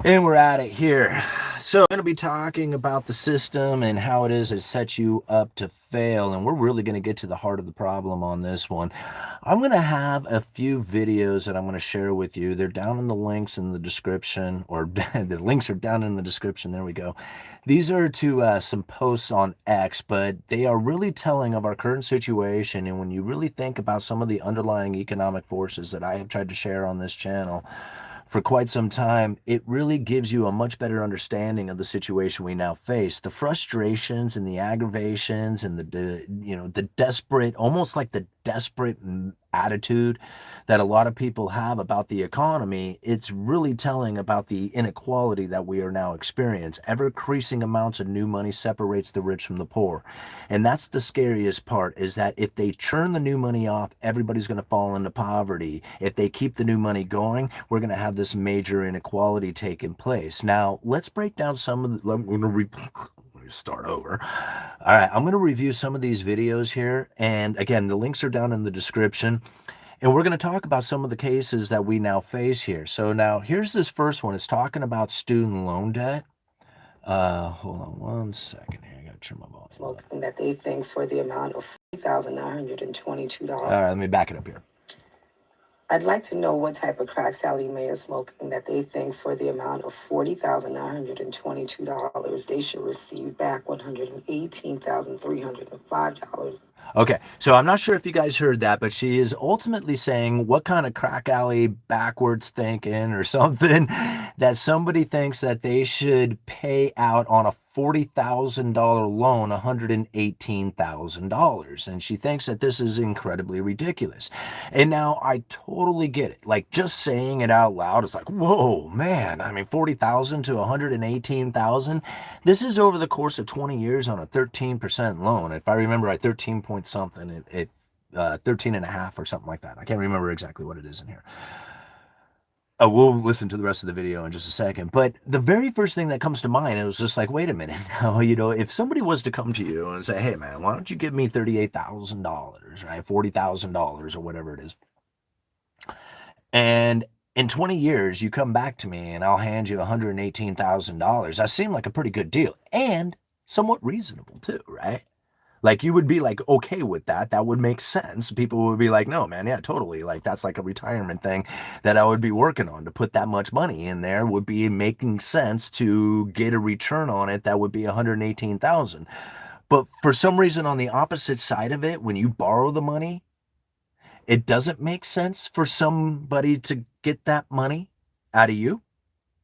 And we're at it here. So I'm going to be talking about the system and how it sets you up to fail. And we're really going to get to the heart of the problem on this one. I'm going to have a few videos that I'm going to share with you. They're down in the links in the description, or the links are down in the description. There we go. These are to some posts on X, but they are really telling of our current situation. And when you really think about some of the underlying economic forces that I have tried to share on this channel for quite some time, it really gives you a much better understanding of the situation we now face. The frustrations and the aggravations and the desperate, almost like the desperate attitude that a lot of people have about the economy, it's really telling about the inequality that we are now experiencing. Ever increasing amounts of new money separates the rich from the poor. And that's the scariest part, is that if they churn the new money off, everybody's going to fall into poverty. If they keep the new money going, we're going to have this major inequality taking place. Now, let's break down some of the, let me start over. All right, I'm going to review some of these videos here. And again, the links are down in the description. And we're going to talk about some of the cases that we now face here. So now here's this first one. It's talking about student loan debt. Hold on one second here. I got to turn my volume up. Smoking that they think for the amount of $3,922. All right, let me back it up here. I'd like to know what type of crack Sally Mae is smoking that they think for the amount of $40,922 they should receive back $118,305. Okay, so I'm not sure if you guys heard that, but she is ultimately saying what kind of crack alley backwards thinking or something that somebody thinks that they should pay out on a $40,000 loan $118,000. And she thinks that this is incredibly ridiculous. And now I totally get it. Like, just saying it out loud, it's like, whoa, man. I mean, 40,000 to 118,000. This is over the course of 20 years on a 13% loan. If I remember right, 13 point something, 13 and a half or something like that. I can't remember exactly what it is in here. We'll listen to the rest of the video in just a second. But the very first thing that comes to mind, it was just like, wait a minute. Now, if somebody was to come to you and say, hey, man, why don't you give me $38,000, right? $40,000 or whatever it is. And in 20 years, you come back to me and I'll hand you $118,000. That seemed like a pretty good deal and somewhat reasonable too, right? Like, you would be like, okay with that. That would make sense. People would be like, no, man, yeah, totally. Like, that's like a retirement thing that I would be working on. To put that much money in there would be making sense to get a return on it. That would be 118,000. But for some reason, on the opposite side of it, when you borrow the money, it doesn't make sense for somebody to get that money out of you,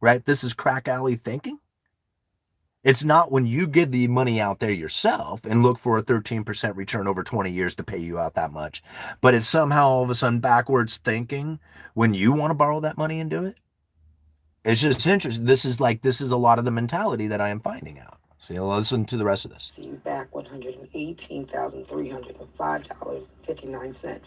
right? This is crack alley thinking. It's not when you give the money out there yourself and look for a 13% return over 20 years to pay you out that much. But it's somehow all of a sudden backwards thinking when you want to borrow that money and do it. It's just interesting. This is a lot of the mentality that I am finding out. So listen to the rest of this. Back $118,305.59.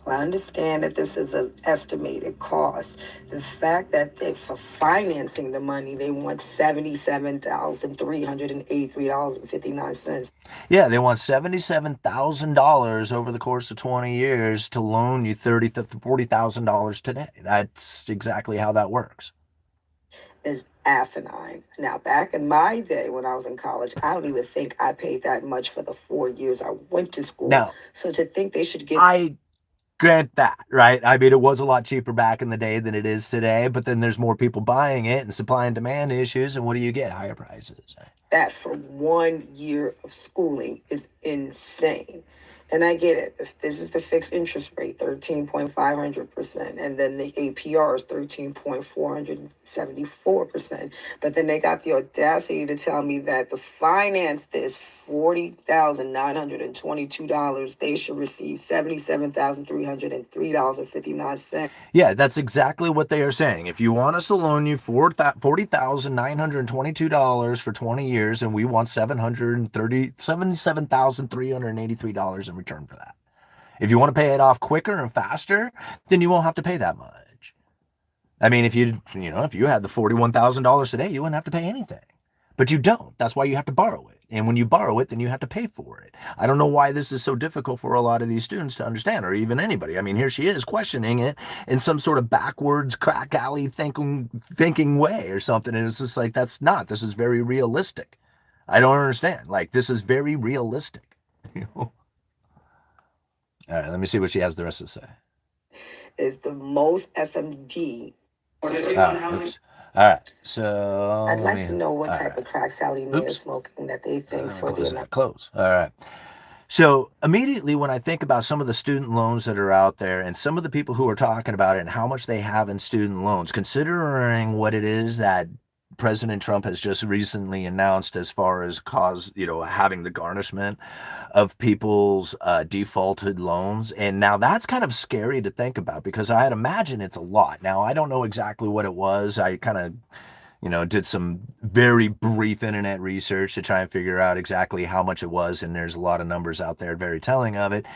Well, I understand that this is an estimated cost. The fact that for financing the money, they want $77,383.59. Yeah, they want $77,000 over the course of 20 years to loan you $40,000 today. That's exactly how that works. Is asinine. Now, back in my day when I was in college, I don't even think I paid that much for the 4 years I went to school. Now, so to think they should get... I grant that, right? I mean, it was a lot cheaper back in the day than it is today, but then there's more people buying it and supply and demand issues, and what do you get? Higher prices. That for 1 year of schooling is insane. And I get it. If this is the fixed interest rate, 13.500%, and then the APR is 13.474%. But then they got the audacity to tell me that to finance this $40,922, they should receive $77,303.59. Yeah, that's exactly what they are saying. If you want us to loan you $40,922 for 20 years, and we want $77,383 in return for that. If you want to pay it off quicker and faster, then you won't have to pay that much. I mean, if you had the $41,000 today, you wouldn't have to pay anything. But you don't. That's why you have to borrow it. And when you borrow it, then you have to pay for it. I don't know why this is so difficult for a lot of these students to understand, or even anybody. I mean, here she is questioning it in some sort of backwards, crack alley thinking way or something. And it's just like, that's not. This is very realistic. I don't understand. Like, this is very realistic. All right, let me see what she has the rest to say. Is the most SMD. Oops. All right, so I'd like to know what type of crack Sally Mae is smoking that they think for the close. All right. So immediately when I think about some of the student loans that are out there and some of the people who are talking about it and how much they have in student loans, considering what it is that President Trump has just recently announced as far as having the garnishment of people's defaulted loans. And now that's kind of scary to think about because I'd imagine it's a lot. Now, I don't know exactly what it was. I kind of did some very brief internet research to try and figure out exactly how much it was. And there's a lot of numbers out there very telling of it.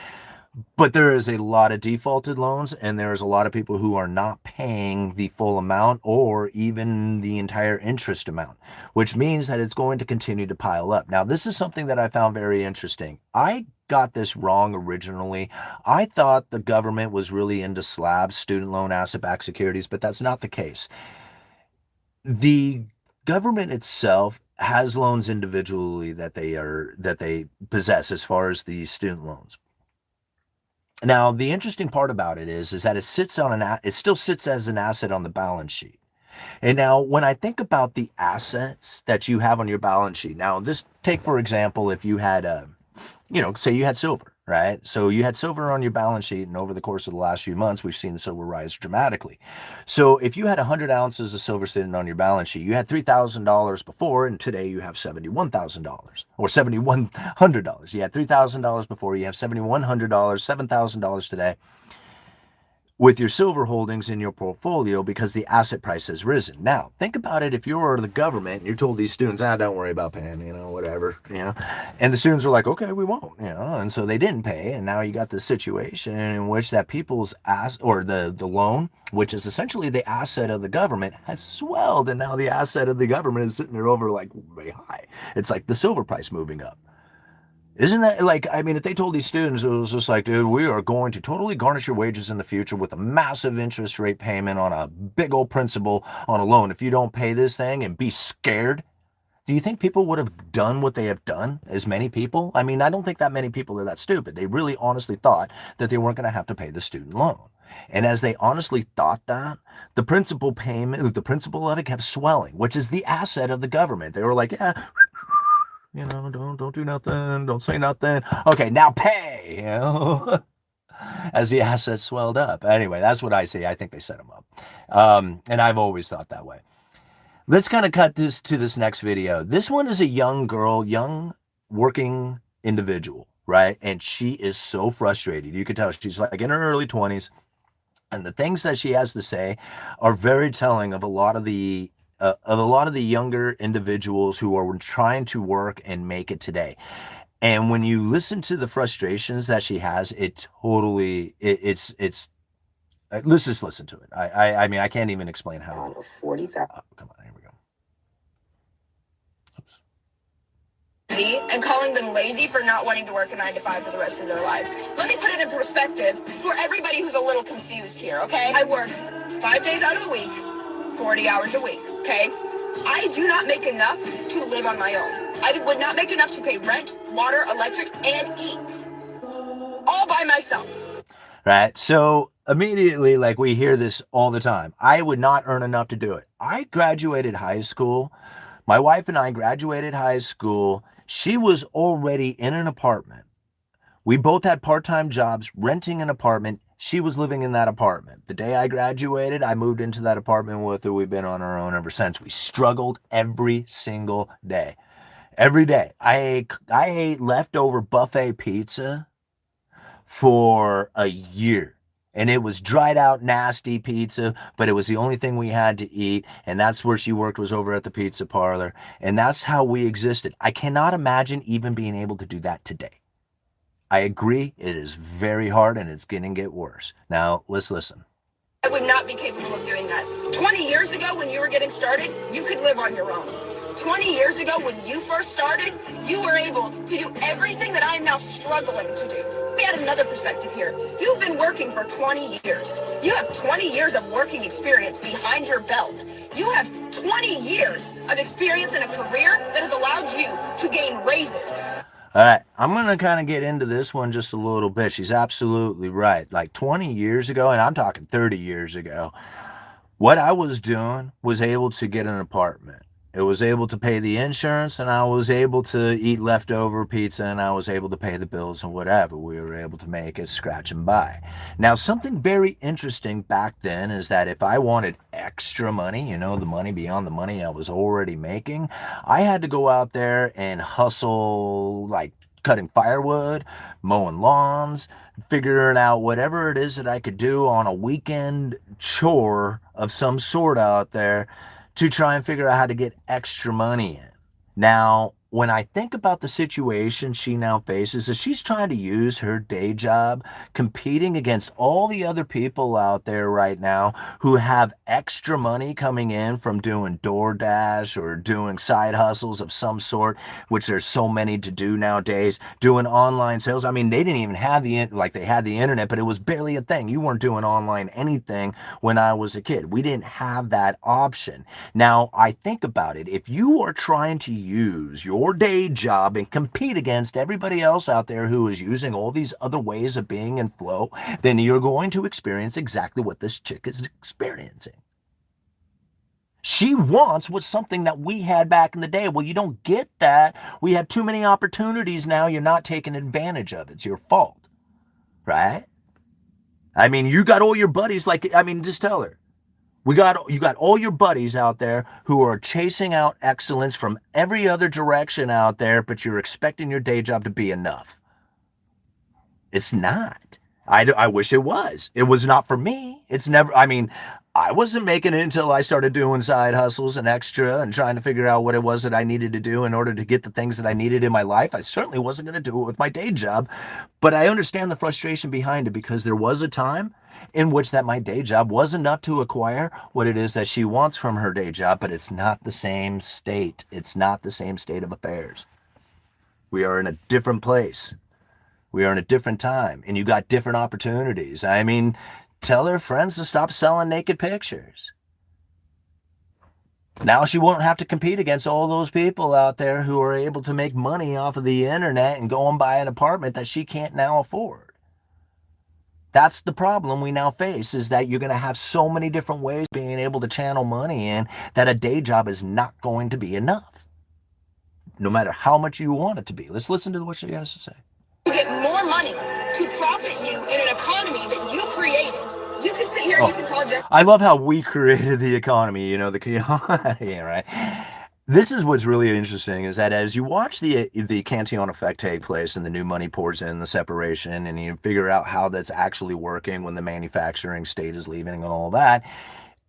But there is a lot of defaulted loans, and there's a lot of people who are not paying the full amount or even the entire interest amount, which means that it's going to continue to pile up. Now, this is something that I found very interesting. I got this wrong originally. I thought the government was really into slabs, student loan asset-backed securities, but that's not the case. The government itself has loans individually that they possess as far as the student loans. Now, the interesting part about it is that it still sits as an asset on the balance sheet. And now when I think about the assets that you have on your balance sheet, now take for example, if you had say you had silver, right? So you had silver on your balance sheet, and over the course of the last few months, we've seen the silver rise dramatically. So if you had 100 ounces of silver sitting on your balance sheet, you had $3,000 before, and today you have $71,000 or $7,100. You had $3,000 before, you have $7,100, $7,000 today with your silver holdings in your portfolio because the asset price has risen. Now, think about it. If you're the government and you're told these students, don't worry about paying, whatever, and the students are like, okay, we won't, and so they didn't pay. And now you got this situation in which that people's the loan, which is essentially the asset of the government, has swelled. And now the asset of the government is sitting there over like way high. It's like the silver price moving up. Isn't that if they told these students, it was just like, dude, we are going to totally garnish your wages in the future with a massive interest rate payment on a big old principal on a loan if you don't pay this thing, and be scared. Do you think people would have done what they have done? As many people? I don't think that many people are that stupid. They really honestly thought that they weren't going to have to pay the student loan. And as they honestly thought that, the principal of it kept swelling, which is the asset of the government. They were like, yeah, don't do nothing, don't say nothing. Okay, now pay, as the assets swelled up. Anyway, that's what I see. I think they set them up. And I've always thought that way. Let's kind of cut this to this next video. This one is a young girl, young working individual, right? And she is so frustrated. You can tell she's like in her early 20s. And the things that she has to say are very telling of a lot of the younger individuals who are trying to work and make it today. And when you listen to the frustrations that she has, let's just listen to it. I can't even explain how. 40,000. Come on, here we go. And calling them lazy for not wanting to work a 9-to-5 for the rest of their lives. Let me put it in perspective for everybody who's a little confused here, okay? I work 5 days out of the week, 40 hours a week, okay? I do not make enough to live on my own. I would not make enough to pay rent, water, electric, and eat. All by myself. Right? So immediately, we hear this all the time. I would not earn enough to do it. I graduated high school. My wife and I graduated high school. She was already in an apartment. We both had part-time jobs renting an apartment. She was living in that apartment. The day I graduated, I moved into that apartment with her. We've been on our own ever since. We struggled every single day. Every day. I ate leftover buffet pizza for a year. And it was dried out, nasty pizza, but it was the only thing we had to eat. And that's where she worked, was over at the pizza parlor. And that's how we existed. I cannot imagine even being able to do that today. I agree, it is very hard and it's going to get worse. Now, let's listen. I would not be capable of doing that. 20 years ago when you were getting started, you could live on your own. 20 20 years ago when you first started, you were able to do everything that I'm now struggling to do. We had another perspective here. You've been working for 20 years. You have 20 years of working experience behind your belt. You have 20 years of experience in a career that has allowed you to gain raises. All right, I'm going to kind of get into this one just a little bit. She's absolutely right. Like 20 years ago, and I'm talking 30 years ago, what I was doing was able to get an apartment. It was able to pay the insurance, and I was able to eat leftover pizza, and I was able to pay the bills and whatever. We were able to make it scratch and buy. Now, something very interesting back then is that if I wanted extra money, the money beyond the money I was already making, I had to go out there and hustle, like cutting firewood, mowing lawns, figuring out whatever it is that I could do on a weekend chore of some sort out there to try and figure out how to get extra money in. Now, when I think about the situation she now faces, is she's trying to use her day job, competing against all the other people out there right now who have extra money coming in from doing DoorDash or doing side hustles of some sort, which there's so many to do nowadays, doing online sales. I mean, they didn't even have they had the internet, but it was barely a thing. You weren't doing online anything when I was a kid. We didn't have that option. Now, I think about it. If you are trying to use your day job and compete against everybody else out there who is using all these other ways of being in flow, then you're going to experience exactly what this chick is experiencing. She wants what's something that we had back in the day. Well, you don't get that. We have too many opportunities now. You're not taking advantage of it. It's your fault, right? I mean, you got all your buddies, just tell her. You got all your buddies out there who are chasing out excellence from every other direction out there, but you're expecting your day job to be enough. It's not. I wish it was. It was not for me. I wasn't making it until I started doing side hustles and extra and trying to figure out what it was that I needed to do in order to get the things that I needed in my life. I certainly wasn't going to do it with my day job, but I understand the frustration behind it because there was a time in which that my day job was enough to acquire what it is that she wants from her day job, but it's not the same state. It's not the same state of affairs. We are in a different place. We are in a different time, and you got different opportunities. I mean, tell her friends to stop selling naked pictures. Now she won't have to compete against all those people out there who are able to make money off of the internet and go and buy an apartment that she can't now afford. That's the problem we now face, is that you're going to have so many different ways of being able to channel money in that a day job is not going to be enough, no matter how much you want it to be. Let's listen to what she has to say. You get more money to profit you in an economy that you created. You can sit here and you can call Jeff. I love how we created the economy, yeah, right? This is what's really interesting, is that as you watch the Cantillon effect take place and the new money pours in, the separation, and you figure out how that's actually working when the manufacturing state is leaving and all that,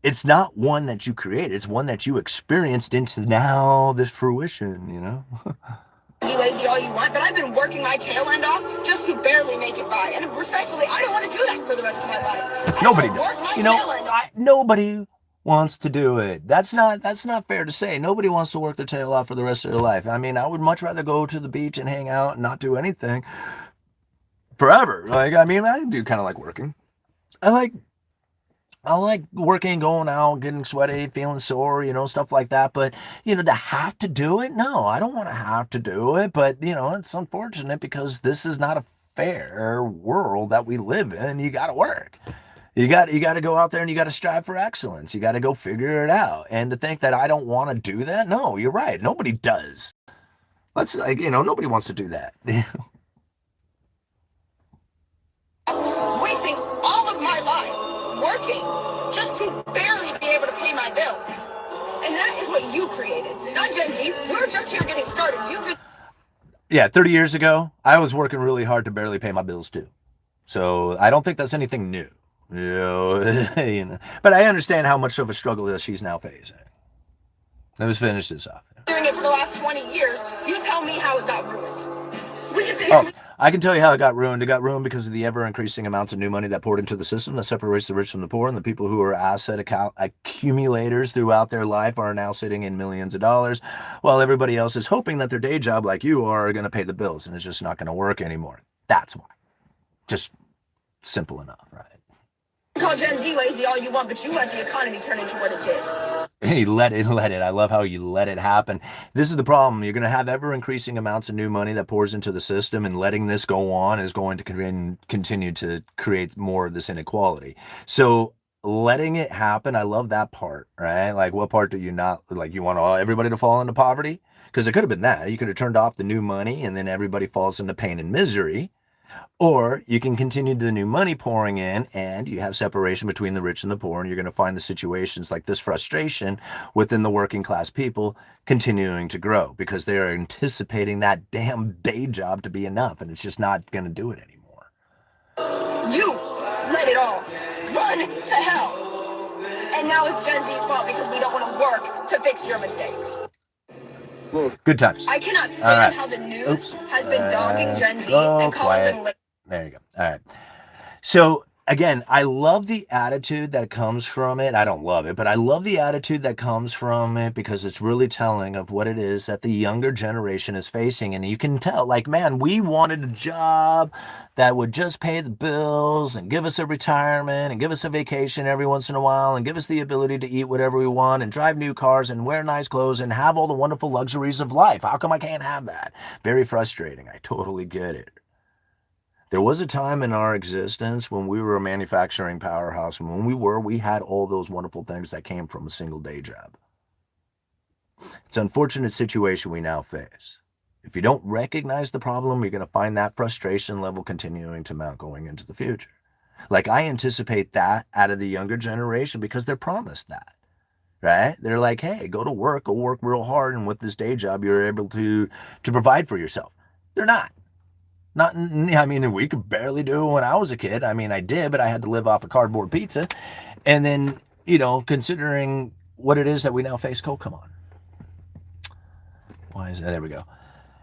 it's not one that you created. It's one that you experienced into now this fruition, Be lazy all you want, but I've been working my tail end off just to barely make it by. And respectfully, I don't want to do that for the rest of my life. Nobody does. Nobody wants to do it. That's not fair to say. Nobody wants to work their tail off for the rest of their life. I mean, I would much rather go to the beach and hang out and not do anything forever. I do kind of like working. I like working, going out, getting sweaty, feeling sore, stuff like that. But, to have to do it? No, I don't want to have to do it. But, it's unfortunate because this is not a fair world that we live in. You got to work. You got to go out there and you got to strive for excellence. You got to go figure it out. And to think that I don't want to do that? No, you're right. Nobody does. Nobody wants to do that. Wasting all of my life working just to barely be able to pay my bills. And that is what you created, not Gen Z. We're just here getting started. Yeah, 30 years ago, I was working really hard to barely pay my bills too. So I don't think that's anything new. But I understand how much of a struggle that she's now facing. Let's finish this off. Doing it for the last 20 years. You tell me how it got ruined. We can sit here. I can tell you how it got ruined. It got ruined because of the ever-increasing amounts of new money that poured into the system that separates the rich from the poor, and the people who are asset accumulators throughout their life are now sitting in millions of dollars, while everybody else is hoping that their day job, like you are going to pay the bills, and it's just not going to work anymore. That's why. Just simple enough, right? Call Gen Z lazy all you want, but you let the economy turn into what it did. He let it. I love how you let it happen. This is the problem. You're going to have ever-increasing amounts of new money that pours into the system, and letting this go on is going to continue to create more of this inequality. So letting it happen, I love that part, right? Like, what part do you not like? You want everybody to fall into poverty? Because it could have been that. You could have turned off the new money, and then everybody falls into pain and misery. Or you can continue the new money pouring in, and you have separation between the rich and the poor, and you're going to find the situations like this frustration within the working class people continuing to grow because they are anticipating that damn day job to be enough, and it's just not going to do it anymore. You let it all run to hell. And now it's Gen Z's fault because we don't want to work to fix your mistakes. Good times. I cannot stand how the news has been dogging Gen Z and calling them late. There you go. All right. So again, I love the attitude that comes from it. I don't love it, but I love the attitude that comes from it because it's really telling of what it is that the younger generation is facing. And you can tell, like, man, we wanted a job that would just pay the bills and give us a retirement and give us a vacation every once in a while and give us the ability to eat whatever we want and drive new cars and wear nice clothes and have all the wonderful luxuries of life. How come I can't have that? Very frustrating. I totally get it. There was a time in our existence when we were a manufacturing powerhouse, and when we had all those wonderful things that came from a single day job. It's an unfortunate situation we now face. If you don't recognize the problem, you're going to find that frustration level continuing to mount going into the future. Like, I anticipate that out of the younger generation because they're promised that, right? They're like, hey, go to work, go work real hard, and with this day job, you're able to provide for yourself. They're not. I mean, we could barely do it when I was a kid. I mean, I did, but I had to live off a cardboard pizza. And then, considering what it is that we now face, come on. Why is that? There we go.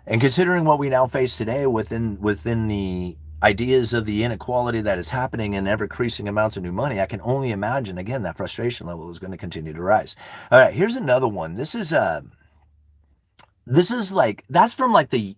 And considering what we now face today within the ideas of the inequality that is happening in ever-increasing amounts of new money, I can only imagine, again, that frustration level is going to continue to rise. All right, here's another one. This is like, that's from like the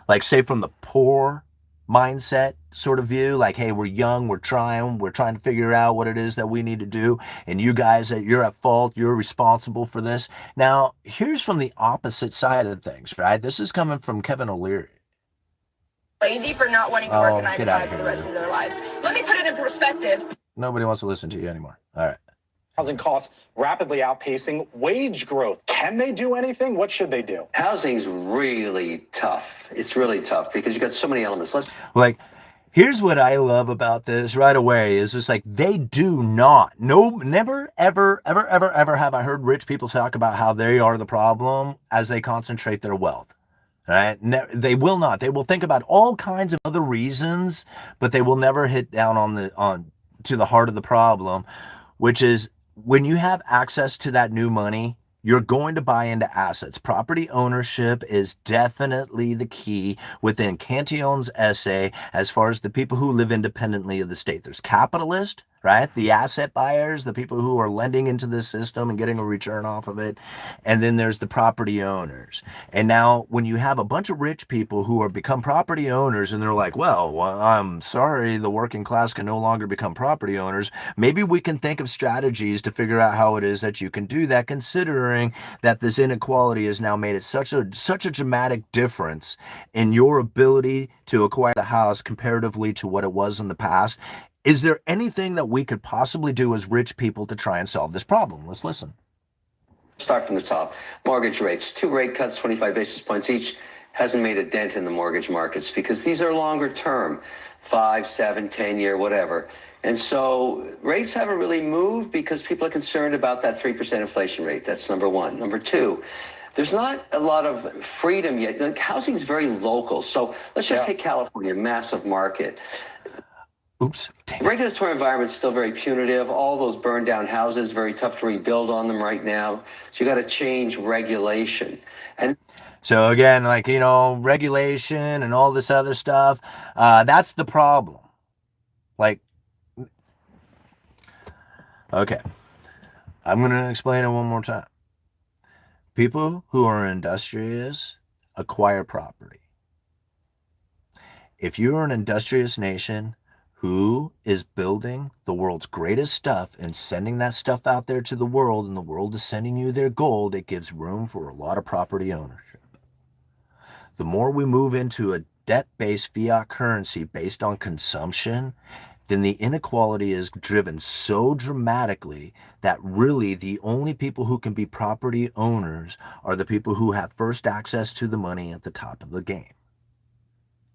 like, say, from the poor mindset sort of view, like, hey, we're young, we're trying to figure out what it is that we need to do, and you guys, you're at fault, you're responsible for this. Now, here's from the opposite side of things, right? This is coming from Kevin O'Leary. Lazy for not wanting to work a 9 to 5 for the rest of their lives. Let me put it in perspective. Nobody wants to listen to you anymore. All right. Housing costs rapidly outpacing wage growth. Can they do anything? What should they do? Housing's really tough. It's really tough because you got so many elements. Here's what I love about this right away is just like, they do not, never, ever have I heard rich people talk about how they are the problem as they concentrate their wealth. Right? They will not. They will think about all kinds of other reasons, but they will never hit down to the heart of the problem, which is, when you have access to that new money, you're going to buy into assets. Property ownership is definitely the key within Cantillon's essay as far as the people who live independently of the state. There's capitalist, right? The asset buyers, the people who are lending into this system and getting a return off of it. And then there's the property owners. And now when you have a bunch of rich people who are become property owners and they're like, well, I'm sorry, the working class can no longer become property owners. Maybe we can think of strategies to figure out how it is that you can do that, considering that this inequality has now made it such a dramatic difference in your ability to acquire the house comparatively to what it was in the past. Is there anything that we could possibly do as rich people to try and solve this problem? Let's listen. Start from the top. Mortgage rates, 2 rate cuts, 25 basis points each, hasn't made a dent in the mortgage markets because these are longer term, 5, 7, 10-year, whatever. And so rates haven't really moved because people are concerned about that 3% inflation rate. That's number one. Number two, there's not a lot of freedom yet. Housing is very local. So let's just take California, massive market. Oops. Regulatory environment is still very punitive. All those burned down houses, very tough to rebuild on them right now. So you got to change regulation. And So again, like, you know, regulation and all this other stuff, that's the problem. Like, okay, I'm going to explain it one more time. People who are industrious acquire property. If you're an industrious nation who is building the world's greatest stuff and sending that stuff out there to the world, and the world is sending you their gold, it gives room for a lot of property ownership. The more we move into a debt-based fiat currency based on consumption, then the inequality is driven so dramatically that really the only people who can be property owners are the people who have first access to the money at the top of the game.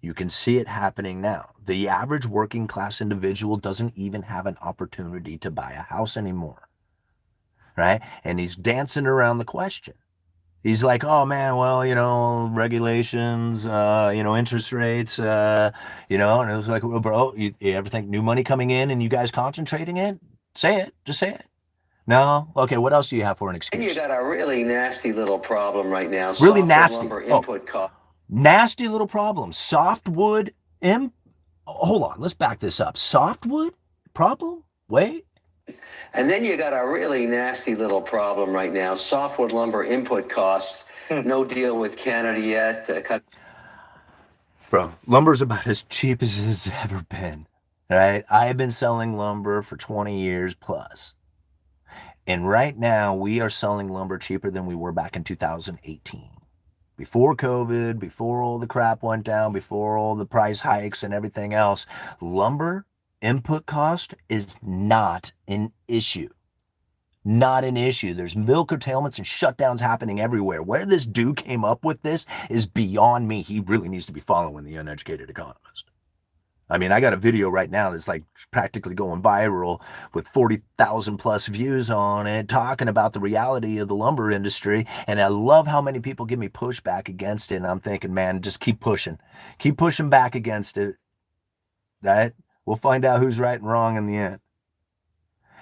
You can see it happening now. The average working class individual doesn't even have an opportunity to buy a house anymore, right? And he's dancing around the question. He's like, oh man, well, you know, regulations, interest rates, and it was like, well, bro, you ever think new money coming in and you guys concentrating it? Say it, just say it. No? Okay, what else do you have for an excuse? And you got a really nasty little problem right now. Really Softwood nasty. lumber input cost. Nasty little problem. Softwood, hold on, let's back this up. Softwood problem? Wait. And then you got a really nasty little problem right now. Softwood lumber input costs. No deal with Canada yet. Bro, lumber's about as cheap as it's ever been, right? I've been selling lumber for 20 years plus. And right now, we are selling lumber cheaper than we were back in 2018. Before COVID, before all the crap went down, before all the price hikes and everything else, lumber input cost is not an issue. Not an issue. There's mill curtailments and shutdowns happening everywhere. Where this dude came up with this is beyond me. He really needs to be following the Uneducated Economist. I mean, I got a video right now that's like practically going viral with 40,000 plus views on it, talking about the reality of the lumber industry. And I love how many people give me pushback against it. And I'm thinking, man, just keep pushing back against it, right? We'll find out who's right and wrong in the end.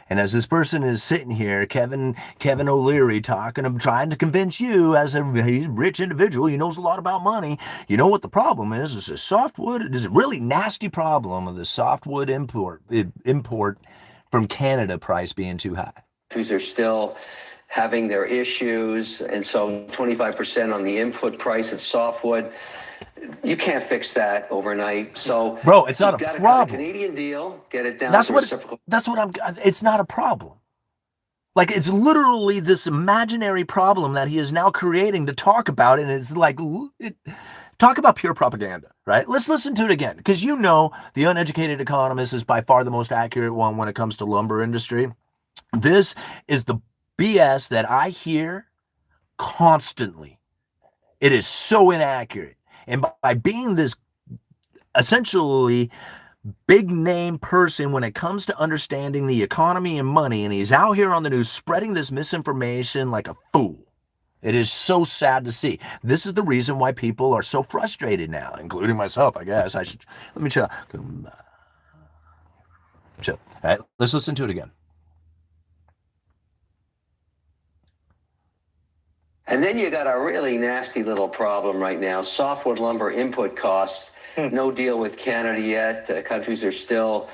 And as this person is sitting here, Kevin O'Leary, trying to convince you as a rich individual, he knows a lot about money. You know what the problem is this softwood. It is a really nasty problem of the softwood import from Canada price being too high. Countries are still having their issues, and so 25% on the input price of softwood. You can't fix that overnight. So, bro, it's not a problem. Got a Canadian deal, get it down. It's not a problem. Like, it's literally this imaginary problem that he is now creating to talk about, and it's like, talk about pure propaganda, right? Let's listen to it again, because you know the Uneducated Economist is by far the most accurate one when it comes to lumber industry. This is the BS that I hear constantly. It is so inaccurate. And by being this essentially big name person when it comes to understanding the economy and money, and he's out here on the news spreading this misinformation like a fool. It is so sad to see. This is the reason why people are so frustrated now, including myself, I guess. Let me chill. Chill. All right, let's listen to it again. And then you got a really nasty little problem right now. Softwood lumber input costs. No deal with Canada yet. Countries are still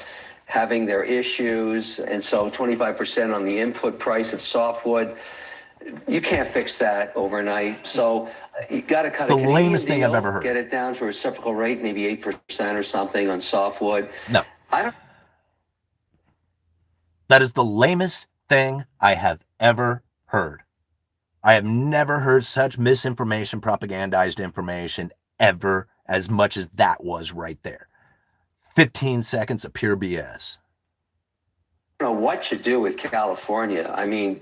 having their issues. And so 25% on the input price of softwood. You can't fix that overnight. So you got to cut a Canadian lamest deal, thing I've ever heard. Get it down to a reciprocal rate, maybe 8% or something on softwood. No. That is the lamest thing I have ever heard. I have never heard such misinformation, propagandized information ever as much as that was right there. 15 seconds of pure BS. I don't know what you do with California. I mean,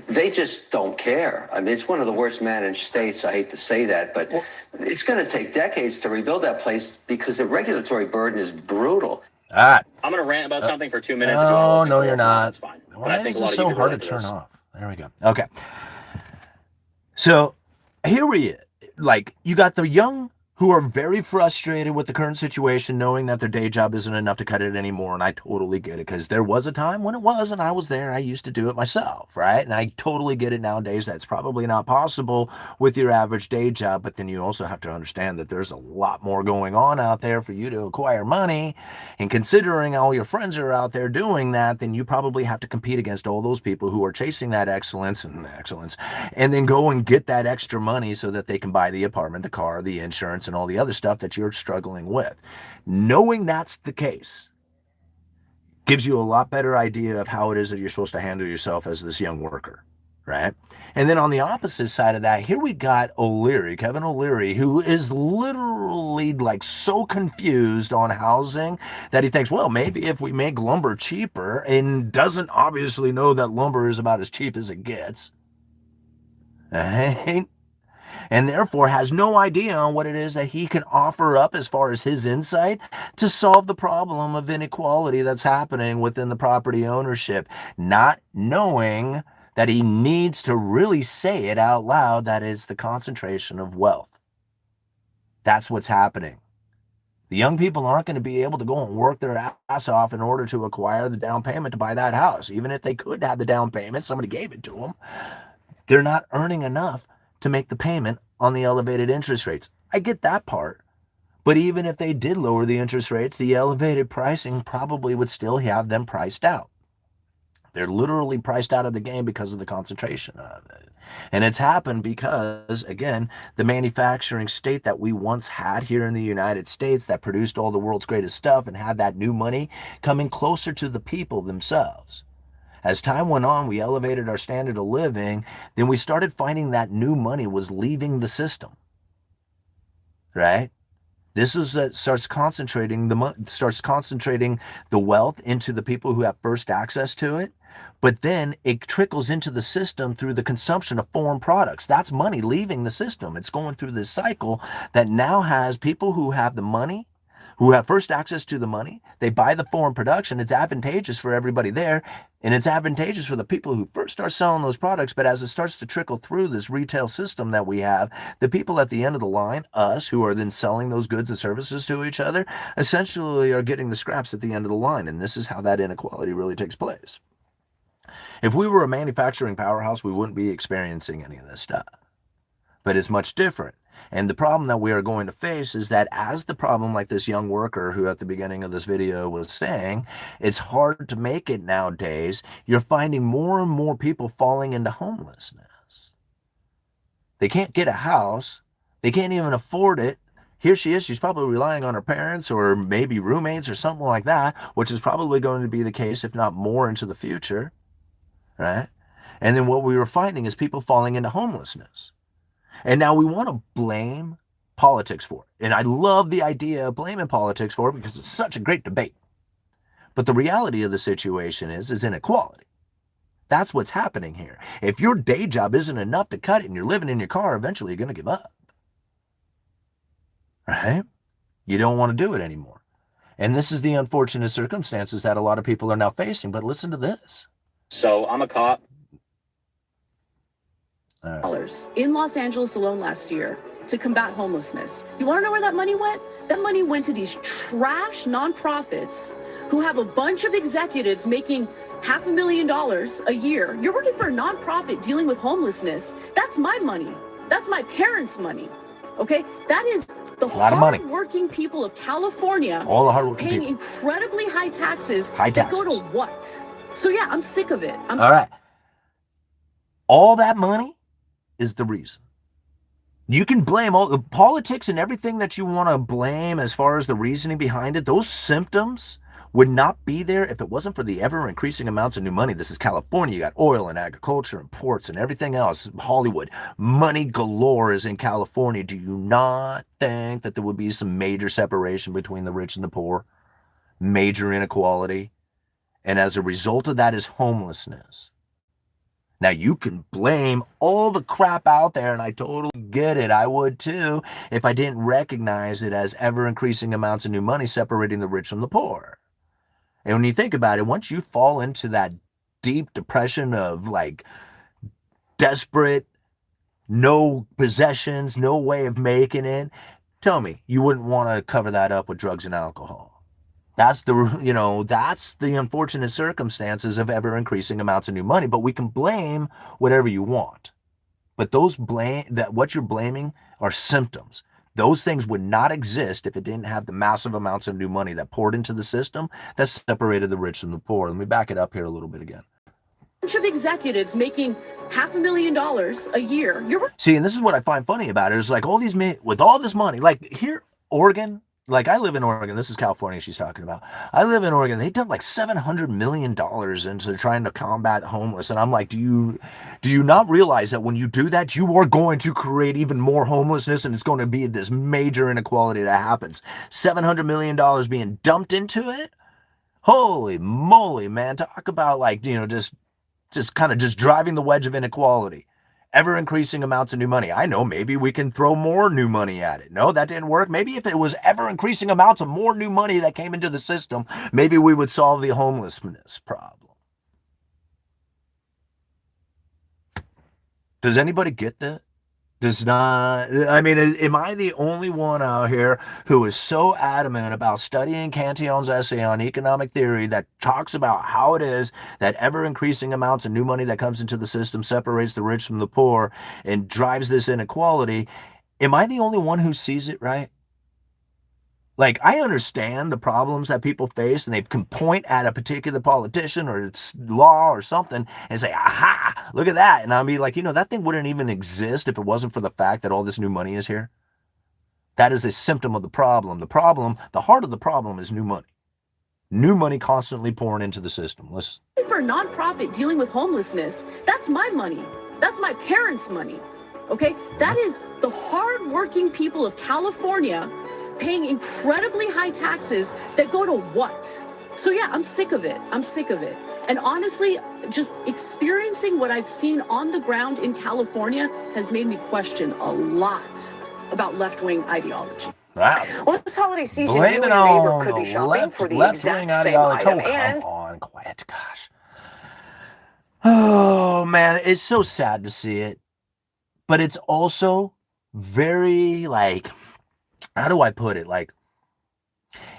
they just don't care. I mean, it's one of the worst managed states. I hate to say that, but it's going to take decades to rebuild that place because the regulatory burden is brutal. All right. I'm going to rant about something for 2 minutes. Oh, no, you're not. That's fine. But Why I think is a lot it of you so can hard to relate turn this. off? There we go. Okay. So here we like, who are very frustrated with the current situation, knowing that their day job isn't enough to cut it anymore. And I totally get it, because there was a time when it was, and I was there. I used to do it myself, right? And I totally get it nowadays. That's probably not possible with your average day job. But then you also have to understand that there's a lot more going on out there for you to acquire money. And considering all your friends are out there doing that, then you probably have to compete against all those people who are chasing that excellence, and then go and get that extra money so that they can buy the apartment, the car, the insurance, and all the other stuff that you're struggling with. Knowing that's the case gives you a lot better idea of how it is that you're supposed to handle yourself as this young worker, right? And then on the opposite side of that, here we got O'Leary, Kevin O'Leary, who is literally like so confused on housing that he thinks, well, maybe if we make lumber cheaper, and doesn't obviously know that lumber is about as cheap as it gets, right? And therefore has no idea on what it is that he can offer up as far as his insight to solve the problem of inequality that's happening within the property ownership, not knowing that he needs to really say it out loud, that it's the concentration of wealth. That's what's happening. The young people aren't going to be able to go and work their ass off in order to acquire the down payment to buy that house. Even if they could have the down payment, somebody gave it to them, they're not earning enough to make the payment on the elevated interest rates. I get that part. But even if they did lower the interest rates, the elevated pricing probably would still have them priced out. They're literally priced out of the game because of the concentration of it. And it's happened because, again, the manufacturing state that we once had here in the United States that produced all the world's greatest stuff and had that new money coming closer to the people themselves. As time went on, we elevated our standard of living, then we started finding that new money was leaving the system, right? This is that starts concentrating the wealth into the people who have first access to it, but then it trickles into the system through the consumption of foreign products. That's money leaving the system. It's going through this cycle that now has people who have the money, who have first access to the money. They buy the foreign production. It's advantageous for everybody there, and it's advantageous for the people who first start selling those products. But as it starts to trickle through this retail system that we have, the people at the end of the line, us, who are then selling those goods and services to each other, essentially are getting the scraps at the end of the line. And this is how that inequality really takes place. If we were a manufacturing powerhouse, we wouldn't be experiencing any of this stuff. But it's much different. And the problem that we are going to face is that, as the problem like this young worker who at the beginning of this video was saying, it's hard to make it nowadays. You're finding more and more people falling into homelessness. They can't get a house. They can't even afford it. Here she is. She's probably relying on her parents or maybe roommates or something like that, which is probably going to be the case, if not more, into the future, right? And then what we were finding is people falling into homelessness. And now we want to blame politics for it. And I love the idea of blaming politics for it because it's such a great debate. But the reality of the situation is inequality. That's what's happening here. If your day job isn't enough to cut it and you're living in your car, eventually you're going to give up. Right? You don't want to do it anymore. And this is the unfortunate circumstances that a lot of people are now facing. But listen to this. So I'm a cop. Dollars in Los Angeles alone last year to combat homelessness. You want to know where that money went? That money went to these trash nonprofits who have a bunch of executives making $500,000 a year. You're working for a nonprofit dealing with homelessness. That's my money. That's my parents' money. Okay? That is the hard-working people of California, all the hard-working paying people, incredibly high taxes that go to what? So yeah, I'm sick of it. All right. All that money is the reason. You can blame all the politics and everything that you want to blame as far as the reasoning behind it. Those symptoms would not be there if it wasn't for the ever-increasing amounts of new money. This is California. You got oil and agriculture and ports and everything else. Hollywood. Money galore is in California. Do you not think that there would be some major separation between the rich and the poor? Major inequality? And as a result of that is homelessness. Now, you can blame all the crap out there, and I totally get it. I would too, if I didn't recognize it as ever-increasing amounts of new money separating the rich from the poor. And when you think about it, once you fall into that deep depression of like desperate, no possessions, no way of making it, Tell me, you wouldn't want to cover that up with drugs and alcohol. That's that's the unfortunate circumstances of ever increasing amounts of new money. But we can blame whatever you want. But what you're blaming are symptoms. Those things would not exist if it didn't have the massive amounts of new money that poured into the system that separated the rich from the poor. Let me back it up here a little bit again. Bunch of executives making $500,000 a year. See, and this is what I find funny about it, is like all these men with all this money, like here, Oregon, like I live in Oregon. This is California she's talking about. I live in Oregon. They dumped like $700 million into trying to combat homeless. And I'm like, do you not realize that when you do that, you are going to create even more homelessness, and it's going to be this major inequality that happens. $700 million being dumped into it? Holy moly, man. Talk about like, just kind of just driving the wedge of inequality. Ever increasing amounts of new money. I know maybe we can throw more new money at it. No, that didn't work. Maybe if it was ever increasing amounts of more new money that came into the system, maybe we would solve the homelessness problem. Does anybody get that? Am I the only one out here who is so adamant about studying Cantillon's essay on economic theory that talks about how it is that ever-increasing amounts of new money that comes into the system separates the rich from the poor and drives this inequality? Am I the only one who sees it right? Like, I understand the problems that people face, and they can point at a particular politician or its law or something and say, aha, look at that. And I'll be like, that thing wouldn't even exist if it wasn't for the fact that all this new money is here. That is a symptom of the problem. The heart of the problem is new money. New money constantly pouring into the system. For a nonprofit dealing with homelessness, that's my money. That's my parents' money. Okay? That is the hardworking people of California paying incredibly high taxes that go to what? So yeah, I'm sick of it. And honestly, just experiencing what I've seen on the ground in California has made me question a lot about left-wing ideology. Wow. Well, this holiday season, you and your neighbor could be shopping for the exact same item. Come on, quiet, gosh. Oh, man, it's so sad to see it. But it's also very, how do I put it?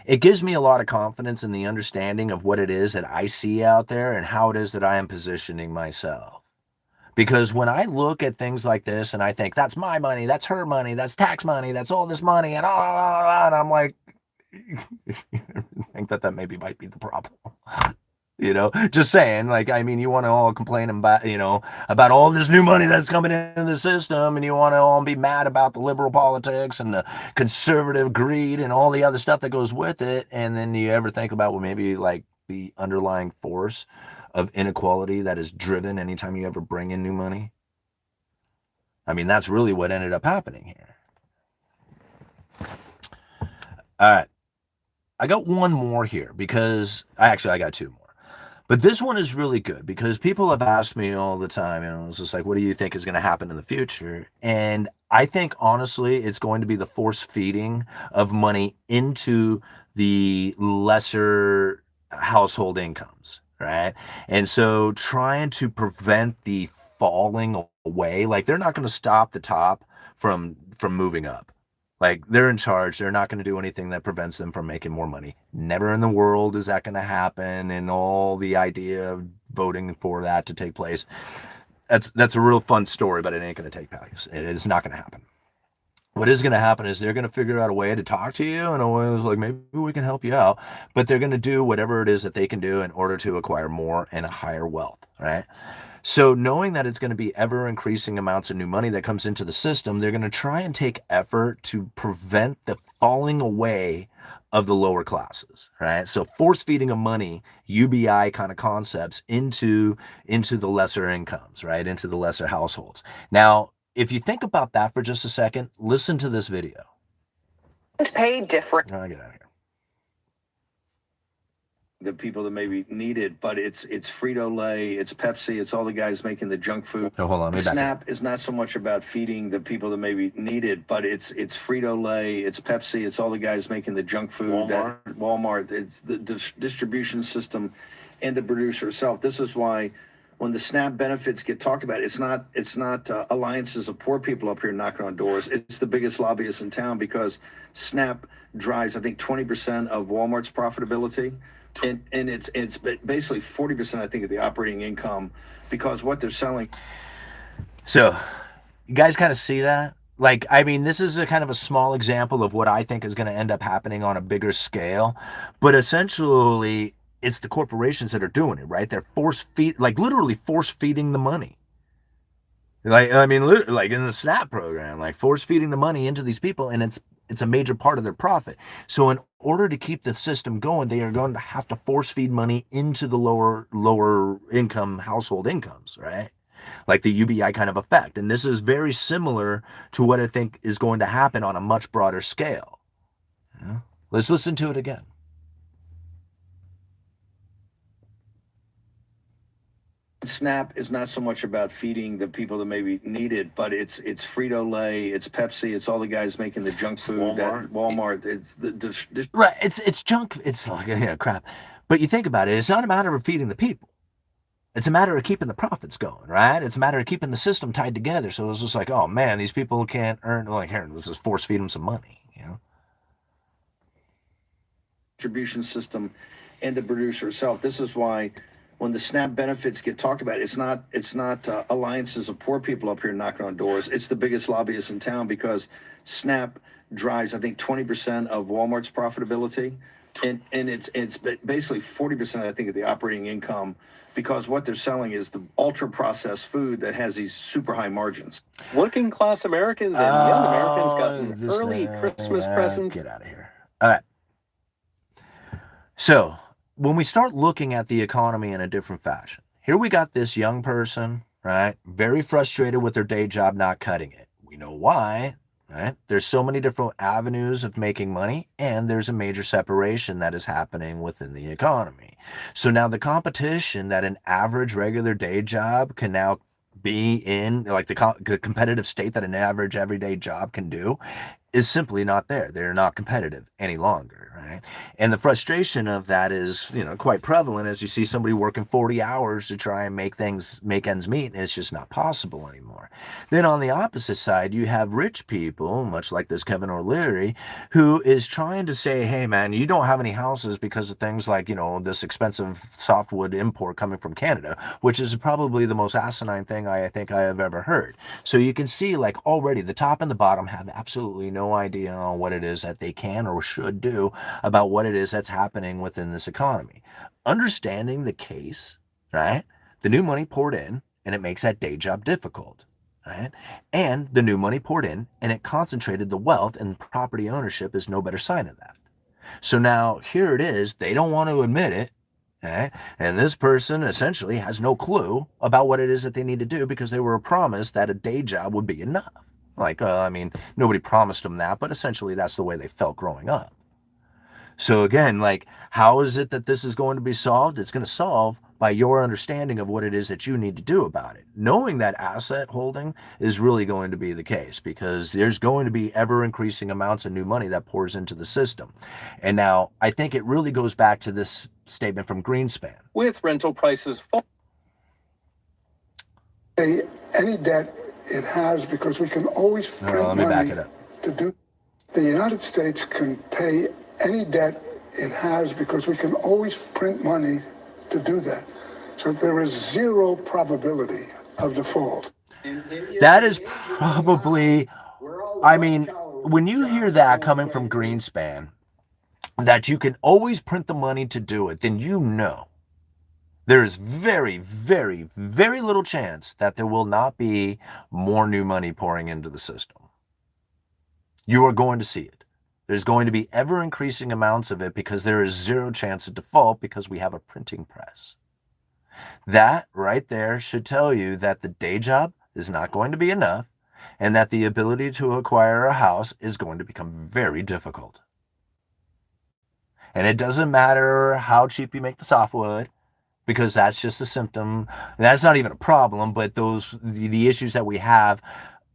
It gives me a lot of confidence in the understanding of what it is that I see out there and how it is that I am positioning myself. Because when I look at things like this and I think, that's my money, that's her money, that's tax money, that's all this money, and I'm like, I think that maybe might be the problem. Just saying, you want to all complain about, about all this new money that's coming into the system, and you want to all be mad about the liberal politics and the conservative greed and all the other stuff that goes with it. And then you ever think about, maybe the underlying force of inequality that is driven anytime you ever bring in new money? That's really what ended up happening here. All right. I got one more here because I got two more. But this one is really good because people have asked me all the time, it's just like, what do you think is going to happen in the future? And I think, honestly, it's going to be the force feeding of money into the lesser household incomes, right? And so trying to prevent the falling away, they're not going to stop the top from moving up. They're in charge. They're not going to do anything that prevents them from making more money. Never in the world is that going to happen. And all the idea of voting for that to take place, that's a real fun story, but it ain't going to take place. It is not going to happen. What is going to happen is they're going to figure out a way to talk to you in a way that's maybe we can help you out. But they're going to do whatever it is that they can do in order to acquire more and a higher wealth, right? So knowing that it's going to be ever increasing amounts of new money that comes into the system, they're going to try and take effort to prevent the falling away of the lower classes, right? So force feeding of money, UBI kind of concepts into the lesser incomes, right? Into the lesser households. Now, if you think about that for just a second, listen to this video. Pay different. I'll get out of here. The people that maybe need it, but it's Frito-Lay, it's Pepsi, it's all the guys making the junk food. Oh, hold on, SNAP is not so much about feeding the people that maybe need it, but it's Frito-Lay, it's Pepsi, it's all the guys making the junk food. Walmart, it's the distribution system and the producer itself. This is why when the SNAP benefits get talked about, it's not alliances of poor people up here knocking on doors. It's the biggest lobbyists in town because SNAP drives, I think, 20% of Walmart's profitability, and it's basically 40%, I think, of the operating income because what they're selling. So, you guys kind of see that? Like, I mean, this is a kind of a small example of what I think is going to end up happening on a bigger scale, but essentially, it's the corporations that are doing it, right? They're literally force feeding the money. Like, I mean, like in the SNAP program, like force feeding the money into these people, and it's a major part of their profit. So in order to keep the system going, they are going to have to force feed money into the lower income household incomes, right? Like the UBI kind of effect. And this is very similar to what I think is going to happen on a much broader scale. Yeah? Let's listen to it again. SNAP is not so much about feeding the people that maybe need it, but it's Frito-Lay, it's Pepsi, it's all the guys making the junk food. Walmart. It's the right. It's junk. It's like crap. But you think about it. It's not a matter of feeding the people. It's a matter of keeping the profits going, right? It's a matter of keeping the system tied together. So it's just like, oh man, these people can't earn. Like here, let's just force feed them some money. distribution system and the producer itself. This is why when the SNAP benefits get talked about, it's not alliances of poor people up here knocking on doors. It's the biggest lobbyists in town because SNAP drives, I think, 20% of Walmart's profitability, and it's basically 40%, I think, of the operating income because what they're selling is the ultra processed food that has these super high margins. Working class Americans and young Americans got an early Christmas present. Get out of here. All right. So when we start looking at the economy in a different fashion, here we got this young person, right? Very frustrated with their day job not cutting it. We know why, right? There's so many different avenues of making money, and there's a major separation that is happening within the economy. So now the competition that an average regular day job can now be in, like the competitive state that an average everyday job can do, is simply not there. They're not competitive any longer, right? And the frustration of that is, quite prevalent as you see somebody working 40 hours to try and make ends meet, and it's just not possible anymore. Then on the opposite side, you have rich people, much like this Kevin O'Leary, who is trying to say, hey man, you don't have any houses because of things like, this expensive softwood import coming from Canada, which is probably the most asinine thing I think I have ever heard. So you can see like already the top and the bottom have absolutely no idea on what it is that they can or should do about what it is that's happening within this economy. Understanding the case, right? The new money poured in and it makes that day job difficult, right? And the new money poured in and it concentrated the wealth, and property ownership is no better sign of that. So now here it is, they don't want to admit it, right? And this person essentially has no clue about what it is that they need to do because they were promised that a day job would be enough. Like, nobody promised them that, but essentially that's the way they felt growing up. So again, like, how is it that this is going to be solved? It's going to solve by your understanding of what it is that you need to do about it. Knowing that asset holding is really going to be the case because there's going to be ever increasing amounts of new money that pours into the system. And now I think it really goes back to this statement from Greenspan. With rental prices falling. Any debt it has, because we can always print money to do. The United States can pay any debt it has because we can always print money to do that. So there is zero probability of default. That is probably, when you hear that coming from Greenspan, that you can always print the money to do it, then there is very, very, very little chance that there will not be more new money pouring into the system. You are going to see it. There's going to be ever increasing amounts of it because there is zero chance of default because we have a printing press. That right there should tell you that the day job is not going to be enough and that the ability to acquire a house is going to become very difficult. And it doesn't matter how cheap you make the softwood, because that's just a symptom. That's not even a problem, but the issues that we have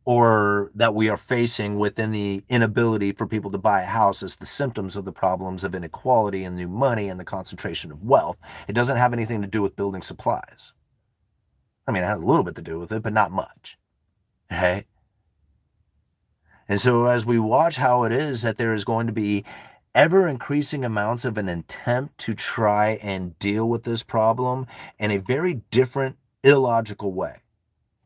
or that we are facing within the inability for people to buy a house is the symptoms of the problems of inequality and new money and the concentration of wealth. It doesn't have anything to do with building supplies. I mean, it has a little bit to do with it, but not much, right? And so as we watch how it is that there is going to be ever increasing amounts of an attempt to try and deal with this problem in a very different, illogical way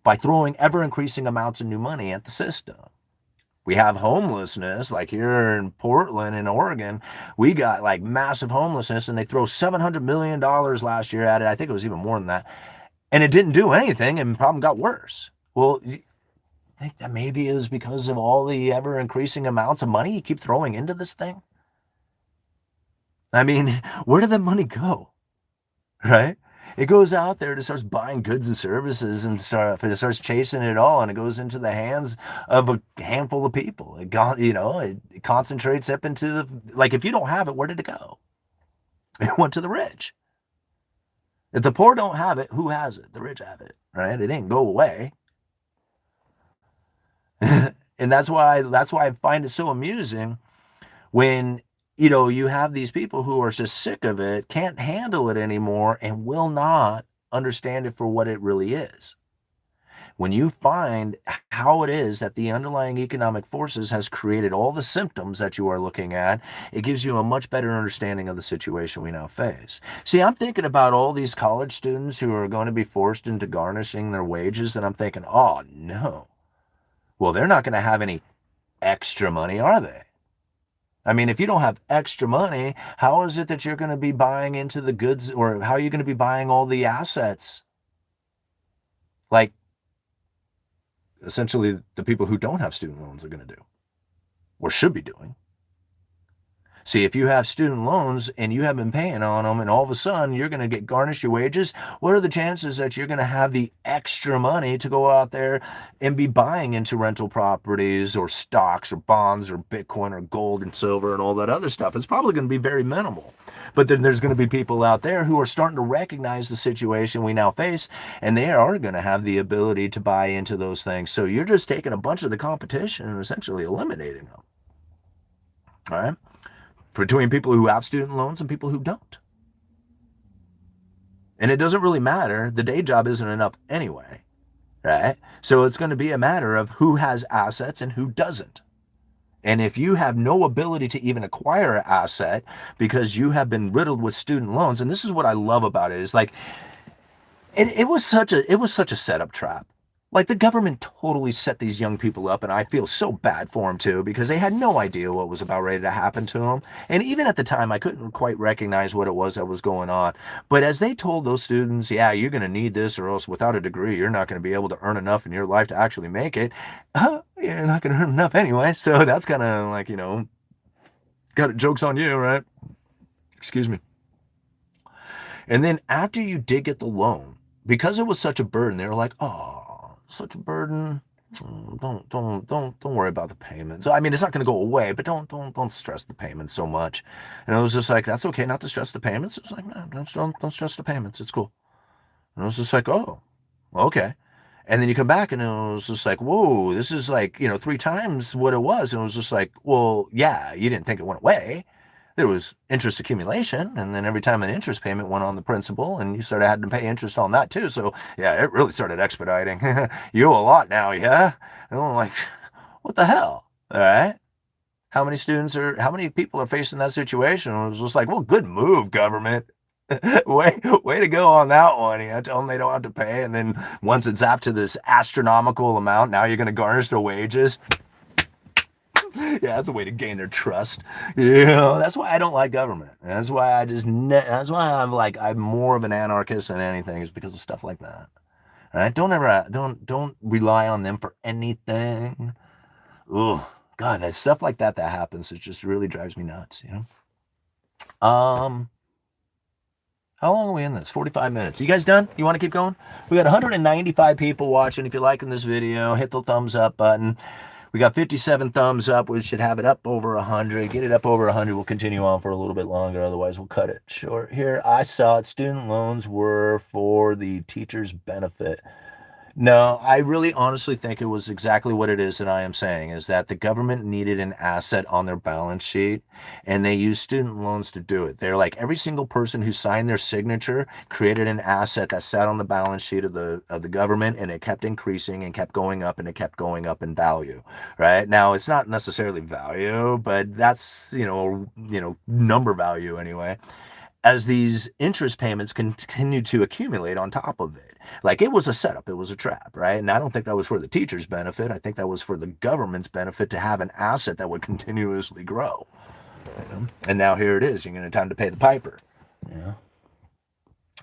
by throwing ever increasing amounts of new money at the system. We have homelessness, like here in Portland in Oregon, we got like massive homelessness, and they throw $700 million last year at it. I think it was even more than that. And it didn't do anything, and the problem got worse. Well, I think that maybe it was because of all the ever increasing amounts of money you keep throwing into this thing. I mean, where did that money go? Right? It goes out there, it starts buying goods and services and stuff, and it starts chasing it all, and it goes into the hands of a handful of people. It concentrates up into the, like, if you don't have it, where did it go? It went to the rich. If the poor don't have it, who has it? The rich have it, right? It didn't go away. And that's why I find it so amusing when, you have these people who are just sick of it, can't handle it anymore, and will not understand it for what it really is. When you find how it is that the underlying economic forces has created all the symptoms that you are looking at, it gives you a much better understanding of the situation we now face. See, I'm thinking about all these college students who are going to be forced into garnishing their wages, and I'm thinking, oh no. Well, they're not going to have any extra money, are they? I mean, if you don't have extra money, how is it that you're going to be buying into the goods, or how are you going to be buying all the assets? Like, essentially, the people who don't have student loans are going to do, or should be doing. See, if you have student loans and you have been paying on them, and all of a sudden you're going to get garnished your wages, what are the chances that you're going to have the extra money to go out there and be buying into rental properties or stocks or bonds or Bitcoin or gold and silver and all that other stuff? It's probably going to be very minimal. But then there's going to be people out there who are starting to recognize the situation we now face, and they are going to have the ability to buy into those things. So you're just taking a bunch of the competition and essentially eliminating them. All right? Between people who have student loans and people who don't. And it doesn't really matter. The day job isn't enough anyway, right? So it's going to be a matter of who has assets and who doesn't. And if you have no ability to even acquire an asset because you have been riddled with student loans, and this is what I love about it, is like, it was such a setup trap. Like, the government totally set these young people up, and I feel so bad for them too, because they had no idea what was about ready to happen to them. And even at the time, I couldn't quite recognize what it was that was going on. But as they told those students, yeah, you're going to need this, or else without a degree, you're not going to be able to earn enough in your life to actually make it. You're not going to earn enough anyway. So that's kind of like, got joke's on you, right? Excuse me. And then after you did get the loan, because it was such a burden, they were like, oh, such a burden. Don't worry about the payments. I mean, it's not going to go away, but don't stress the payments so much. And I was just like, that's okay not to stress the payments. It was like, no, don't stress the payments. It's cool. And I was just like, oh, okay. And then you come back and it was just like, whoa, this is like, 3 times what it was. And it was just like, well, yeah, you didn't think it went away. There was interest accumulation, and then every time an interest payment went on the principal, and you started having to pay interest on that too. So yeah, it really started expediting. You owe a lot now, yeah? And I'm like, what the hell? All right. How many people are facing that situation? And it was just like, well, good move, government. way to go on that one. Tell them they don't have to pay, and then once it's up to this astronomical amount, now you're going to garnish their wages. Yeah, that's a way to gain their trust. That's why I don't like government. That's why I'm more of an anarchist than anything, is because of stuff like that. All right? Don't rely on them for anything. Oh, God, that stuff like that happens, it just really drives me nuts, How long are we in this? 45 minutes. You guys done? You want to keep going? We got 195 people watching. If you're liking this video, hit the thumbs up button. We got 57 thumbs up. We should have it up over 100. Get it up over 100. We'll continue on for a little bit longer. Otherwise, we'll cut it short here. I saw it. Student loans were for the teacher's benefit. No, I really honestly think it was exactly what it is that I am saying, is that the government needed an asset on their balance sheet, and they used student loans to do it. They're like every single person who signed their signature created an asset that sat on the balance sheet of the government, and it kept increasing and kept going up, and it kept going up in value. Right? Now, it's not necessarily value, but that's, number value anyway, as these interest payments continue to accumulate on top of it. Like, it was a setup, it was a trap, right? And I don't think that was for the teacher's benefit. I think that was for the government's benefit to have an asset that would continuously grow. And now here it is. You're going to time to pay the piper.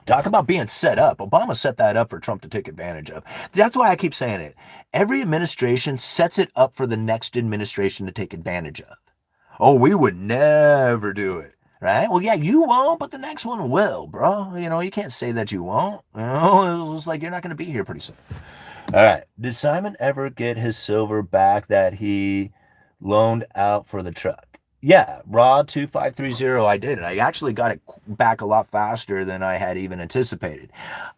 Talk about being set up. Obama set that up for Trump to take advantage of. That's why I keep saying it. Every administration sets it up for the next administration to take advantage of. Oh, we would never do it. Right? Well, yeah, you won't, but the next one will, bro. You can't say that you won't. It's like you're not going to be here pretty soon. All right. Did Simon ever get his silver back that he loaned out for the truck? Yeah, raw 2530, I did. And I actually got it back a lot faster than I had even anticipated.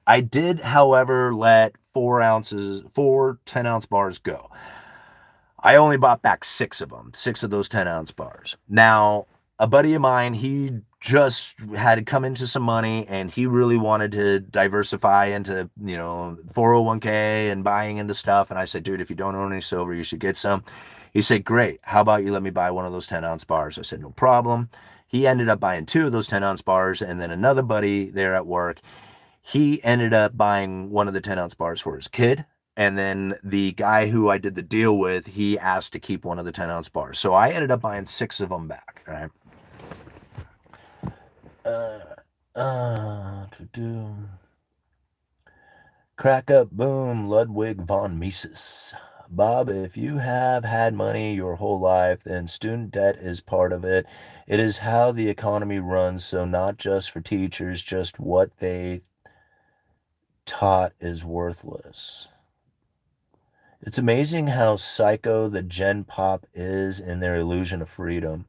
I did, however, let 4 10-ounce bars go. I only bought back 6 of them, 6 of those 10-ounce bars. Now, a buddy of mine, he just had come into some money, and he really wanted to diversify into, 401k and buying into stuff. And I said, dude, if you don't own any silver, you should get some. He said, great. How about you let me buy one of those 10-ounce bars? I said, no problem. He ended up buying 2 of those 10-ounce bars. And then another buddy there at work, he ended up buying one of the 10-ounce bars for his kid. And then the guy who I did the deal with, he asked to keep one of the 10-ounce bars. So I ended up buying 6 of them back, right? To do. Crack up, boom, Ludwig von Mises. Bob, if you have had money your whole life, then student debt is part of it. It is how the economy runs, so not just for teachers, just what they taught is worthless. It's amazing how psycho the Gen Pop is in their illusion of freedom.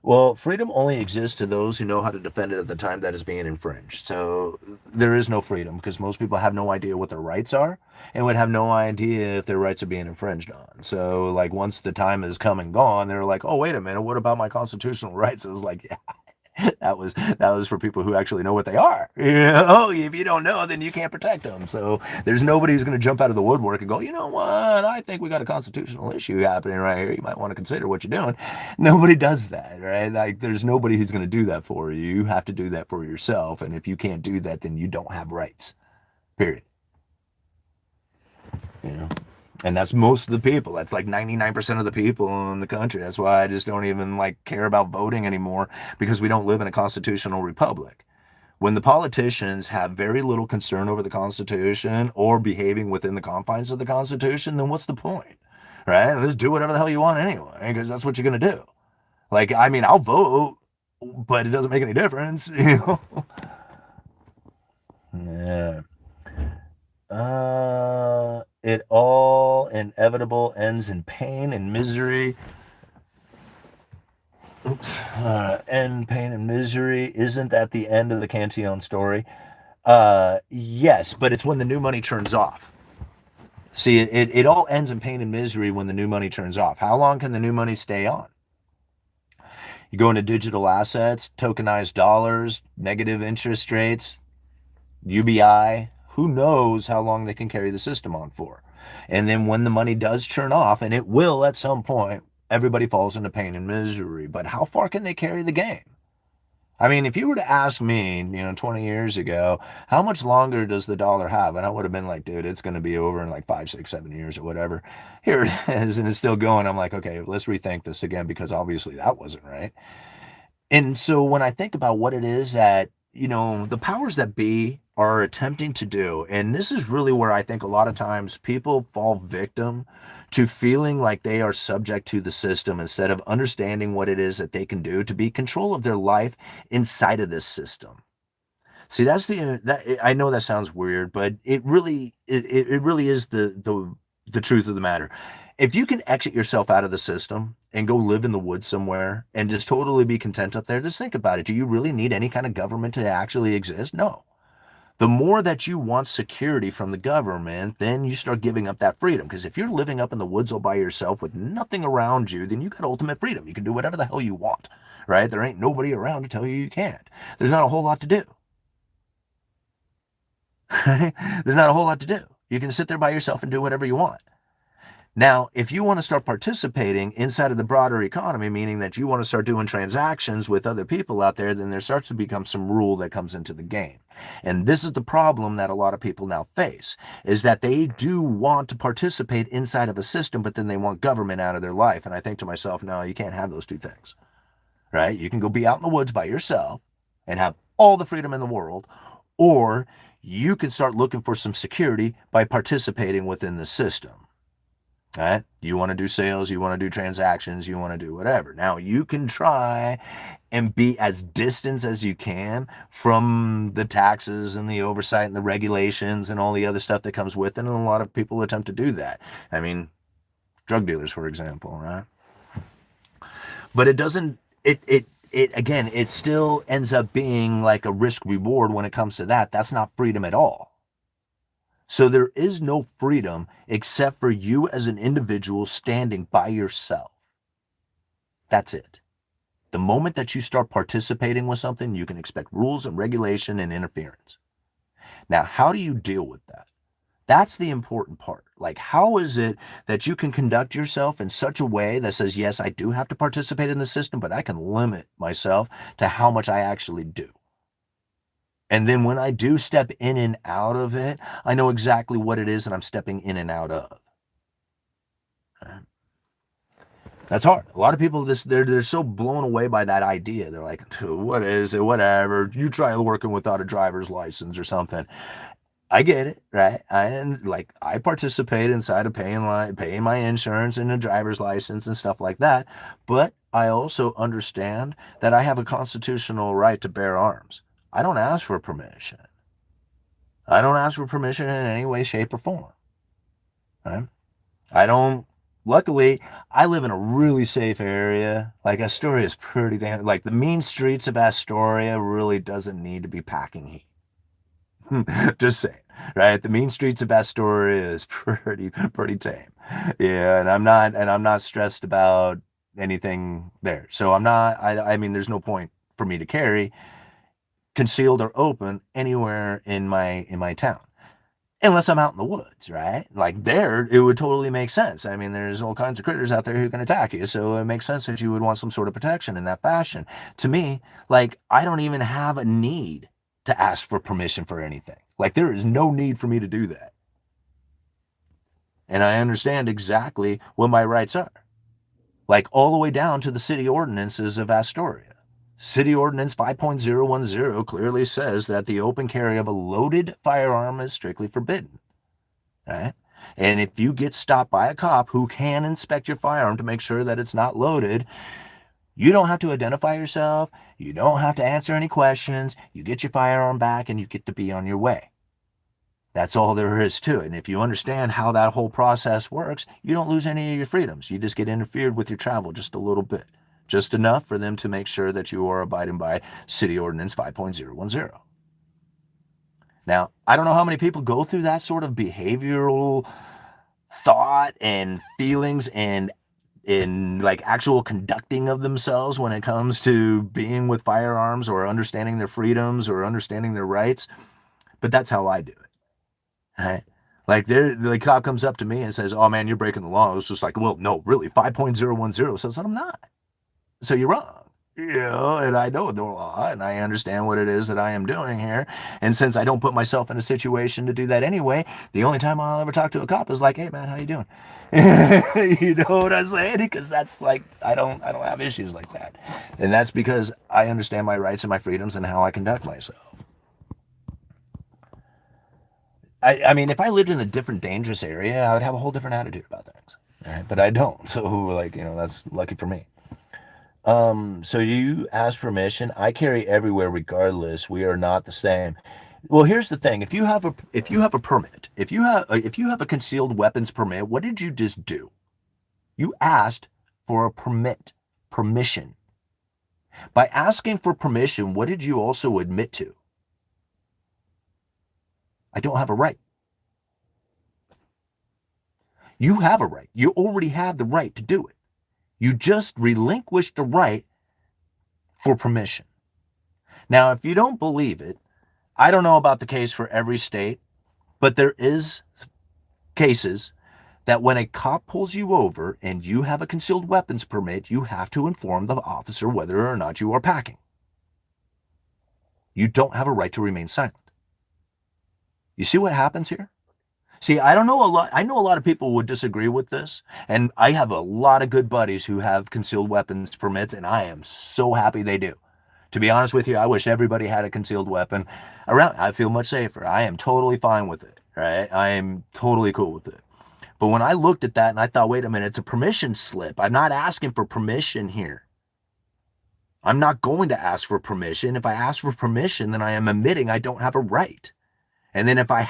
Well, freedom only exists to those who know how to defend it at the time that is being infringed. So there is no freedom because most people have no idea what their rights are and would have no idea if their rights are being infringed on. So, like, once the time is come and gone, they're like, oh, wait a minute, what about my constitutional rights? It was like, yeah. That was for people who actually know what they are. If you don't know, then you can't protect them. So there's nobody who's going to jump out of the woodwork and go, you know what? I think we got a constitutional issue happening right here. You might want to consider what you're doing. Nobody does that, right? Like, there's nobody who's going to do that for you. You have to do that for yourself. And if you can't do that, then you don't have rights. Period. And that's most of the people. That's like 99% of the people in the country. That's why I just don't even care about voting anymore, because we don't live in a constitutional republic. When the politicians have very little concern over the Constitution or behaving within the confines of the Constitution, then what's the point? Right? Just do whatever the hell you want anyway, because that's what you're going to do. I'll vote, but it doesn't make any difference, Yeah. It all inevitable ends in pain and misery. End pain and misery. Isn't that the end of the Cantillon story? Yes, but it's when the new money turns off. See, it all ends in pain and misery when the new money turns off. How long can the new money stay on? You go into digital assets, tokenized dollars, negative interest rates, UBI. Who knows how long they can carry the system on for? And then when the money does turn off, and it will at some point, everybody falls into pain and misery. But how far can they carry the game? If you were to ask me, 20 years ago, how much longer does the dollar have? And I would have been like, dude, it's going to be over in 5, 6, 7 years or whatever. Here it is, and it's still going. I'm like, okay, let's rethink this again, because obviously that wasn't right. And so when I think about what it is that, the powers that be are attempting to do, and this is really where I think a lot of times people fall victim to feeling like they are subject to the system instead of understanding what it is that they can do to be in control of their life inside of this system. See, I know that sounds weird, but it really is the truth of the matter. If you can exit yourself out of the system and go live in the woods somewhere and just totally be content up there, just think about it. Do you really need any kind of government to actually exist? No. The more that you want security from the government, then you start giving up that freedom. Because if you're living up in the woods all by yourself with nothing around you, then you got ultimate freedom. You can do whatever the hell you want, right? There ain't nobody around to tell you you can't. There's not a whole lot to do. There's not a whole lot to do. You can sit there by yourself and do whatever you want. Now, if you want to start participating inside of the broader economy, meaning that you want to start doing transactions with other people out there, then there starts to become some rule that comes into the game. And this is the problem that a lot of people now face, is that they do want to participate inside of a system, but then they want government out of their life. And I think to myself, no, you can't have those two things, right? You can go be out in the woods by yourself and have all the freedom in the world, or you can start looking for some security by participating within the system. Right? You want to do sales, you want to do transactions, you want to do whatever. Now, you can try and be as distant as you can from the taxes and the oversight and the regulations and all the other stuff that comes with it, and a lot of people attempt to do that. I mean, drug dealers, for example, right? But it doesn't, again, it still ends up being like a risk reward when it comes to that. That's not freedom at all. So there is no freedom except for you as an individual standing by yourself. That's it. The moment that you start participating with something, you can expect rules and regulation and interference. Now, how do you deal with that? That's the important part. Like, how is it that you can conduct yourself in such a way that says, yes, I do have to participate in the system, but I can limit myself to how much I actually do. And then when I do step in and out of it, I know exactly what it is that I'm stepping in and out of. That's hard. A lot of people, they're so blown away by that idea. They're like, what is it? Whatever. You try working without a driver's license or something. I get it, right? I participate inside of paying my insurance and a driver's license and stuff like that. But I also understand that I have a constitutional right to bear arms. I don't ask for permission. I don't ask for permission in any way, shape, or form. Right? Luckily, I live in a really safe area. Like, Astoria is pretty damn, like, the mean streets of Astoria really doesn't need to be packing heat. Just saying, right? The mean streets of Astoria is pretty tame. Yeah, and I'm not stressed about anything there. So I mean, there's no point for me to carry concealed or open anywhere in my town, unless I'm out in the woods, right? Like, there, it would totally make sense. I mean, there's all kinds of critters out there who can attack you, so it makes sense that you would want some sort of protection in that fashion. To me, like, I don't even have a need to ask for permission for anything. Like, there is no need for me to do that. And I understand exactly what my rights are. Like, all the way down to the city ordinances of Astoria. City Ordinance 5.010 clearly says that the open carry of a loaded firearm is strictly forbidden. Right? And if you get stopped by a cop who can inspect your firearm to make sure that it's not loaded, you don't have to identify yourself. You don't have to answer any questions. You get your firearm back and you get to be on your way. That's all there is to it. And if you understand how that whole process works, you don't lose any of your freedoms. You just get interfered with your travel just a little bit. Just enough for them to make sure that you are abiding by City Ordinance 5.010. Now, I don't know how many people go through that sort of behavioral thought and feelings and in like actual conducting of themselves when it comes to being with firearms or understanding their freedoms or understanding their rights, but that's how I do it. Right? Like, the cop comes up to me and says, "Oh man, you're breaking the law." It's just like, well, no, really, 5.010 says that I'm not. So you're wrong, and I know the law, and I understand what it is that I am doing here. And since I don't put myself in a situation to do that anyway, the only time I'll ever talk to a cop is like, "Hey man, how you doing?" You know what I'm saying? Because that's like, I don't have issues like that. And that's because I understand my rights and my freedoms and how I conduct myself. I mean, if I lived in a different dangerous area, I would have a whole different attitude about things. All right? But I don't. So, like, that's lucky for me. So you ask permission. I carry everywhere regardless. We are not the same. Well, here's the thing. If you have a permit, if you have a concealed weapons permit, what did you just do? You asked for a permission. By asking for permission, what did you also admit to? I don't have a right. You have a right. You already have the right to do it. You just relinquished the right for permission. Now, if you don't believe it, I don't know about the case for every state, but there is cases that when a cop pulls you over and you have a concealed weapons permit, you have to inform the officer whether or not you are packing. You don't have a right to remain silent. You see what happens here? See, I know a lot of people would disagree with this, and I have a lot of good buddies who have concealed weapons permits, and I am so happy they do. To be honest with you, I wish everybody had a concealed weapon around. I feel much safer. I am totally fine with it, right? I am totally cool with it. But when I looked at that and I thought, wait a minute, it's a permission slip. I'm not asking for permission here. I'm not going to ask for permission. If I ask for permission, then I am admitting I don't have a right. And then if I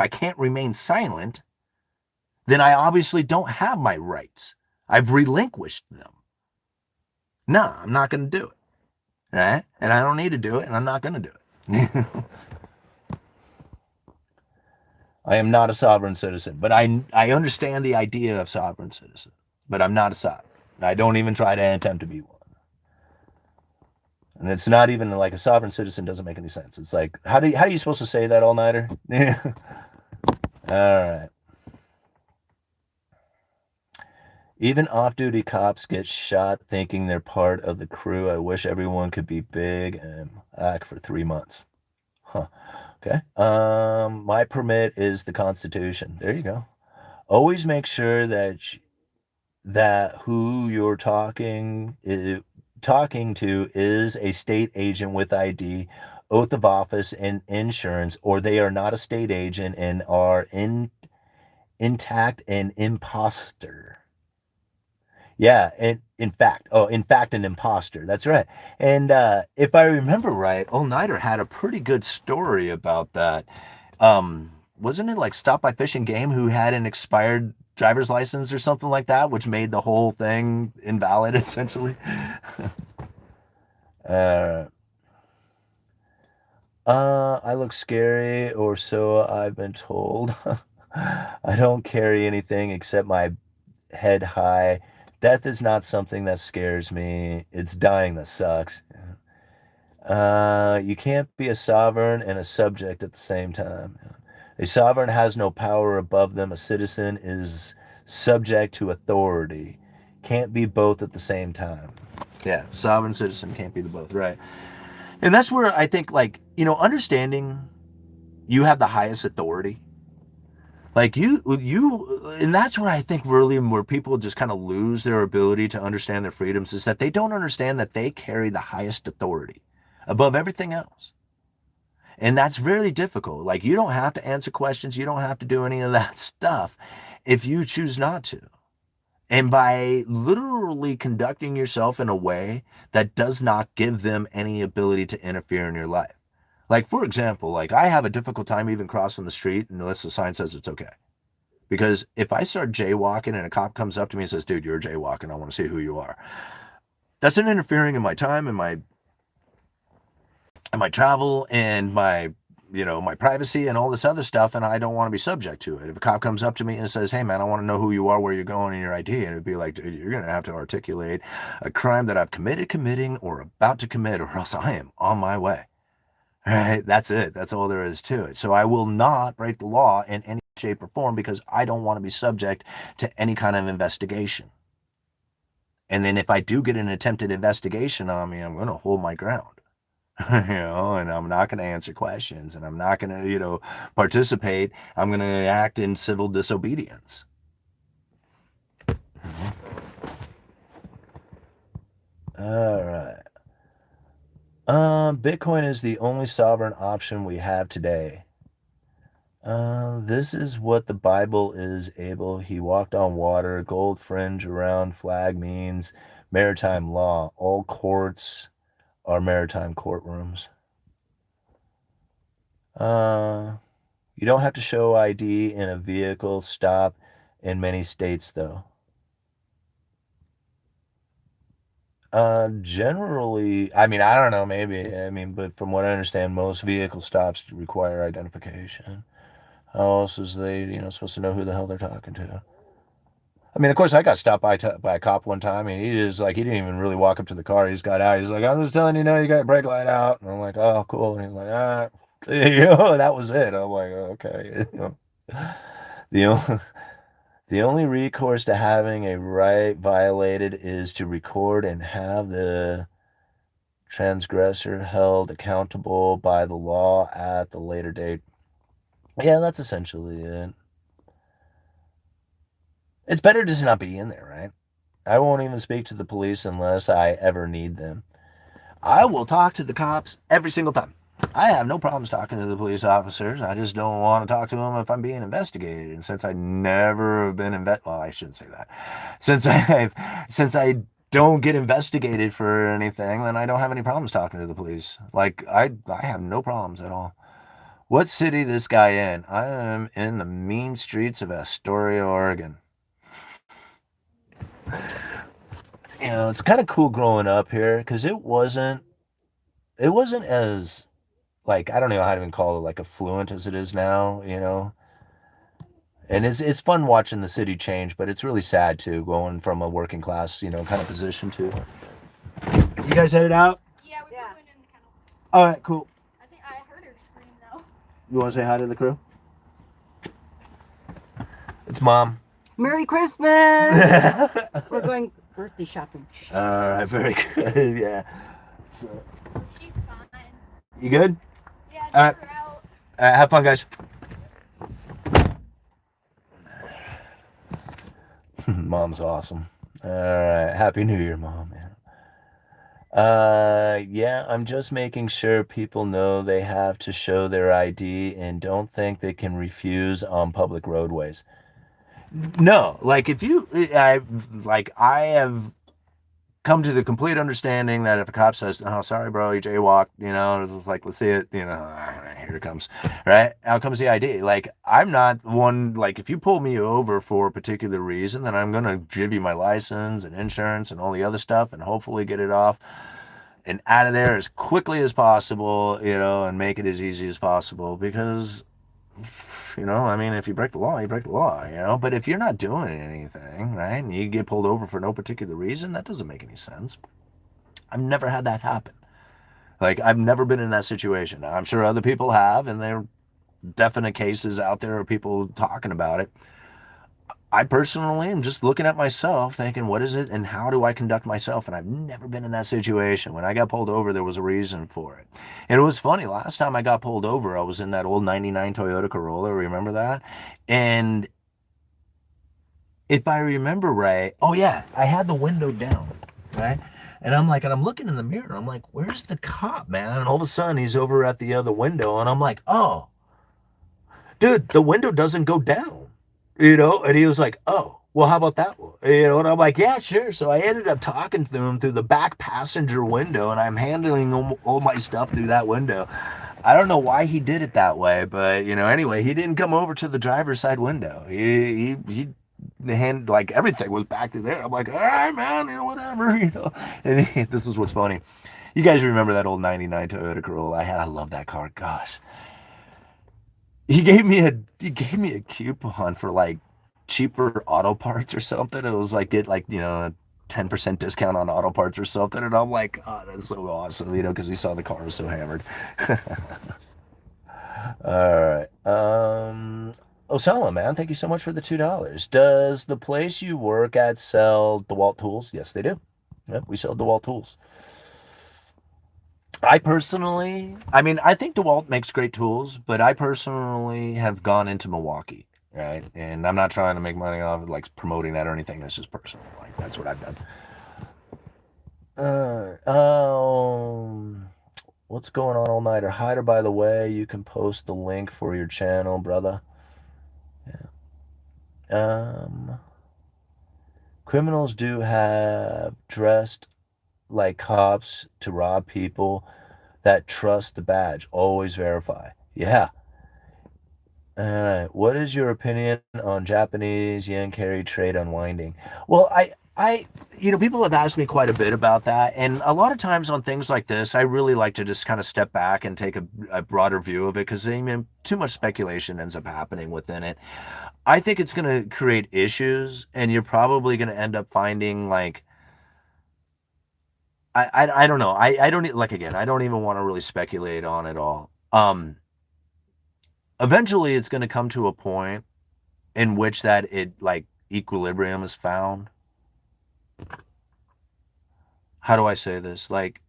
can't remain silent, then I obviously don't have my rights. I've relinquished them. No, I'm not going to do it. Right? And I don't need to do it, and I'm not going to do it. I am not a sovereign citizen, but I understand the idea of sovereign citizen, but I'm not a sovereign. I don't even try to attempt to be one. And it's not even like a sovereign citizen doesn't make any sense. It's like, how are you supposed to say that, all-nighter? All right. Even off-duty cops get shot thinking they're part of the crew. I wish everyone could be big and act for 3 months. Huh. Okay. My permit is the Constitution. There you go. Always make sure that who you're talking to is a state agent with ID, oath of office, and insurance, or they are not a state agent and are intact and imposter. Yeah, and in fact, an imposter. That's right. And if I remember right, All Nighter had a pretty good story about that. Wasn't it like Stop by Fish and Game who had an expired driver's license or something like that, which made the whole thing invalid, essentially? I look scary, or so I've been told. I don't carry anything except my head high. Death is not something that scares me. It's dying that sucks. You can't be a sovereign and a subject at the same time. A sovereign has no power above them. A citizen is subject to authority. Can't be both at the same time. Yeah, sovereign citizen can't be the both, right? And that's where I think, like, understanding you have the highest authority. Like and that's where I think really where people just kind of lose their ability to understand their freedoms is that they don't understand that they carry the highest authority above everything else. And that's really difficult. Like, you don't have to answer questions. You don't have to do any of that stuff if you choose not to. And by literally conducting yourself in a way that does not give them any ability to interfere in your life. Like, for example, like, I have a difficult time even crossing the street unless the sign says it's okay. Because if I start jaywalking and a cop comes up to me and says, dude, you're jaywalking, I want to see who you are. That's an interfering in my time and my travel and my privacy and all this other stuff, and I don't want to be subject to it. If a cop comes up to me and says, hey man, I want to know who you are, where you're going, and your ID, and it'd be like, dude, you're going to have to articulate a crime that I've committing, or about to commit, or else I am on my way. Right? That's it. That's all there is to it. So I will not break the law in any shape or form because I don't want to be subject to any kind of investigation. And then if I do get an attempted investigation on me, I'm going to hold my ground. And I'm not going to answer questions, and I'm not going to, participate. I'm going to act in civil disobedience. All right. Bitcoin is the only sovereign option we have today. This is what the Bible is able. He walked on water. Gold fringe around flag means maritime law. All courts are maritime courtrooms. You don't have to show ID in a vehicle stop in many states, though. Generally, I mean, I don't know, maybe. I mean, but from what I understand, most vehicle stops require identification. How else is they, supposed to know who the hell they're talking to? I mean, of course, I got stopped by a cop one time, and he didn't even really walk up to the car. He just got out. He's like, I'm just telling you, you got your brake light out. And I'm like, oh, cool. And he's like, all right. That was it. I'm like, okay. The only, the only recourse to having a right violated is to record and have the transgressor held accountable by the law at the later date. Yeah, that's essentially it. It's better just not be in there, right? I won't even speak to the police unless I ever need them. I will talk to the cops every single time. I have no problems talking to the police officers. I just don't want to talk to them if I'm being investigated. And since I never have been well, I shouldn't say that. Since I don't get investigated for anything, then I don't have any problems talking to the police. Like I have no problems at all. What city this guy in? I am in the mean streets of Astoria, Oregon. It's kind of cool growing up here because it wasn't as, like, I don't know how to even call it, like, affluent as it is now, And it's fun watching the city change, but it's really sad too, going from a working class, kind of position to. You guys headed out? Yeah, we're going in the kennel. All right, cool. I think I heard her scream though. You want to say hi to the crew? It's Mom. Merry Christmas! We're going birthday shopping. All right, very good. Yeah. So, She's fine. you good? Yeah, All right. out. Have fun, guys. Mom's awesome. All right. Happy New Year, Mom, man. Yeah, I'm just making sure people know they have to show their ID and don't think they can refuse on public roadways. No, like I have come to the complete understanding that if a cop says, "Oh, sorry, bro, you jaywalked," it's like, let's see it, here it comes, right? Out comes the ID. Like, I'm not one, like, if you pull me over for a particular reason, then I'm gonna give you my license and insurance and all the other stuff and hopefully get it off and out of there as quickly as possible, and make it as easy as possible because, I mean, if you break the law, you break the law, but if you're not doing anything, right, and you get pulled over for no particular reason, that doesn't make any sense. I've never had that happen. Like, I've never been in that situation. Now, I'm sure other people have, and there are definite cases out there of people talking about it. I personally am just looking at myself thinking, what is it and how do I conduct myself? And I've never been in that situation. When I got pulled over, there was a reason for it. And it was funny. Last time I got pulled over, I was in that old 99 Toyota Corolla. Remember that? And if I remember right, oh yeah, I had the window down, right? And I'm looking in the mirror. I'm like, where's the cop, man? And all of a sudden he's over at the other window. And I'm like, oh, dude, the window doesn't go down. And he was like, oh, well, how about that one? And I'm like, yeah, sure. So I ended up talking to him through the back passenger window, and I'm handling all my stuff through that window. I don't know why he did it that way, but, anyway, he didn't come over to the driver's side window. He like, everything was back to there. I'm like, all right, man, whatever, And this is what's funny. You guys remember that old 99 Toyota Corolla I love that car. Gosh. He gave me a coupon for like cheaper auto parts or something. It was like get like, a 10% discount on auto parts or something. And I'm like, oh, that's so awesome, because he saw the car was so hammered. All right. Osama, man, thank you so much for the $2. Does the place you work at sell DeWalt tools? Yes, they do. Yep, we sell DeWalt tools. I think DeWalt makes great tools, but I personally have gone into Milwaukee, right? And I'm not trying to make money off of like promoting that or anything. That's just personal. Like, that's what I've done. What's going on all nighter? Hider, by the way, you can post the link for your channel, brother. Yeah. Criminals do have dressed like cops to rob people that trust the badge. Always verify. Yeah. All right. What is your opinion on Japanese yen carry trade unwinding? Well, People have asked me quite a bit about that. And a lot of times on things like this, I really like to just kind of step back and take a broader view of it because too much speculation ends up happening within it. I think it's going to create issues, and you're probably going to end up finding like, I don't know. I don't like, again, I don't even want to really speculate on it all. Eventually it's going to come to a point in which that equilibrium is found. How do I say this? Like,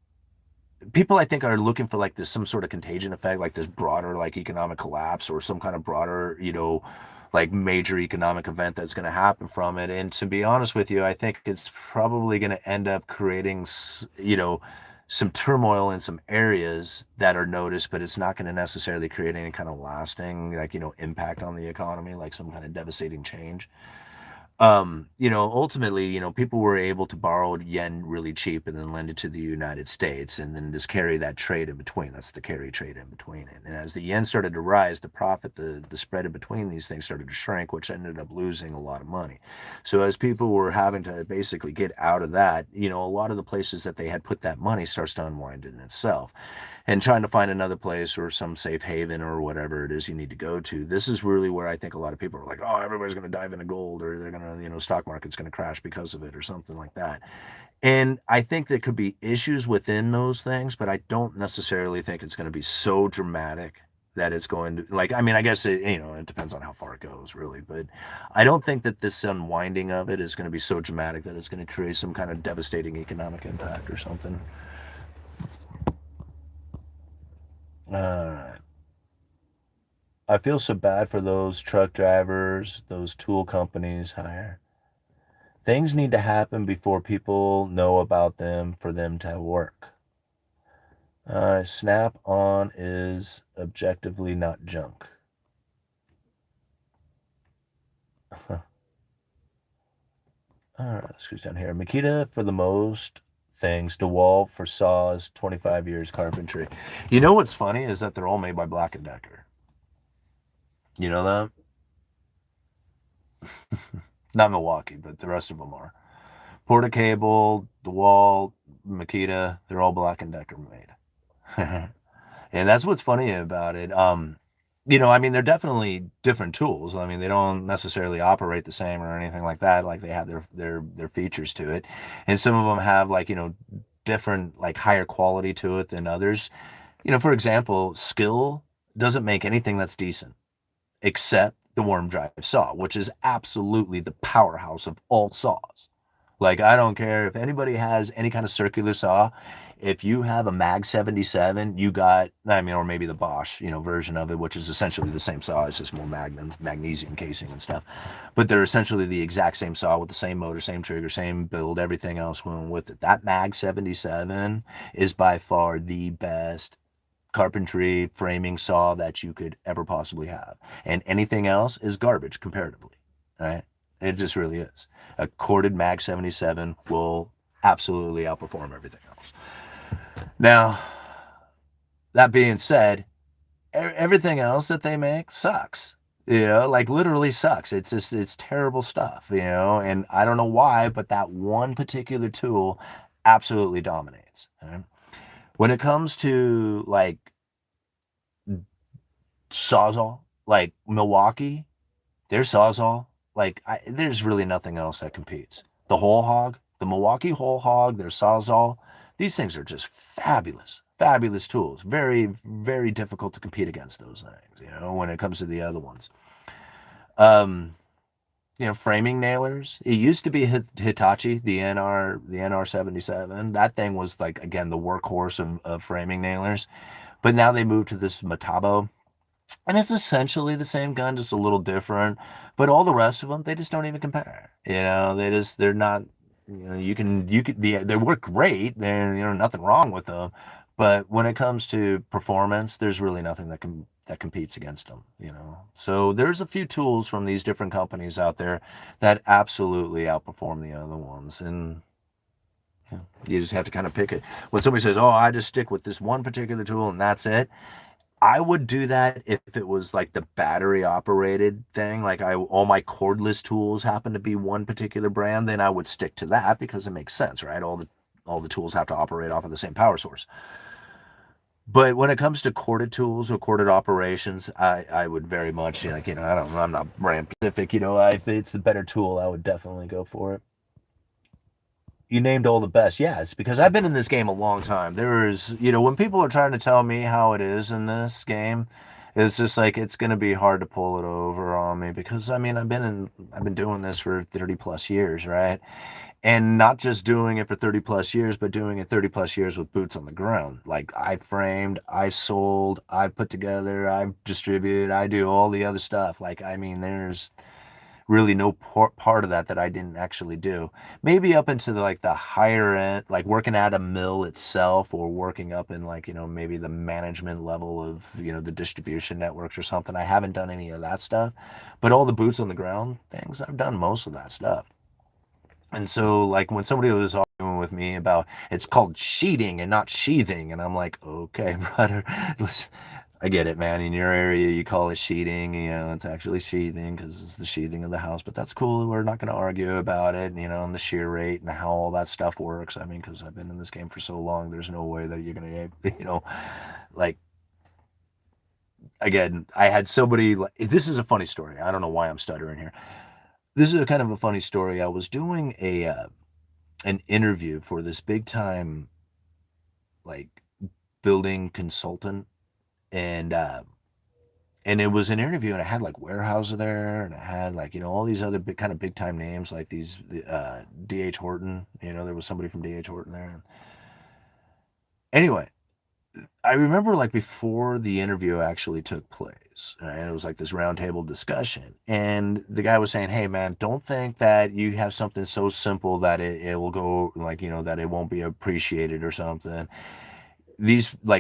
people I think are looking for like this some sort of contagion effect, like this broader like economic collapse or some kind of broader, like major economic event that's going to happen from it. And to be honest with you, I think it's probably going to end up creating, some turmoil in some areas that are noticed, but it's not going to necessarily create any kind of lasting, impact on the economy, like some kind of devastating change. Ultimately, people were able to borrow yen really cheap and then lend it to the United States and then just carry that trade in between. That's the carry trade in between it. And as the yen started to rise, the spread in between these things started to shrink, which ended up losing a lot of money. So as people were having to basically get out of that, a lot of the places that they had put that money starts to unwind in itself. And trying to find another place or some safe haven or whatever it is you need to go to. This is really where I think a lot of people are like, oh, everybody's going to dive into gold, or they're going to, stock market's going to crash because of it or something like that. And I think there could be issues within those things, but I don't necessarily think it's going to be so dramatic that it's going to, I guess it depends on how far it goes really, but I don't think that this unwinding of it is going to be so dramatic that it's going to create some kind of devastating economic impact or something. I feel so bad for those truck drivers, those tool companies hire. Things need to happen before people know about them for them to work. Snap-on is objectively not junk. All right, let's go down here. Makita for the most things. DeWalt for saws, 25 years carpentry. You know what's funny is that they're all made by Black & Decker. You know that? Not Milwaukee, but the rest of them are. Portacable, DeWalt, Makita, they're all Black & Decker made. And that's what's funny about it. They're definitely different tools. They don't necessarily operate the same or anything like that. Like, they have their features to it. And some of them have different, higher quality to it than others. For example, Skill doesn't make anything that's decent except the worm drive saw, which is absolutely the powerhouse of all saws. Like, I don't care if anybody has any kind of circular saw. If you have a Mag 77, you got, or maybe the Bosch, version of it, which is essentially the same saw. It's just more magnesium casing and stuff. But they're essentially the exact same saw with the same motor, same trigger, same build, everything else went with it. That Mag 77 is by far the best carpentry framing saw that you could ever possibly have. And anything else is garbage comparatively, right? It just really is. A corded Mag 77 will absolutely outperform everything else. Now, that being said, everything else that they make sucks. Literally sucks. It's terrible stuff, and I don't know why, but that one particular tool absolutely dominates. Right? When it comes to Sawzall, like Milwaukee, their Sawzall, there's really nothing else that competes. The Whole Hog, the Milwaukee Whole Hog, their Sawzall, these things are just fabulous tools. Very, very difficult to compete against those things, when it comes to the other ones. Framing nailers. It used to be Hitachi, the NR77. That thing was again, the workhorse of framing nailers. But now they moved to this Metabo. And it's essentially the same gun, just a little different. But all the rest of them, they just don't even compare. They're not, they work great. There's nothing wrong with them. But when it comes to performance, there's really nothing that competes against them, So there's a few tools from these different companies out there that absolutely outperform the other ones. And you just have to kind of pick it. When somebody says, oh, I just stick with this one particular tool and that's it, I would do that if it was like the battery operated thing, like all my cordless tools happen to be one particular brand, then I would stick to that because it makes sense, right? All the tools have to operate off of the same power source. But when it comes to corded tools or corded operations, I would very much, like, I'm not brand specific, if it's the better tool, I would definitely go for it. You named all the best. Yeah, it's because I've been in this game a long time. When people are trying to tell me how it is in this game, it's just like it's going to be hard to pull it over on me because I've been doing this for 30 plus years, right? And not just doing it for 30 plus years, but doing it 30 plus years with boots on the ground. Like I framed, I sold, I put together, I distributed, I do all the other stuff. Like, there's really no part of that I didn't actually do. Maybe up into the higher end, like working at a mill itself or working up in maybe the management level of, the distribution networks or something. I haven't done any of that stuff, but all the boots on the ground things, I've done most of that stuff. And so, like, when somebody was arguing with me about it's called sheeting and not sheathing, and I'm like, okay, brother, listen, I get it, man. In your area, you call it sheeting. It's actually sheathing because it's the sheathing of the house. But that's cool. We're not going to argue about it, and the shear rate and how all that stuff works. Because I've been in this game for so long, there's no way that you're going to, like, again, I had somebody, this is a funny story. I don't know why I'm stuttering here. This is a kind of a funny story. I was doing an interview for this big time, like, building consultant, and it was an interview, and I had like Weyerhaeuser there, and I had all these other big time names, like these D.H. Horton. There was somebody from D.H. Horton there. Anyway, I remember before the interview actually took place, right? It was like this roundtable discussion, and the guy was saying, "Hey, man, don't think that you have something so simple that it will go that it won't be appreciated or something."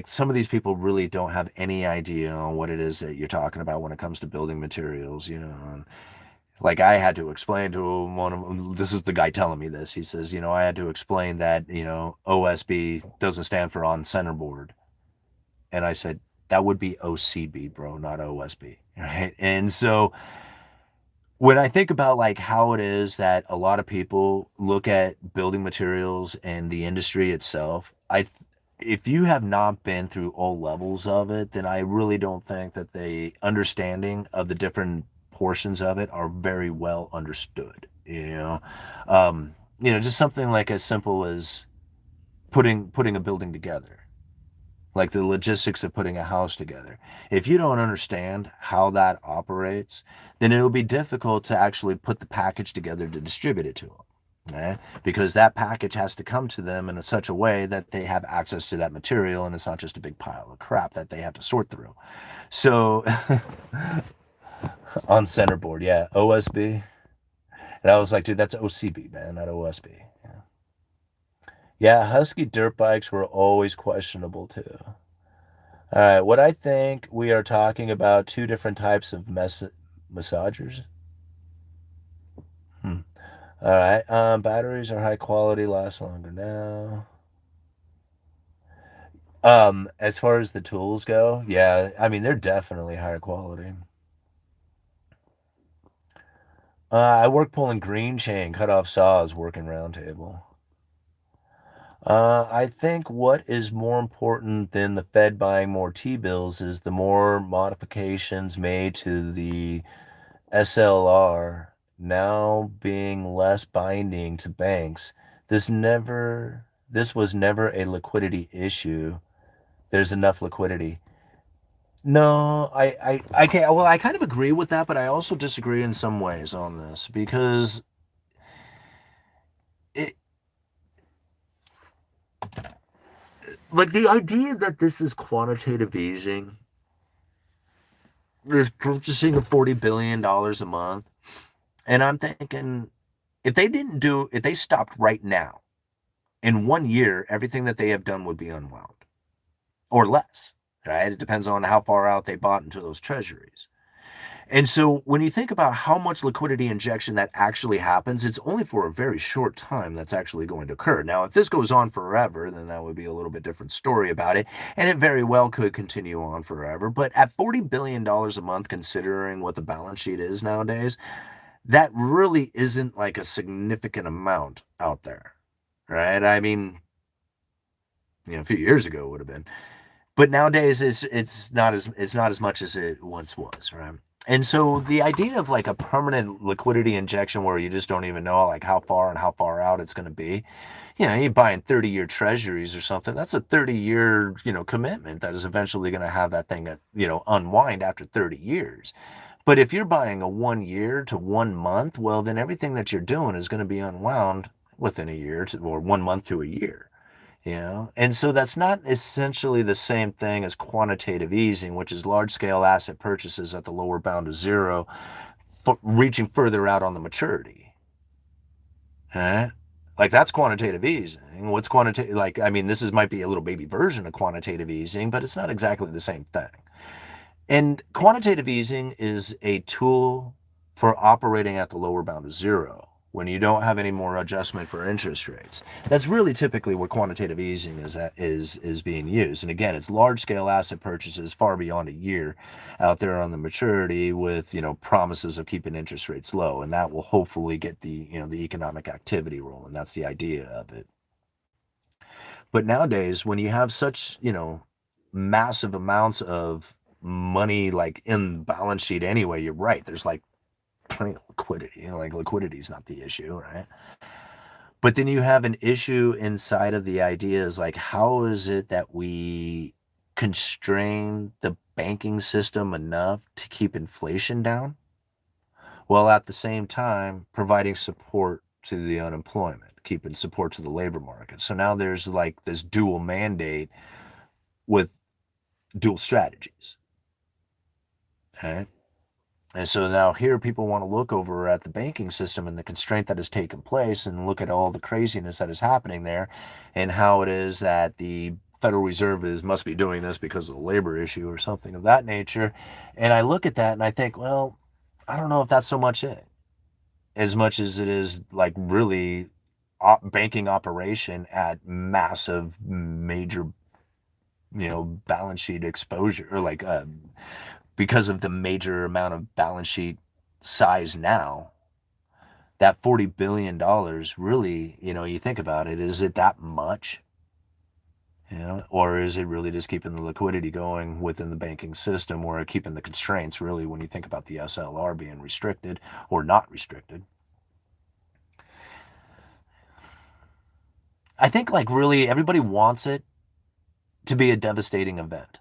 Some of these people really don't have any idea on what it is that you're talking about when it comes to building materials, and I had to explain to one of them, this is the guy telling me this. He says, I had to explain that, OSB doesn't stand for on centerboard. And I said, that would be OCB, bro, not OSB. Right. And so when I think about how it is that a lot of people look at building materials and the industry itself, if you have not been through all levels of it, then I really don't think that the understanding of the different portions of it are very well understood. Just something like as simple as putting a building together, like the logistics of putting a house together. If you don't understand how that operates, then it'll be difficult to actually put the package together to distribute it to them. Because that package has to come to them in such a way that they have access to that material, and it's not just a big pile of crap that they have to sort through. So on centerboard, yeah, OSB. And I was like, dude, that's OCB, man, not OSB. Yeah, Husky dirt bikes were always questionable too. All right, what I think we are talking about two different types of massagers. All right. Batteries are high quality, last longer now. As far as the tools go, yeah, they're definitely higher quality. I work pulling green chain, cut off saws, working round table. I think what is more important than the Fed buying more T-bills is the more modifications made to the SLR now being less binding to banks. This was never a liquidity issue. There's enough liquidity. No, I can't. Well, I kind of agree with that, but I also disagree in some ways on this because the idea that this is quantitative easing, is purchasing of $40 billion a month. And I'm thinking, if they stopped right now, in 1 year, everything that they have done would be unwound. Or less, right? It depends on how far out they bought into those treasuries. And so when you think about how much liquidity injection that actually happens, it's only for a very short time that's actually going to occur. Now, if this goes on forever, then that would be a little bit different story about it. And it very well could continue on forever. But at $40 billion a month, considering what the balance sheet is nowadays, that really isn't like a significant amount out there, right? I mean, a few years ago it would have been. But nowadays it's not as much as it once was, right? And so the idea of like a permanent liquidity injection where you just don't even know like how far and how far out it's going to be, you're buying 30-year treasuries or something. That's a 30-year, commitment that is eventually going to have that thing, unwind after 30 years. But if you're buying a 1 year to 1 month, well, then everything that you're doing is going to be unwound within a year or 1 month to a year. And so that's not essentially the same thing as quantitative easing, which is large-scale asset purchases at the lower bound of zero, reaching further out on the maturity. Like that's quantitative easing. What's quantitative? Like, I mean, might be a little baby version of quantitative easing, but it's not exactly the same thing. And quantitative easing is a tool for operating at the lower bound of zero, when you don't have any more adjustment for interest rates. That's really typically what quantitative easing is being used. And again, it's large-scale asset purchases far beyond a year out there on the maturity with, promises of keeping interest rates low. And that will hopefully get the economic activity rolling. That's the idea of it. But nowadays, when you have such, massive amounts of money like in the balance sheet anyway, you're right. There's like plenty of liquidity. Like liquidity is not the issue, right? But then you have an issue inside of the ideas like how is it that we constrain the banking system enough to keep inflation down, while at the same time providing support to the unemployment, keeping support to the labor market. So now there's like this dual mandate with dual strategies. Okay. And so now here people want to look over at the banking system and the constraint that has taken place and look at all the craziness that is happening there and how it is that the Federal Reserve must be doing this because of the labor issue or something of that nature. And I look at that and I think, well, I don't know if that's so much it, as much as it is like really banking operation at massive major, balance sheet exposure or like because of the major amount of balance sheet size now, that $40 billion really, you think about it, is it that much? Or is it really just keeping the liquidity going within the banking system or keeping the constraints really when you think about the SLR being restricted or not restricted? I think like really everybody wants it to be a devastating event.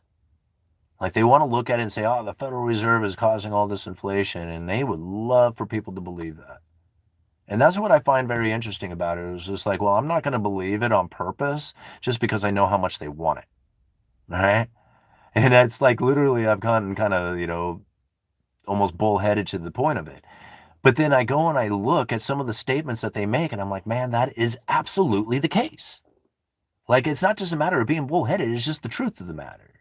Like they want to look at it and say, oh, the Federal Reserve is causing all this inflation, and they would love for people to believe that. And that's what I find very interesting about it. It's just like, well, I'm not going to believe it on purpose just because I know how much they want it. All right? And that's like literally I've gotten kind of, almost bullheaded to the point of it. But then I go and I look at some of the statements that they make, and I'm like, man, that is absolutely the case. Like, it's not just a matter of being bullheaded, it's just the truth of the matter.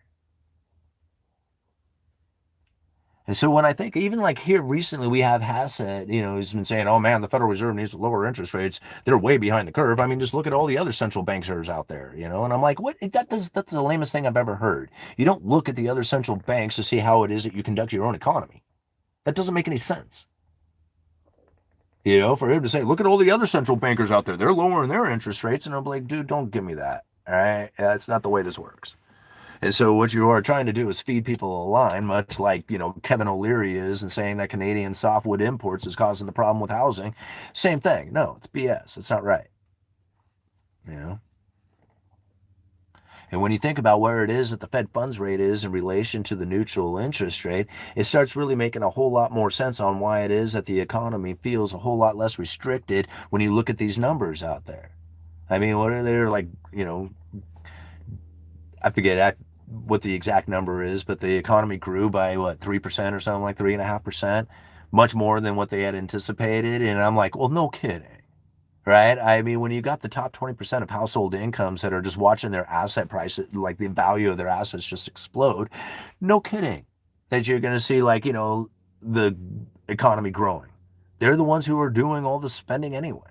And so when I think, even like here recently, we have Hassett, who's been saying, oh man, the Federal Reserve needs to lower interest rates. They're way behind the curve. I mean, just look at all the other central bankers out there, and I'm like, what? That's the lamest thing I've ever heard. You don't look at the other central banks to see how it is that you conduct your own economy. That doesn't make any sense. For him to say, look at all the other central bankers out there. They're lowering their interest rates. And I'm like, dude, don't give me that. All right. That's not the way this works. And so what you are trying to do is feed people a line, much like, Kevin O'Leary is, and saying that Canadian softwood imports is causing the problem with housing. Same thing. No, it's BS. It's not right. And when you think about where it is that the Fed funds rate is in relation to the neutral interest rate, it starts really making a whole lot more sense on why it is that the economy feels a whole lot less restricted when you look at these numbers out there. I mean, what are they like, I forget what the exact number is, but the economy grew by 3% or something, like 3.5%, much more than what they had anticipated. And I'm like, well, no kidding. Right? I mean, when you got the top 20% of household incomes that are just watching their asset prices, like the value of their assets just explode, no kidding that you're going to see like, the economy growing. They're the ones who are doing all the spending anyway.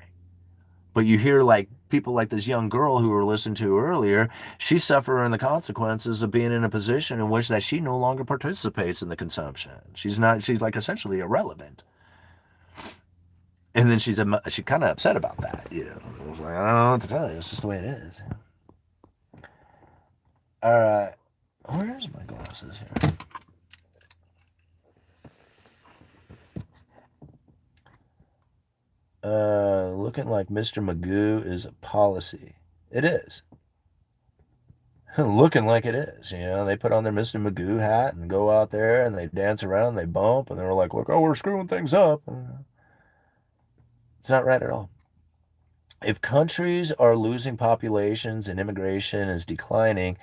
But you hear like people like this young girl who were listened to earlier, she's suffering the consequences of being in a position in which that she no longer participates in the consumption. She's like essentially irrelevant. And then she's kind of upset about that, you know. I was like, I don't know what to tell you. It's just the way it is. All right. Where's my glasses here? Looking like Mr. Magoo is a policy. It is. Looking like it is. You know, they put on their Mr. Magoo hat and go out there and they dance around and they bump and they're like, look, oh, we're screwing things up. It's not right at all. If countries are losing populations and immigration is declining,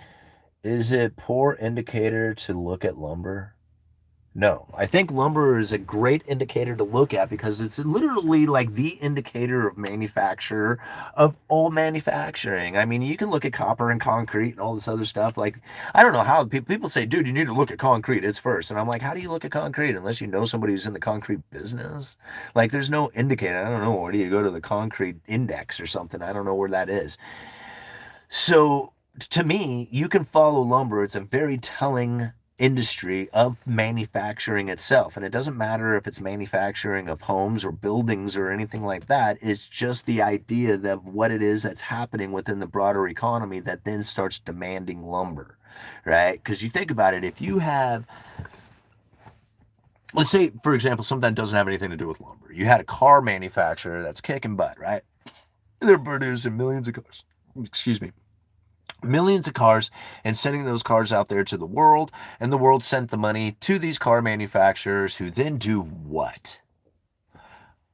is it poor indicator to look at lumber? No, I think lumber is a great indicator to look at because it's literally like the indicator of manufacture of all manufacturing. I mean, you can look at copper and concrete and all this other stuff. Like, I don't know how people say, dude, you need to look at concrete. It's first. And I'm like, how do you look at concrete unless you know somebody who's in the concrete business? Like, there's no indicator. I don't know. Where do you go to the concrete index or something? I don't know where that is. So to me, you can follow lumber. It's a very telling industry of manufacturing itself. And it doesn't matter if it's manufacturing of homes or buildings or anything like that. It's just the idea of what it is that's happening within the broader economy that then starts demanding lumber, right? Because you think about it, if you have, let's say, for example, something that doesn't have anything to do with lumber. You had a car manufacturer that's kicking butt, right? They're producing millions of cars. Millions of cars and sending those cars out there to the world, and the world sent the money to these car manufacturers who then do what?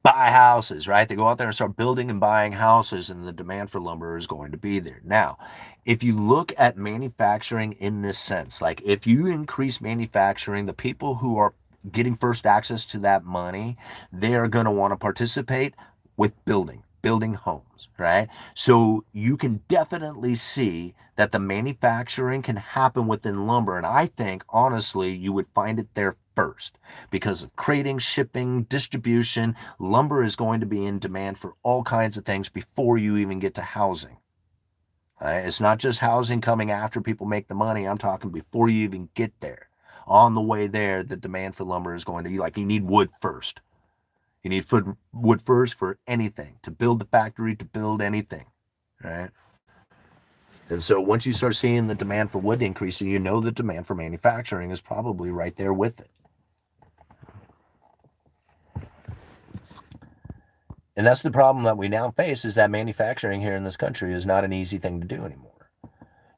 Buy houses, right? They go out there and start building and buying houses, and the demand for lumber is going to be there. Now, if you look at manufacturing in this sense, like if you increase manufacturing, the people who are getting first access to that money, they are going to want to participate with building homes, right? So you can definitely see that the manufacturing can happen within lumber. And I think, honestly, you would find it there first because of crating, shipping, distribution. Lumber is going to be in demand for all kinds of things before you even get to housing. Right? It's not just housing coming after people make the money. I'm talking before you even get there. On the way there, the demand for lumber is going to be like you need wood first. You need wood first for anything, to build the factory, to build anything, right? And so once you start seeing the demand for wood increasing, you know the demand for manufacturing is probably right there with it. And that's the problem that we now face, is that manufacturing here in this country is not an easy thing to do anymore.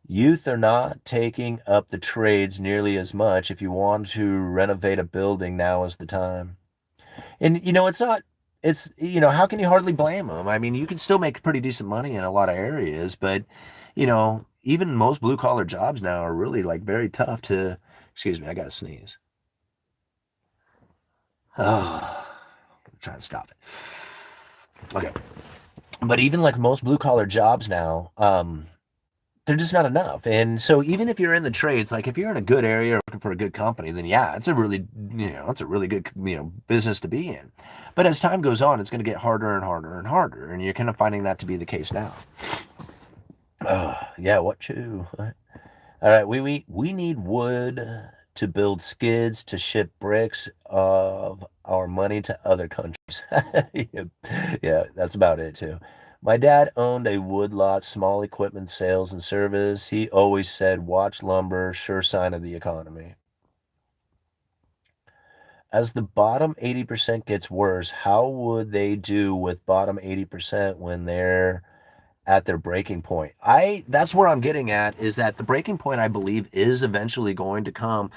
Youth are not taking up the trades nearly as much. If you want to renovate a building, now is the time. And, you know, how can you hardly blame them? I mean, you can still make pretty decent money in a lot of areas, but, you know, even most blue collar jobs now are really like very tough to, excuse me, I got to sneeze. Oh, I'm trying to stop it. Okay. But even like most blue collar jobs now, they're just not enough. And so even if you're in the trades, like if you're in a good area working for a good company, then yeah, it's a really good, business to be in. But as time goes on, it's going to get harder and harder and harder. And you're kind of finding that to be the case now. Yeah, what chew? All right, we need wood to build skids to ship bricks of our money to other countries. Yeah, that's about it too. My dad owned a woodlot, small equipment sales and service. He always said, watch lumber, sure sign of the economy. As the bottom 80% gets worse, how would they do with bottom 80% when they're at their breaking point? That's where I'm getting at, is that the breaking point, I believe, is eventually going to come.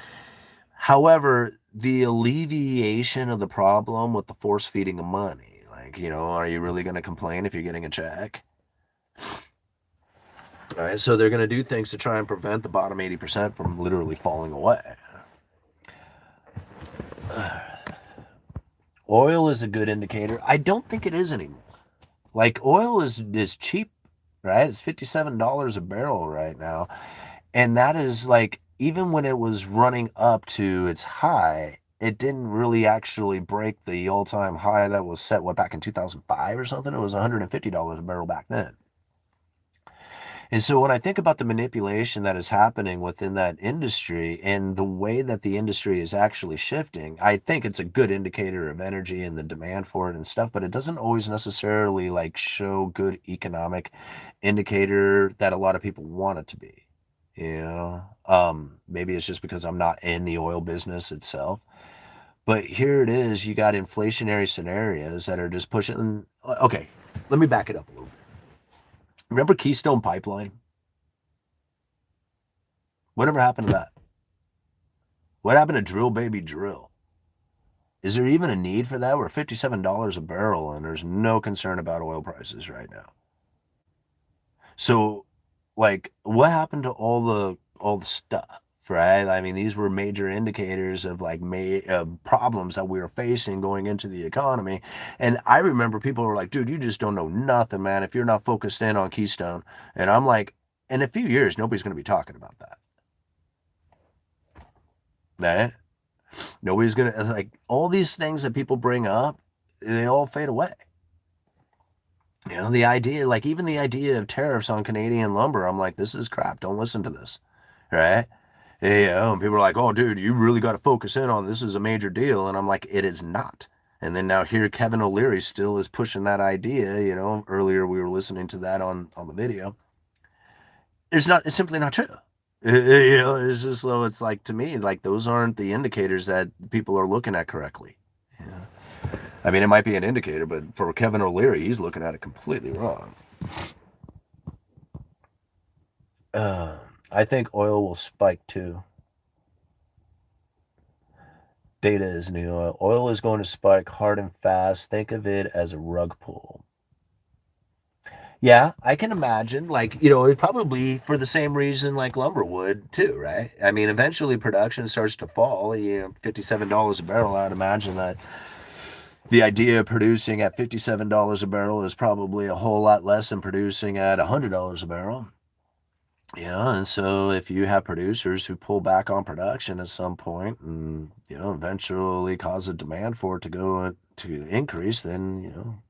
However, the alleviation of the problem with the force feeding of money, are you really going to complain if you're getting a check? All right, so they're going to do things to try and prevent the bottom 80% from literally falling away. Oil is a good indicator. I don't think it is anymore. Like, oil is cheap, right? It's $57 a barrel right now. And that is like, even when it was running up to its high, it didn't really actually break the all-time high that was set, back in 2005 or something? It was $150 a barrel back then. And so when I think about the manipulation that is happening within that industry and the way that the industry is actually shifting, I think it's a good indicator of energy and the demand for it and stuff, but it doesn't always necessarily like show good economic indicator that a lot of people want it to be. Maybe it's just because I'm not in the oil business itself. But here it is, you got inflationary scenarios that are just pushing. Okay, let me back it up a little bit. Remember Keystone Pipeline? Whatever happened to that? What happened to Drill Baby Drill? Is there even a need for that? We're $57 a barrel and there's no concern about oil prices right now. So, like, what happened to all the stuff, right? I mean, these were major indicators of like problems that we were facing going into the economy. And I remember people were like, dude, you just don't know nothing, man, if you're not focused in on Keystone. And I'm like, in a few years, nobody's going to be talking about that. Right? Nobody's going to, like, all these things that people bring up, they all fade away. The idea, like even the idea of tariffs on Canadian lumber, I'm like, this is crap. Don't listen to this, right? And people are like, oh, dude, you really got to focus in on this is a major deal. And I'm like, it is not. And then now here, Kevin O'Leary still is pushing that idea. Earlier we were listening to that on the video. It's simply not true. It's just though it's like, to me, like those aren't the indicators that people are looking at correctly. I mean, it might be an indicator, but for Kevin O'Leary, he's looking at it completely wrong. I think oil will spike too. Data is new. Oil is going to spike hard and fast. Think of it as a rug pull. Yeah, I can imagine, like, it probably for the same reason like lumber would too, right? I mean, eventually production starts to fall. $57 a barrel, I'd imagine that the idea of producing at $57 a barrel is probably a whole lot less than producing at $100 a barrel. And so if you have producers who pull back on production at some point and, eventually cause a demand for it to increase, then,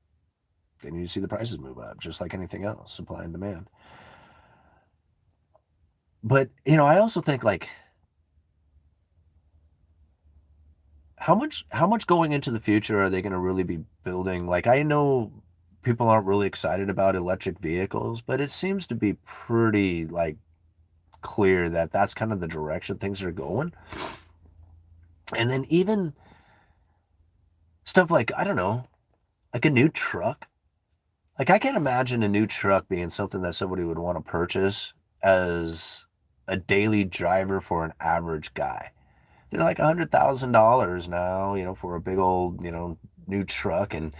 then you see the prices move up, just like anything else, supply and demand. But, I also think, like, how much going into the future are they going to really be building? Like, I know people aren't really excited about electric vehicles, but it seems to be pretty, like, clear that that's kind of the direction things are going. And then even stuff like, I don't know, like a new truck. Like, I can't imagine a new truck being something that somebody would want to purchase as a daily driver for an average guy. They're like $100,000 now, for a big old, new truck. And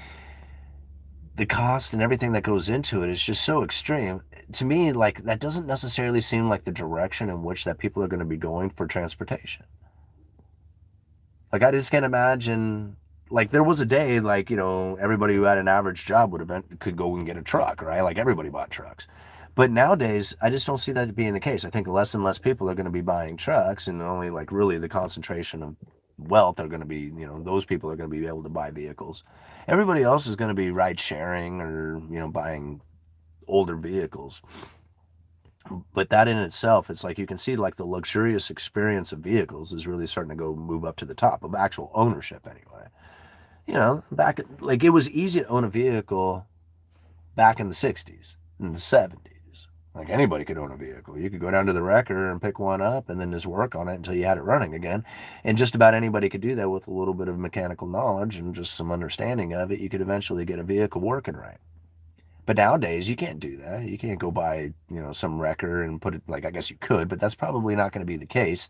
the cost and everything that goes into it is just so extreme. To me, like, that doesn't necessarily seem like the direction in which that people are going to be going for transportation. Like, I just can't imagine, like, there was a day, like, everybody who had an average job could go and get a truck, right? Like, everybody bought trucks. But nowadays, I just don't see that being the case. I think less and less people are going to be buying trucks, and only, like, really the concentration of wealth are going to be, those people are going to be able to buy vehicles. Everybody else is going to be ride sharing or, buying older vehicles. But that in itself, it's like you can see, like, the luxurious experience of vehicles is really starting to move up to the top of actual ownership anyway. Back, like, it was easy to own a vehicle back in the 60s and the 70s. Like, anybody could own a vehicle. You could go down to the wrecker and pick one up and then just work on it until you had it running again. And just about anybody could do that with a little bit of mechanical knowledge and just some understanding of it. You could eventually get a vehicle working right. But nowadays, you can't do that. You can't go buy, some wrecker and put it, like, I guess you could, but that's probably not going to be the case,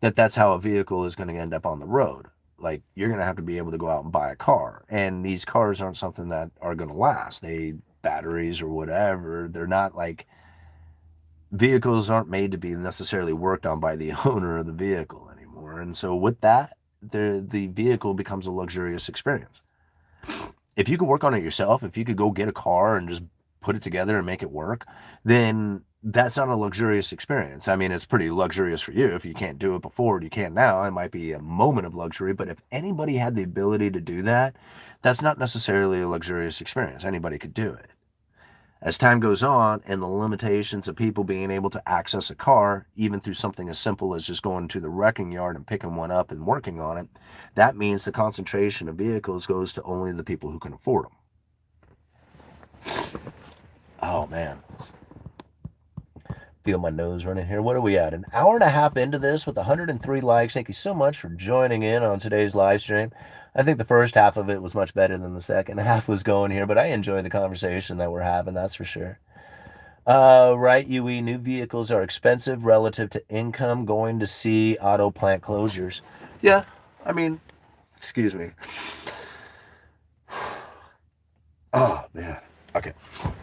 that's how a vehicle is going to end up on the road. Like, you're going to have to be able to go out and buy a car. And these cars aren't something that are going to last. Batteries or whatever, they're not like, vehicles aren't made to be necessarily worked on by the owner of the vehicle anymore. And so with that, the vehicle becomes a luxurious experience. If you could work on it yourself, if you could go get a car and just put it together and make it work, then that's not a luxurious experience. I mean, it's pretty luxurious for you. If you can't do it before, you can now. It might be a moment of luxury, but if anybody had the ability to do that, that's not necessarily a luxurious experience. Anybody could do it. As time goes on and the limitations of people being able to access a car, even through something as simple as just going to the wrecking yard and picking one up and working on it, that means the concentration of vehicles goes to only the people who can afford them. Oh, man. Feel my nose running here. What are we at? An hour and a half into this with 103 likes. Thank you so much for joining in on today's live stream. I think the first half of it was much better than the second half was going here, but I enjoy the conversation that we're having, that's for sure. Right, UE, new vehicles are expensive relative to income. Going to see auto plant closures. Yeah, I mean, excuse me. Oh, man. Okay.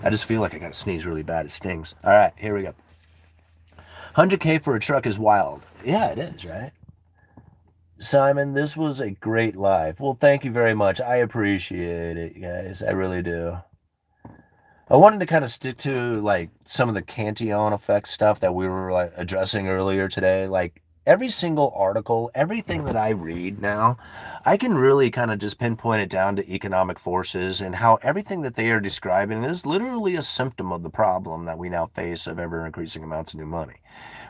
I just feel like I got to sneeze really bad. It stings. All right, here we go. 100K for a truck is wild. Yeah, it is, right? Simon, this was a great live. Well, thank you very much. I appreciate it, guys. I really do. I wanted to kind of stick to like some of the Cantillon effect stuff that we were like addressing earlier today. Like every single article, everything that I read now, I can really kind of just pinpoint it down to economic forces and how everything that they are describing is literally a symptom of the problem that we now face of ever increasing amounts of new money.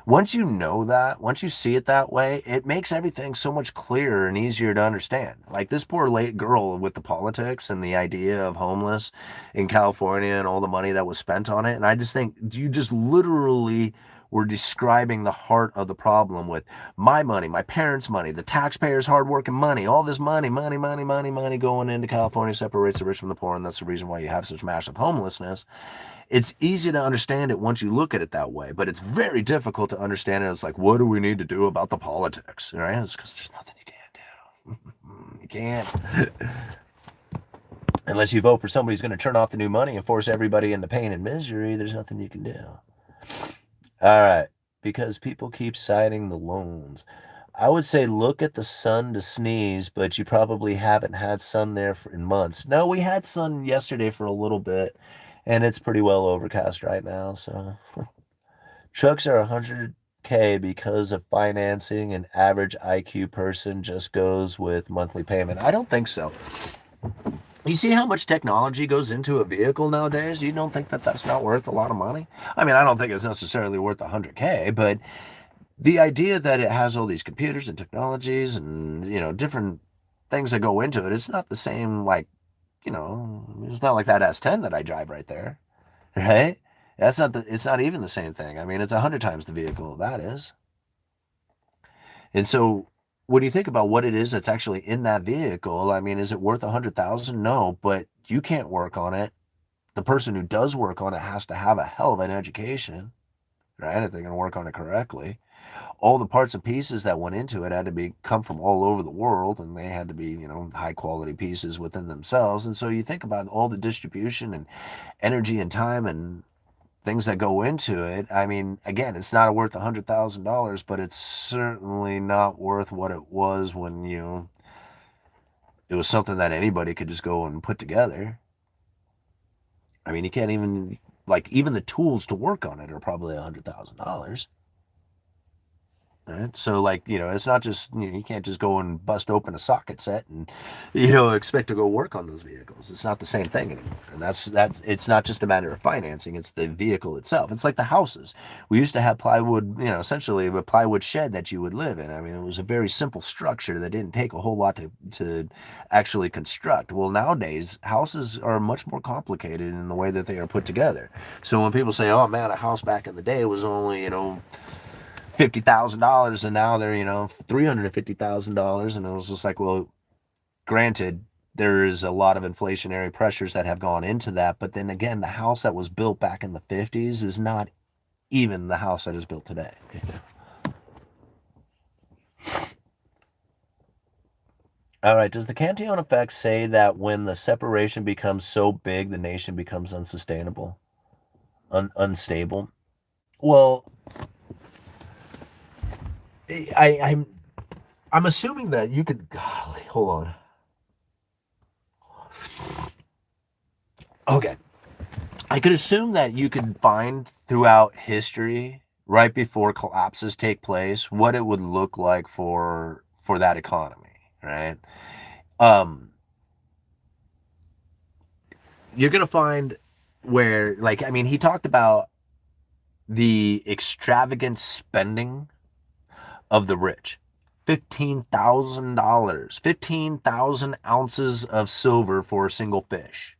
Once you know that, once you see it that way, it makes everything so much clearer and easier to understand. Like this poor late girl with the politics and the idea of homeless in California and all the money that was spent on it. And I just think you just literally were describing the heart of the problem with my money, my parents' money, the taxpayers' hardworking money, all this money going into California separates the rich from the poor. And that's the reason why you have such massive homelessness. It's easy to understand it once you look at it that way, but it's very difficult to understand it. It's like, what do we need to do about the politics? Right? It's because there's nothing you can't do. You can't. Unless you vote for somebody who's going to turn off the new money and force everybody into pain and misery, there's nothing you can do. All right. Because people keep citing the loans. I would say look at the sun to sneeze, but you probably haven't had sun there in months. No, we had sun yesterday for a little bit. And it's pretty well overcast right now, so. Trucks are 100K because of financing. An average IQ person just goes with monthly payment. I don't think so. You see how much technology goes into a vehicle nowadays? You don't think that that's not worth a lot of money? I mean, I don't think it's necessarily worth 100K, but the idea that it has all these computers and technologies and, you know, different things that go into it, it's not the same, like, you know, it's not like that S10 that I drive right there, right? It's not even the same thing. I mean, it's 100 times the vehicle that is. And so when you think about what it is that's actually in that vehicle, I mean, is it worth 100,000? No, but you can't work on it. The person who does work on it has to have a hell of an education, right? If they're going to work on it correctly. All the parts and pieces that went into it had to come from all over the world, and they had to be, you know, high quality pieces within themselves. And so you think about all the distribution and energy and time and things that go into it. I mean, again, it's not worth $100,000, but it's certainly not worth what it was when, you know, it was something that anybody could just go and put together. I mean, you can't even, like, even the tools to work on it are probably $100,000. Right? So, like, you know, it's not just, you know, you can't just go and bust open a socket set and, you know, expect to go work on those vehicles. It's not the same thing anymore. And that's it's not just a matter of financing, it's the vehicle itself. It's like the houses. We used to have plywood, you know, essentially a plywood shed that you would live in. I mean, it was a very simple structure that didn't take a whole lot to actually construct. Well, nowadays, houses are much more complicated in the way that they are put together. So when people say, oh man, a house back in the day was only, you know, $50,000 and now they're, you know, $350,000, and it was just like, well, granted, there is a lot of inflationary pressures that have gone into that, but then again, the house that was built back in the 50s is not even the house that is built today. All right, does the Cantillon effect say that when the separation becomes so big, the nation becomes unsustainable, unstable? Well, I'm assuming that you could, golly, hold on. Okay. I could assume that you could find throughout history, right before collapses take place, what it would look like for that economy, right? You're gonna find where, like, I mean, he talked about the extravagant spending of the rich. $15,000, 15,000 ounces of silver for a single fish,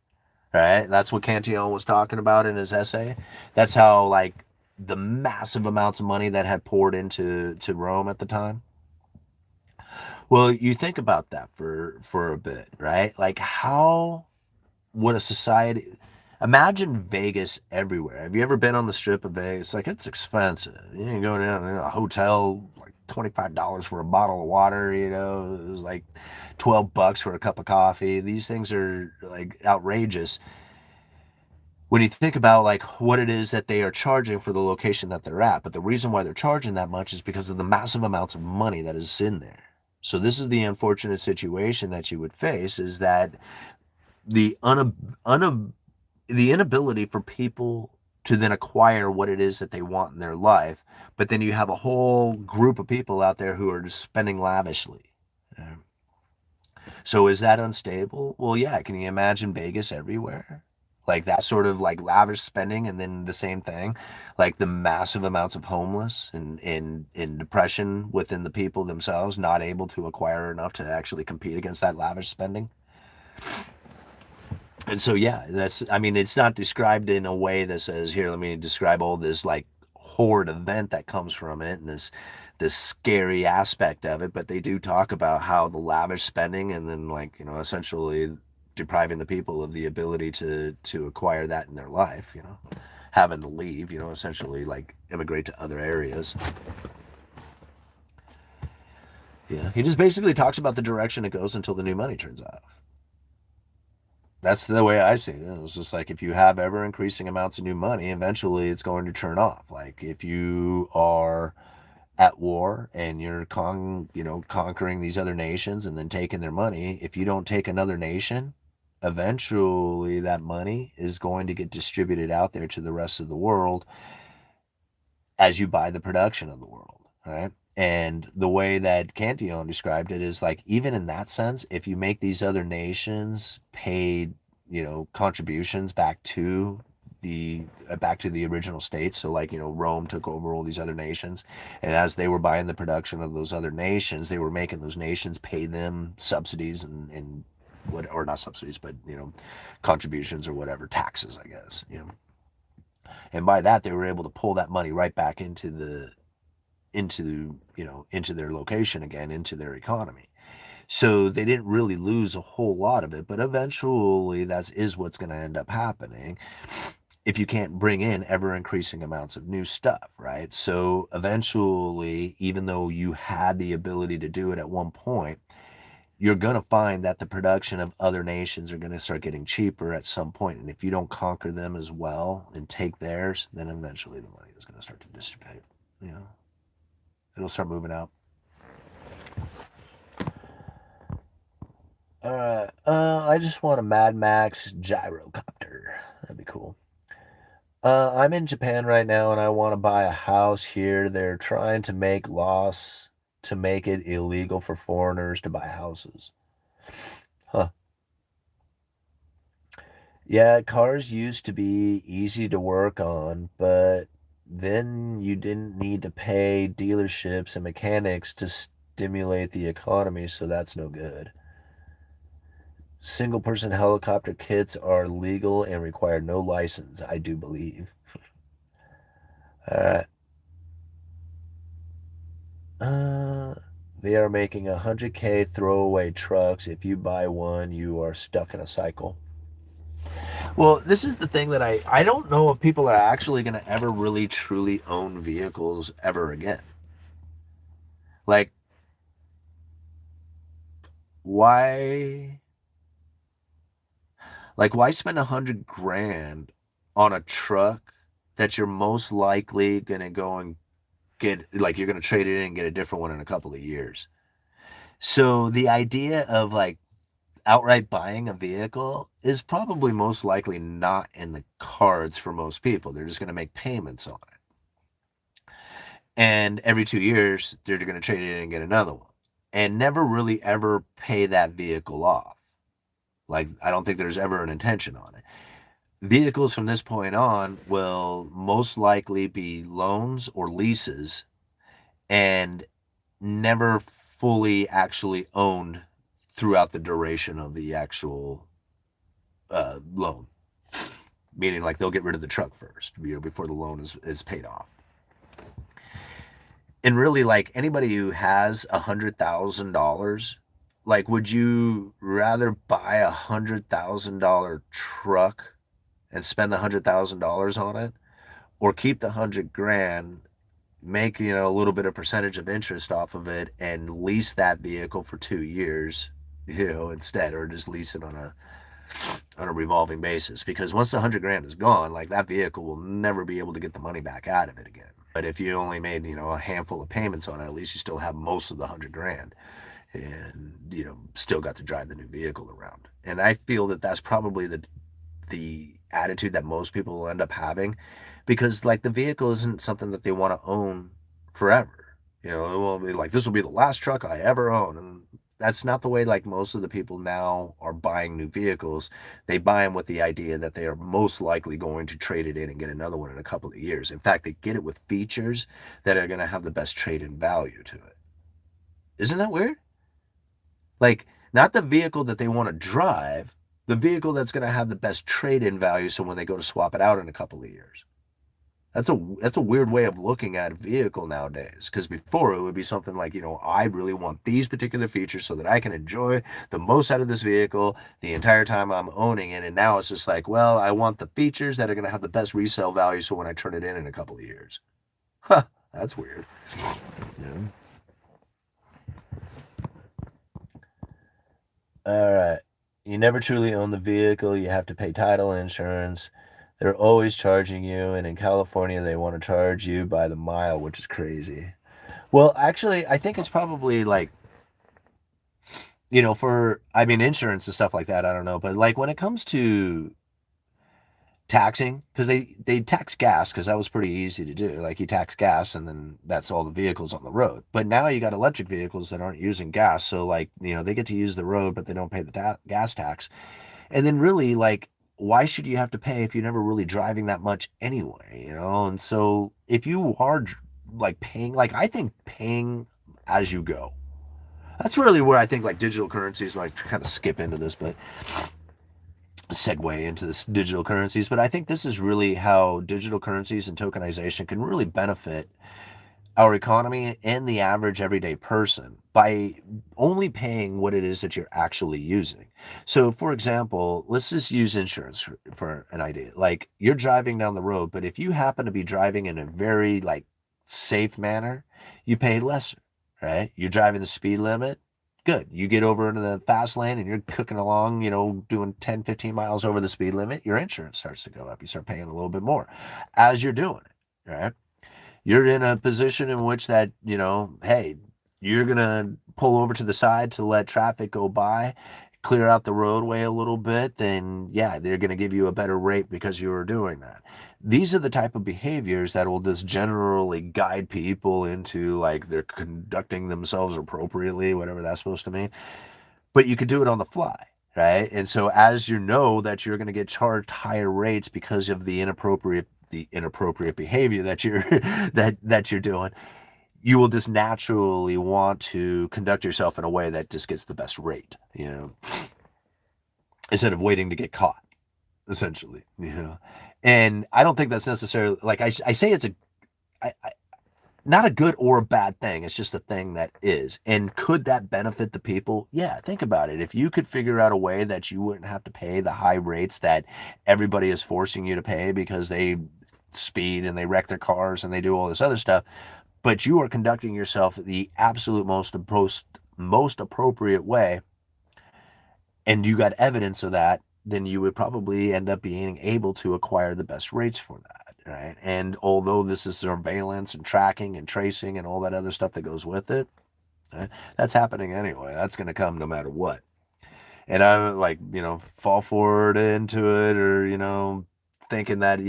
right? That's what Cantillon was talking about in his essay. That's how, like, the massive amounts of money that had poured into Rome at the time. Well, you think about that for a bit, right? Like, how would a society imagine Vegas everywhere? Have you ever been on the strip of Vegas? Like, it's expensive. You can go down in a hotel, like $25 for a bottle of water, you know, it was like $12 for a cup of coffee. These things are like outrageous when you think about like what it is that they are charging for the location that they're at. But the reason why they're charging that much is because of the massive amounts of money that is in there. So this is the unfortunate situation that you would face, is that the the inability for people to then acquire what it is that they want in their life, but then you have a whole group of people out there who are just spending lavishly. So is that unstable? Well, yeah. Can you imagine Vegas everywhere? Like that sort of like lavish spending, and then the same thing, like the massive amounts of homeless and in depression within the people themselves, not able to acquire enough to actually compete against that lavish spending. And so, yeah, that's, I mean, it's not described in a way that says, here, let me describe all this like horrid event that comes from it and this scary aspect of it. But they do talk about how the lavish spending and then, like, you know, essentially depriving the people of the ability to acquire that in their life, you know, having to leave, you know, essentially like immigrate to other areas. Yeah, he just basically talks about the direction it goes until the new money turns off. That's the way I see it. It was just like, if you have ever increasing amounts of new money, eventually it's going to turn off. Like if you are at war and you're conquering these other nations and then taking their money, if you don't take another nation, eventually that money is going to get distributed out there to the rest of the world as you buy the production of the world, right? And the way that Cantillon described it is like, even in that sense, if you make these other nations pay, you know, contributions back to the original states. So like, you know, Rome took over all these other nations, and as they were buying the production of those other nations, they were making those nations pay them subsidies and what, or not subsidies, but, you know, contributions or whatever, taxes, I guess, you know. And by that, they were able to pull that money right back into their location again, into their economy. So they didn't really lose a whole lot of it, but eventually that is what's going to end up happening if you can't bring in ever increasing amounts of new stuff, right? So eventually, even though you had the ability to do it at one point, you're going to find that the production of other nations are going to start getting cheaper at some point. And if you don't conquer them as well and take theirs, then eventually the money is going to start to dissipate. You know, it'll start moving out. All right. I just want a Mad Max gyrocopter. That'd be cool. I'm in Japan right now and I want to buy a house here. They're trying to make laws to make it illegal for foreigners to buy houses. Huh. Yeah, cars used to be easy to work on, but then you didn't need to pay dealerships and mechanics to stimulate the economy, so that's no good. Single-person helicopter kits are legal and require no license, I do believe. All right. They are making 100K throwaway trucks. If you buy one, you are stuck in a cycle. Well, this is the thing that I don't know if people are actually going to ever really truly own vehicles ever again. Like, why spend 100 grand on a truck that you're most likely going to go and get, like, you're going to trade it in and get a different one in a couple of years. So the idea of like outright buying a vehicle is probably most likely not in the cards for most people. They're just going to make payments on it. And every 2 years, they're going to trade it in and get another one. And never really ever pay that vehicle off. Like, I don't think there's ever an intention on it. Vehicles from this point on will most likely be loans or leases and never fully actually owned throughout the duration of the actual loan. Meaning, like, they'll get rid of the truck first, before the loan is paid off. And really, like, anybody who has $100,000, like, would you rather buy $100,000 truck and spend the $100,000 on it, or keep the $100,000, make, a little bit of percentage of interest off of it and lease that vehicle for 2 years, instead, or just lease it on a revolving basis? Because once the $100,000 is gone, like, that vehicle will never be able to get the money back out of it again. But if you only made, a handful of payments on it, at least you still have most of the $100,000 and, still got to drive the new vehicle around. And I feel that that's probably the attitude that most people will end up having, because, like, the vehicle isn't something that they want to own forever. It won't be like, this will be the last truck I ever own. And that's not the way, like, most of the people now are buying new vehicles. They buy them with the idea that they are most likely going to trade it in and get another one in a couple of years. In fact, they get it with features that are going to have the best trade-in value to it. Isn't that weird? Like, not the vehicle that they want to drive, the vehicle that's going to have the best trade-in value, so when they go to swap it out in a couple of years. That's a weird way of looking at a vehicle nowadays, because before it would be something like, I really want these particular features so that I can enjoy the most out of this vehicle the entire time I'm owning it. And now it's just like, well, I want the features that are going to have the best resale value, so when I turn it in a couple of years. Huh, that's weird. Yeah. All right. You never truly own the vehicle. You have to pay title insurance. They're always charging you, and in California, they want to charge you by the mile, which is crazy. Well, actually, I think it's probably like, insurance and stuff like that, I don't know. But, like, when it comes to taxing, because they tax gas, because that was pretty easy to do. Like, you tax gas, and then that's all the vehicles on the road. But now you got electric vehicles that aren't using gas. So, like, they get to use the road, but they don't pay the gas tax. And then really, like, why should you have to pay if you're never really driving that much anyway, And so if you are, like, paying, like, I think paying as you go, that's really where I think, like, digital currencies, like, kind of skip into this, but segue into this digital currencies. But I think this is really how digital currencies and tokenization can really benefit our economy and the average everyday person by only paying what it is that you're actually using. So, for example, let's just use insurance for an idea. Like, you're driving down the road, but if you happen to be driving in a very, like, safe manner, you pay lesser, right? You're driving the speed limit, good. You get over into the fast lane and you're cooking along, doing 10, 15 miles over the speed limit, your insurance starts to go up. You start paying a little bit more as you're doing it, right? You're in a position in which that, hey, you're going to pull over to the side to let traffic go by, clear out the roadway a little bit, then yeah, they're going to give you a better rate because you were doing that. These are the type of behaviors that will just generally guide people into, like, they're conducting themselves appropriately, whatever that's supposed to mean. But you could do it on the fly, right? And so as you know that you're going to get charged higher rates because of the inappropriate behavior that you're that you're doing, you will just naturally want to conduct yourself in a way that just gets the best rate, instead of waiting to get caught, essentially, And I don't think that's necessarily, like, I say it's not a good or a bad thing. It's just a thing that is. And could that benefit the people? Yeah, think about it. If you could figure out a way that you wouldn't have to pay the high rates that everybody is forcing you to pay because they speed and they wreck their cars and they do all this other stuff, but you are conducting yourself the absolute most appropriate way, and you got evidence of that, then you would probably end up being able to acquire the best rates for that, right? And although this is surveillance and tracking and tracing and all that other stuff that goes with it, that's happening anyway. That's going to come no matter what. And I'm like, fall forward into it, or, thinking that,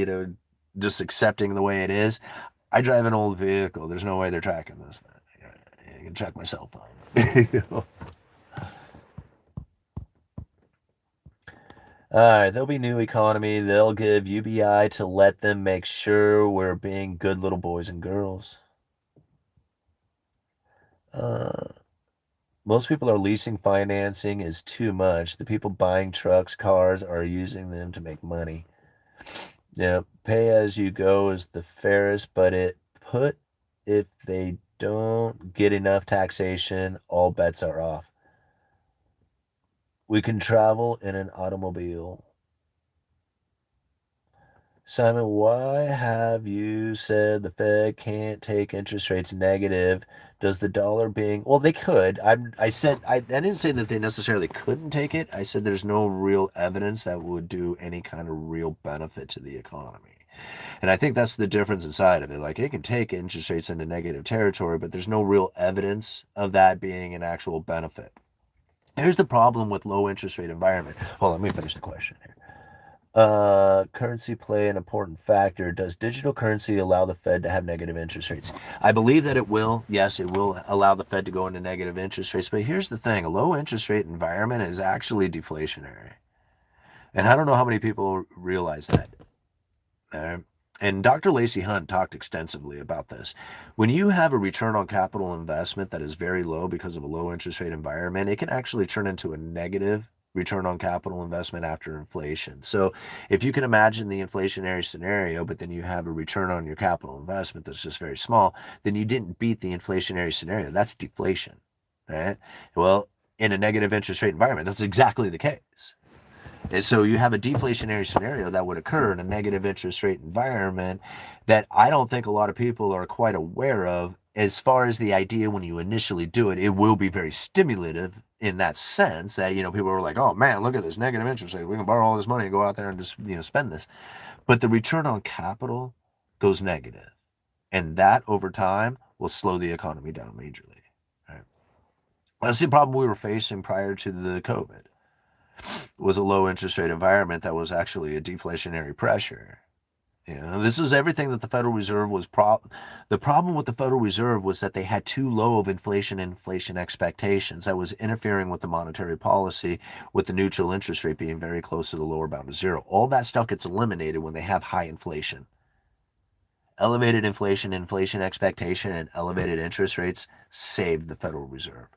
just accepting the way it is. I drive an old vehicle. There's no way they're tracking this thing. You can check my cell phone. All right, there'll be new economy. They'll give UBI to let them make sure we're being good little boys and girls. Most people are leasing financing is too much. The people buying trucks, cars are using them to make money. Yeah, pay as you go is the fairest, but if they don't get enough taxation, all bets are off. We can travel in an automobile. Simon, why have you said the Fed can't take interest rates negative? Does the dollar being, well, they could. I didn't say that they necessarily couldn't take it. I said there's no real evidence that would do any kind of real benefit to the economy. And I think that's the difference inside of it. Like, it can take interest rates into negative territory, but there's no real evidence of that being an actual benefit. Here's the problem with low interest rate environment. Hold on, let me finish the question here. Currency play an important factor. Does digital currency allow the Fed to have negative interest rates? I believe that it will. Yes, it will allow the Fed to go into negative interest rates. But here's the thing. A low interest rate environment is actually deflationary. And I don't know how many people realize that. And Dr. Lacey Hunt talked extensively about this. When you have a return on capital investment that is very low because of a low interest rate environment, it can actually turn into a negative return on capital investment after inflation. So if you can imagine the inflationary scenario, but then you have a return on your capital investment that's just very small, then you didn't beat the inflationary scenario. That's deflation, right? Well, in a negative interest rate environment, that's exactly the case. And so you have a deflationary scenario that would occur in a negative interest rate environment that I don't think a lot of people are quite aware of. As far as the idea, when you initially do it, it will be very stimulative in that sense that, people are like, oh man, look at this negative interest rate. We can borrow all this money and go out there and just, spend this. But the return on capital goes negative. And that over time will slow the economy down majorly. Right? That's the problem we were facing prior to the COVID. Was a low interest rate environment that was actually a deflationary pressure. This is everything that the Federal Reserve was. The problem with the Federal Reserve was that they had too low of inflation expectations that was interfering with the monetary policy, with the neutral interest rate being very close to the lower bound of zero. All that stuff gets eliminated when they have high inflation. Elevated inflation expectation, and elevated interest rates saved the Federal Reserve.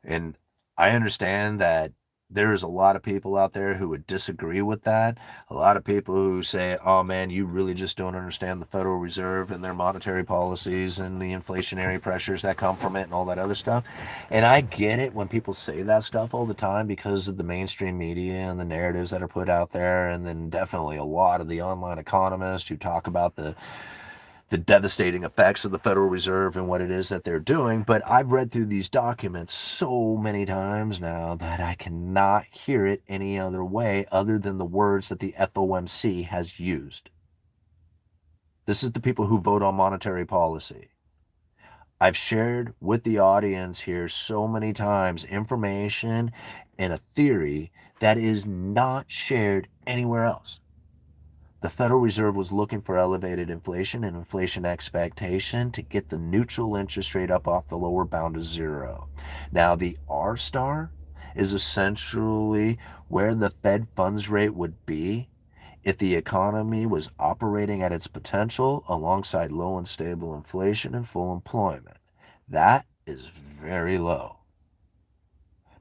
And I understand that there's a lot of people out there who would disagree with that. A lot of people who say, oh man, you really just don't understand the Federal Reserve and their monetary policies and the inflationary pressures that come from it and all that other stuff. And I get it when people say that stuff all the time because of the mainstream media and the narratives that are put out there. And then definitely a lot of the online economists who talk about the devastating effects of the Federal Reserve and what it is that they're doing. But I've read through these documents so many times now that I cannot hear it any other way other than the words that the FOMC has used. This is the people who vote on monetary policy. I've shared with the audience here so many times information and a theory that is not shared anywhere else. The Federal Reserve was looking for elevated inflation and inflation expectation to get the neutral interest rate up off the lower bound of zero. Now, the R star is essentially where the Fed funds rate would be if the economy was operating at its potential alongside low and stable inflation and full employment. That is very low.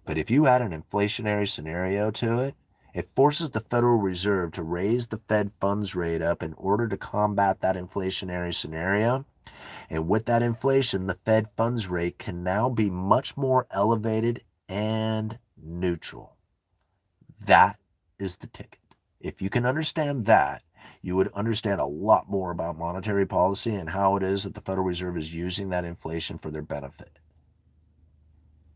But if you add an inflationary scenario to it, it forces the Federal Reserve to raise the Fed funds rate up in order to combat that inflationary scenario. And with that inflation, the Fed funds rate can now be much more elevated and neutral. That is the ticket. If you can understand that, you would understand a lot more about monetary policy and how it is that the Federal Reserve is using that inflation for their benefit.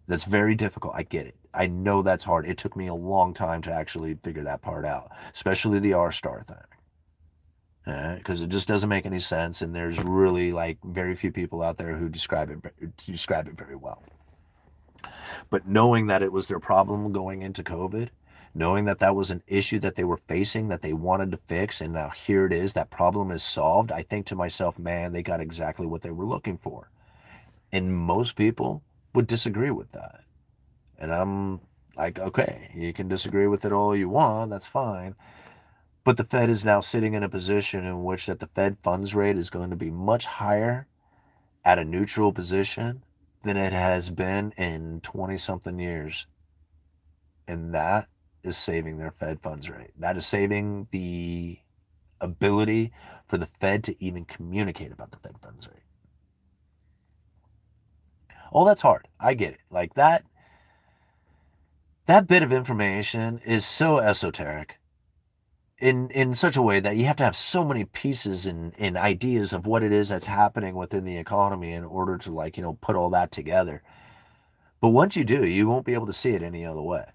That's very difficult. I get it. I know that's hard. It took me a long time to actually figure that part out, especially the R star thing, because it just doesn't make any sense. And there's really very few people out there who describe it very well. But knowing that it was their problem going into COVID, knowing that that was an issue that they were facing, that they wanted to fix, and now here it is, that problem is solved, I think to myself, man, they got exactly what they were looking for. And most people would disagree with that. And I'm like, okay, you can disagree with it all you want, that's fine. But the Fed is now sitting in a position in which that the Fed funds rate is going to be much higher at a neutral position than it has been in 20-something years. And that is saving their Fed funds rate. That is saving the ability for the Fed to even communicate about the Fed funds rate. Oh, that's hard. I get it. Like that bit of information is so esoteric in such a way that you have to have so many pieces and ideas of what it is that's happening within the economy in order to put all that together. But once you do, you won't be able to see it any other way.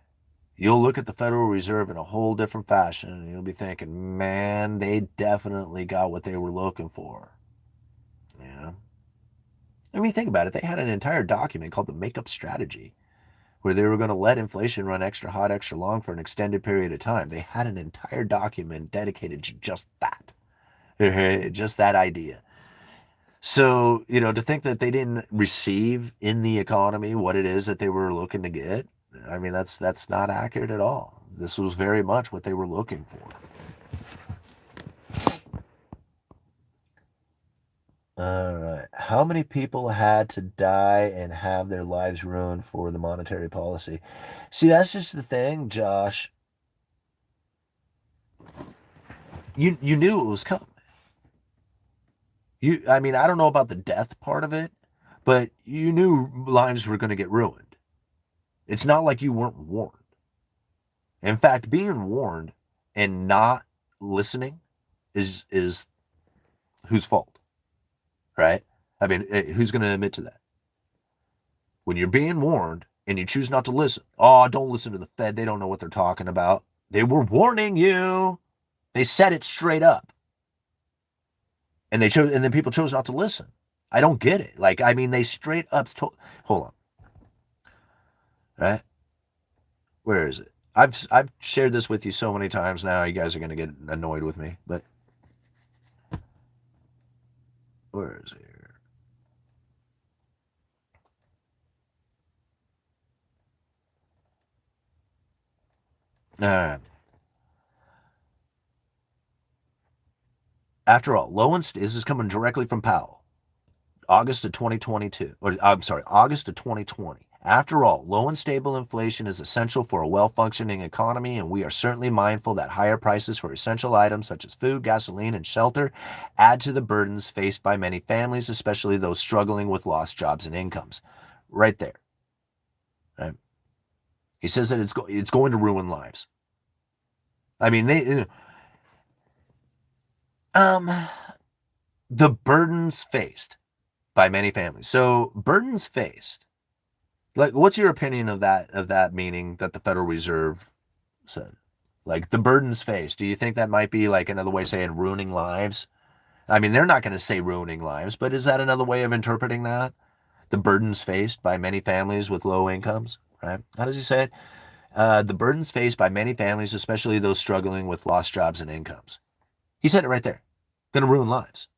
You'll look at the Federal Reserve in a whole different fashion, and you'll be thinking, man, they definitely got what they were looking for. Yeah. I mean, think about it. They had an entire document called the Makeup Strategy, where they were going to let inflation run extra hot, extra long for an extended period of time. They had an entire document dedicated to just that, just that idea. So, to think that they didn't receive in the economy what it is that they were looking to get, I mean, that's not accurate at all. This was very much what they were looking for. All right. How many people had to die and have their lives ruined for the monetary policy? See, that's just the thing, Josh. You knew it was coming. I mean, I don't know about the death part of it, but you knew lives were going to get ruined. It's not like you weren't warned. In fact, being warned and not listening is whose fault, right? I mean, who's going to admit to that? When you're being warned and you choose not to listen, don't listen to the Fed. They don't know what they're talking about. They were warning you. They said it straight up. And then people chose not to listen. I don't get it. They straight up hold on. Right? Where is it? I've shared this with you so many times now. You guys are going to get annoyed with me, but where is it here? All right. After all, this is coming directly from Powell, August of 2022, August of 2020. After all, low and stable inflation is essential for a well-functioning economy, and we are certainly mindful that higher prices for essential items such as food, gasoline, and shelter add to the burdens faced by many families, especially those struggling with lost jobs and incomes. Right there. Right? He says that it's going to ruin lives. I mean, the burdens faced by many families. So burdens faced. What's your opinion of that meaning that the Federal Reserve said? The burdens faced. Do you think that might be another way of saying ruining lives? I mean, they're not going to say ruining lives, but is that another way of interpreting that? The burdens faced by many families with low incomes, right? How does he say it? The burdens faced by many families, especially those struggling with lost jobs and incomes. He said it right there. Going to ruin lives.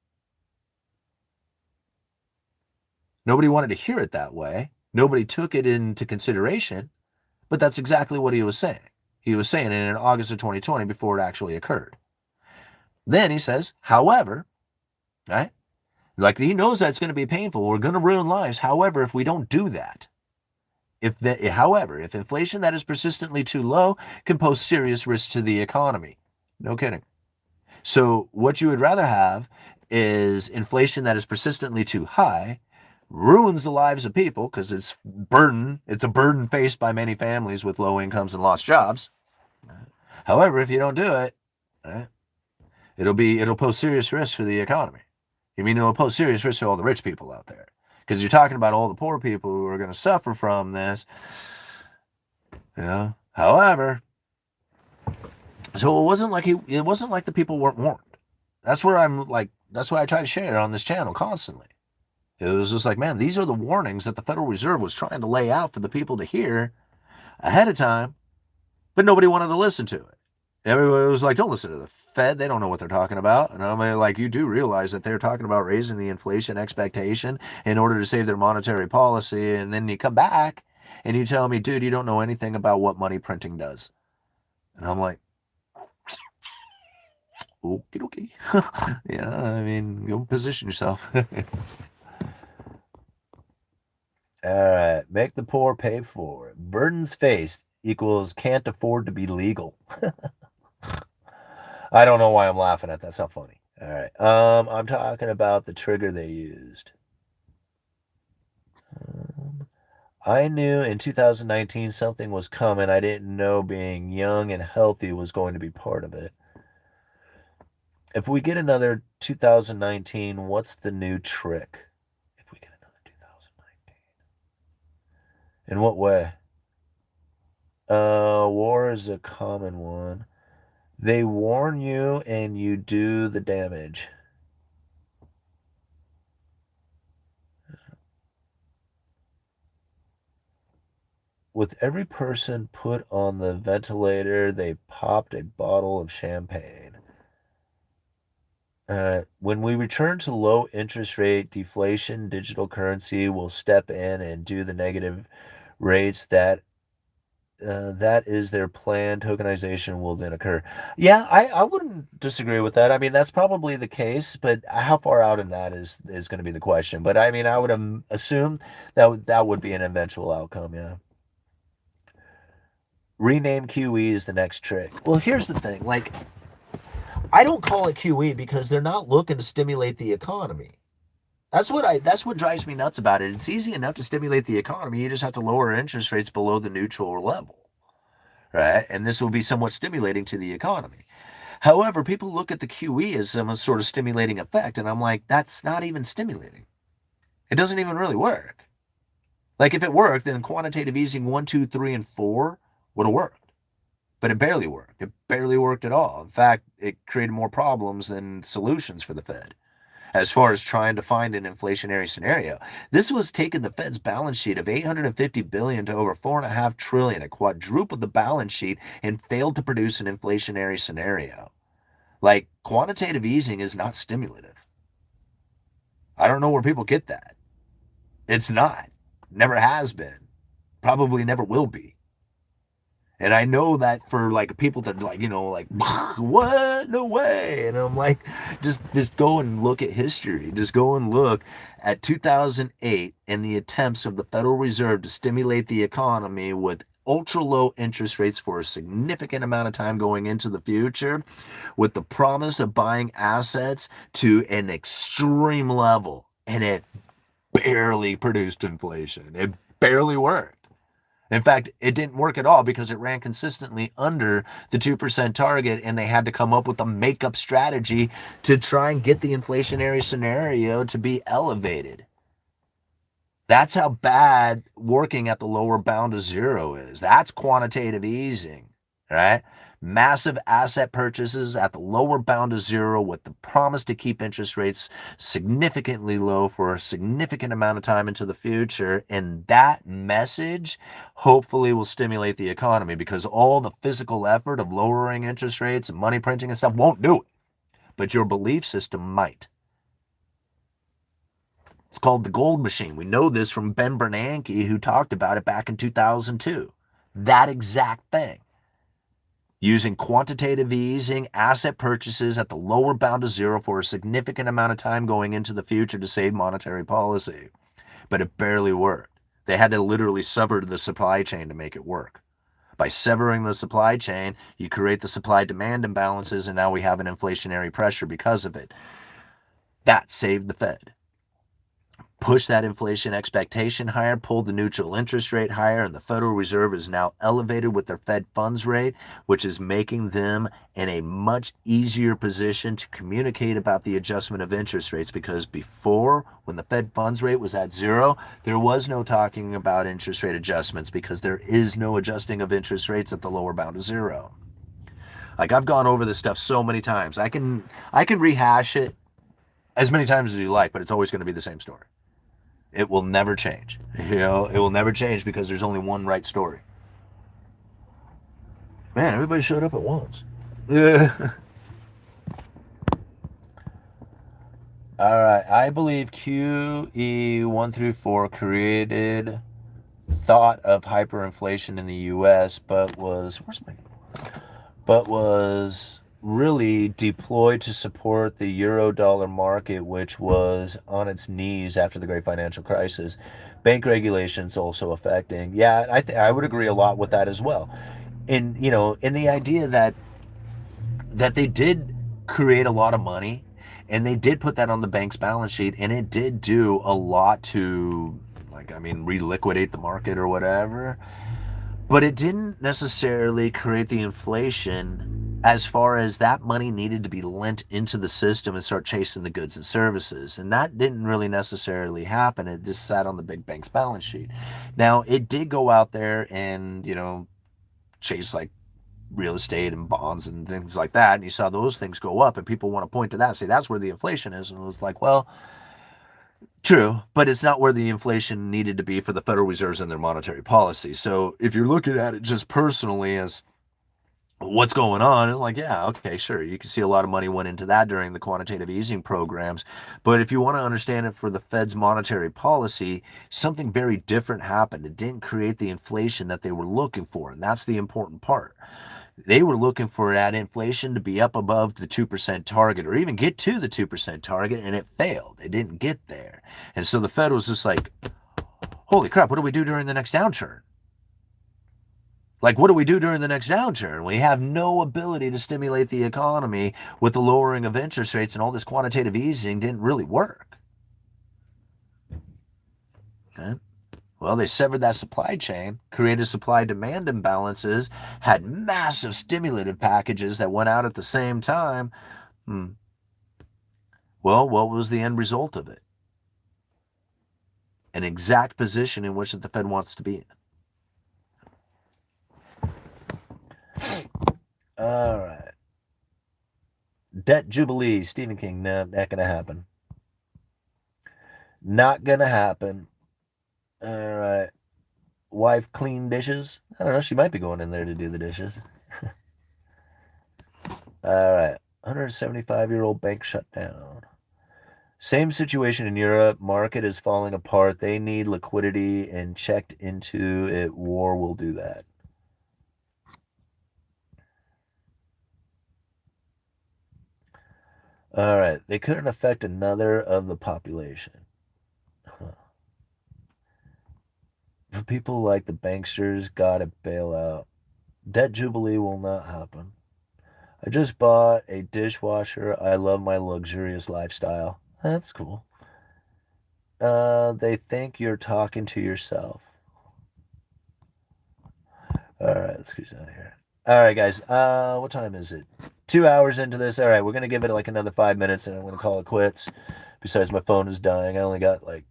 Nobody wanted to hear it that way. Nobody took it into consideration, but that's exactly what he was saying. He was saying it in August of 2020 before it actually occurred. Then he says, however, right? He knows that it's going to be painful. We're going to ruin lives. However, if we don't do that, if inflation that is persistently too low can pose serious risks to the economy. No kidding. So what you would rather have is inflation that is persistently too high, ruins the lives of people because it's a burden faced by many families with low incomes and lost jobs. However, if you don't do it, right, it'll pose serious risks for the economy. You mean it'll pose serious risks to all the rich people out there? Because you're talking about all the poor people who are going to suffer from this. However, so it wasn't like the people weren't warned. That's why I try to share it on this channel constantly. It was just like, man, these are the warnings that the Federal Reserve was trying to lay out for the people to hear ahead of time, but nobody wanted to listen to it. Everybody was like, don't listen to the Fed. They don't know what they're talking about. And I mean, like, you do realize that they're talking about raising the inflation expectation in order to save their monetary policy. And then you come back and you tell me, dude, you don't know anything about what money printing does. And I'm like, okie dokie. Yeah, I mean, go position yourself. All right, make the poor pay for it. Burdens faced equals can't afford to be legal. I don't know why I'm laughing at that. That's not funny. All right. I'm talking about the trigger they used. I knew in 2019 something was coming. I didn't know being young and healthy was going to be part of it. If we get another 2019, what's the new trick? If we get another 2019. In what way? War is a common one. They warn you and you do the damage. With every person put on the ventilator, they popped a bottle of champagne. When we return to low interest rate deflation, digital currency will step in and do the negative rates that is their plan. Tokenization will then occur. Yeah, I wouldn't disagree with that. I mean, that's probably the case, but how far out in that is going to be the question. But I mean, I would assume that would be an eventual outcome, yeah. Rename QE is the next trick. Well, here's the thing. Like, I don't call it QE because they're not looking to stimulate the economy. That's what drives me nuts about it. It's easy enough to stimulate the economy. You just have to lower interest rates below the neutral level, right? And this will be somewhat stimulating to the economy. However, people look at the QE as some sort of stimulating effect, and I'm like, that's not even stimulating. It doesn't even really work. Like, if it worked, then quantitative easing 1, 2, 3, and 4 would have worked. But it barely worked. It barely worked at all. In fact, it created more problems than solutions for the Fed as far as trying to find an inflationary scenario. This was taking the Fed's balance sheet of $850 billion to over $4.5 trillion. It quadrupled the balance sheet and failed to produce an inflationary scenario. Like, quantitative easing is not stimulative. I don't know where people get that. It's not. Never has been. Probably never will be. And I know that for like people that like, you know, like, what? No way. And I'm like, just go and look at history. Just go and look at 2008 and the attempts of the Federal Reserve to stimulate the economy with ultra low interest rates for a significant amount of time going into the future, with the promise of buying assets to an extreme level. And it barely produced inflation. It barely worked. In fact, it didn't work at all because it ran consistently under the 2% target, and they had to come up with a makeup strategy to try and get the inflationary scenario to be elevated. That's how bad working at the lower bound of zero is. That's quantitative easing, right? Massive asset purchases at the lower bound of zero with the promise to keep interest rates significantly low for a significant amount of time into the future. And that message hopefully will stimulate the economy, because all the physical effort of lowering interest rates and money printing and stuff won't do it. But your belief system might. It's called the gold machine. We know this from Ben Bernanke, who talked about it back in 2002. That exact thing. Using quantitative easing, asset purchases at the lower bound of zero for a significant amount of time going into the future to save monetary policy. But it barely worked. They had to literally sever the supply chain to make it work. By severing the supply chain, you create the supply-demand imbalances, and now we have an inflationary pressure because of it. That saved the Fed. Push that inflation expectation higher, pull the neutral interest rate higher, and the Federal Reserve is now elevated with their Fed funds rate, which is making them in a much easier position to communicate about the adjustment of interest rates, because before, when the Fed funds rate was at zero, there was no talking about interest rate adjustments because there is no adjusting of interest rates at the lower bound of zero. Like, I've gone over this stuff so many times. I can rehash it as many times as you like, but it's always going to be the same story. It will never change. You know, it will never change because there's only one right story. Man, everybody showed up at once. All right, I believe QE 1 through 4 created thought of hyperinflation in the U.S., but was really deployed to support the euro-dollar market, which was on its knees after the great financial crisis. Bank regulations also affecting. Yeah, I would agree a lot with that as well. In the idea that they did create a lot of money, and they did put that on the bank's balance sheet, and it did do a lot to, reliquidate the market or whatever. But it didn't necessarily create the inflation as far as that money needed to be lent into the system and start chasing the goods and services. And that didn't really necessarily happen. It just sat on the big bank's balance sheet. Now, it did go out there and, chase like real estate and bonds and things like that. And you saw those things go up, and people want to point to that and say that's where the inflation is. And it was like, well, true, but it's not where the inflation needed to be for the Federal Reserves and their monetary policy. So if you're looking at it just personally as what's going on, and like, yeah, okay, sure, you can see a lot of money went into that during the quantitative easing programs. But if you want to understand it for the Fed's monetary policy, something very different happened. It didn't create the inflation that they were looking for, and that's the important part. They were looking for that inflation to be up above the 2% target, or even get to the 2% target, and it failed. It didn't get there. And so the Fed was just like, holy crap, what do we do during the next downturn? Like, what do we do during the next downturn? We have no ability to stimulate the economy with the lowering of interest rates, and all this quantitative easing didn't really work. Okay. Well, they severed that supply chain, created supply-demand imbalances, had massive stimulative packages that went out at the same time. Well, what was the end result of it? An exact position in which the Fed wants to be in. All right. Debt Jubilee, Stephen King, no, not going to happen. Not going to happen. All right. Wife clean dishes. I don't know. She might be going in there to do the dishes. All right. 175-year-old bank shut down. Same situation in Europe. Market is falling apart. They need liquidity and checked into it. War will do that. All right. They couldn't affect another of the population. For people like the banksters, gotta bail out. Debt Jubilee will not happen. I just bought a dishwasher. I love my luxurious lifestyle. That's cool. They think you're talking to yourself. All right, let's go down here. All right, guys. What time is it? 2 hours into this. All right, we're going to give it like another 5 minutes, and I'm going to call it quits. Besides, my phone is dying. I only got like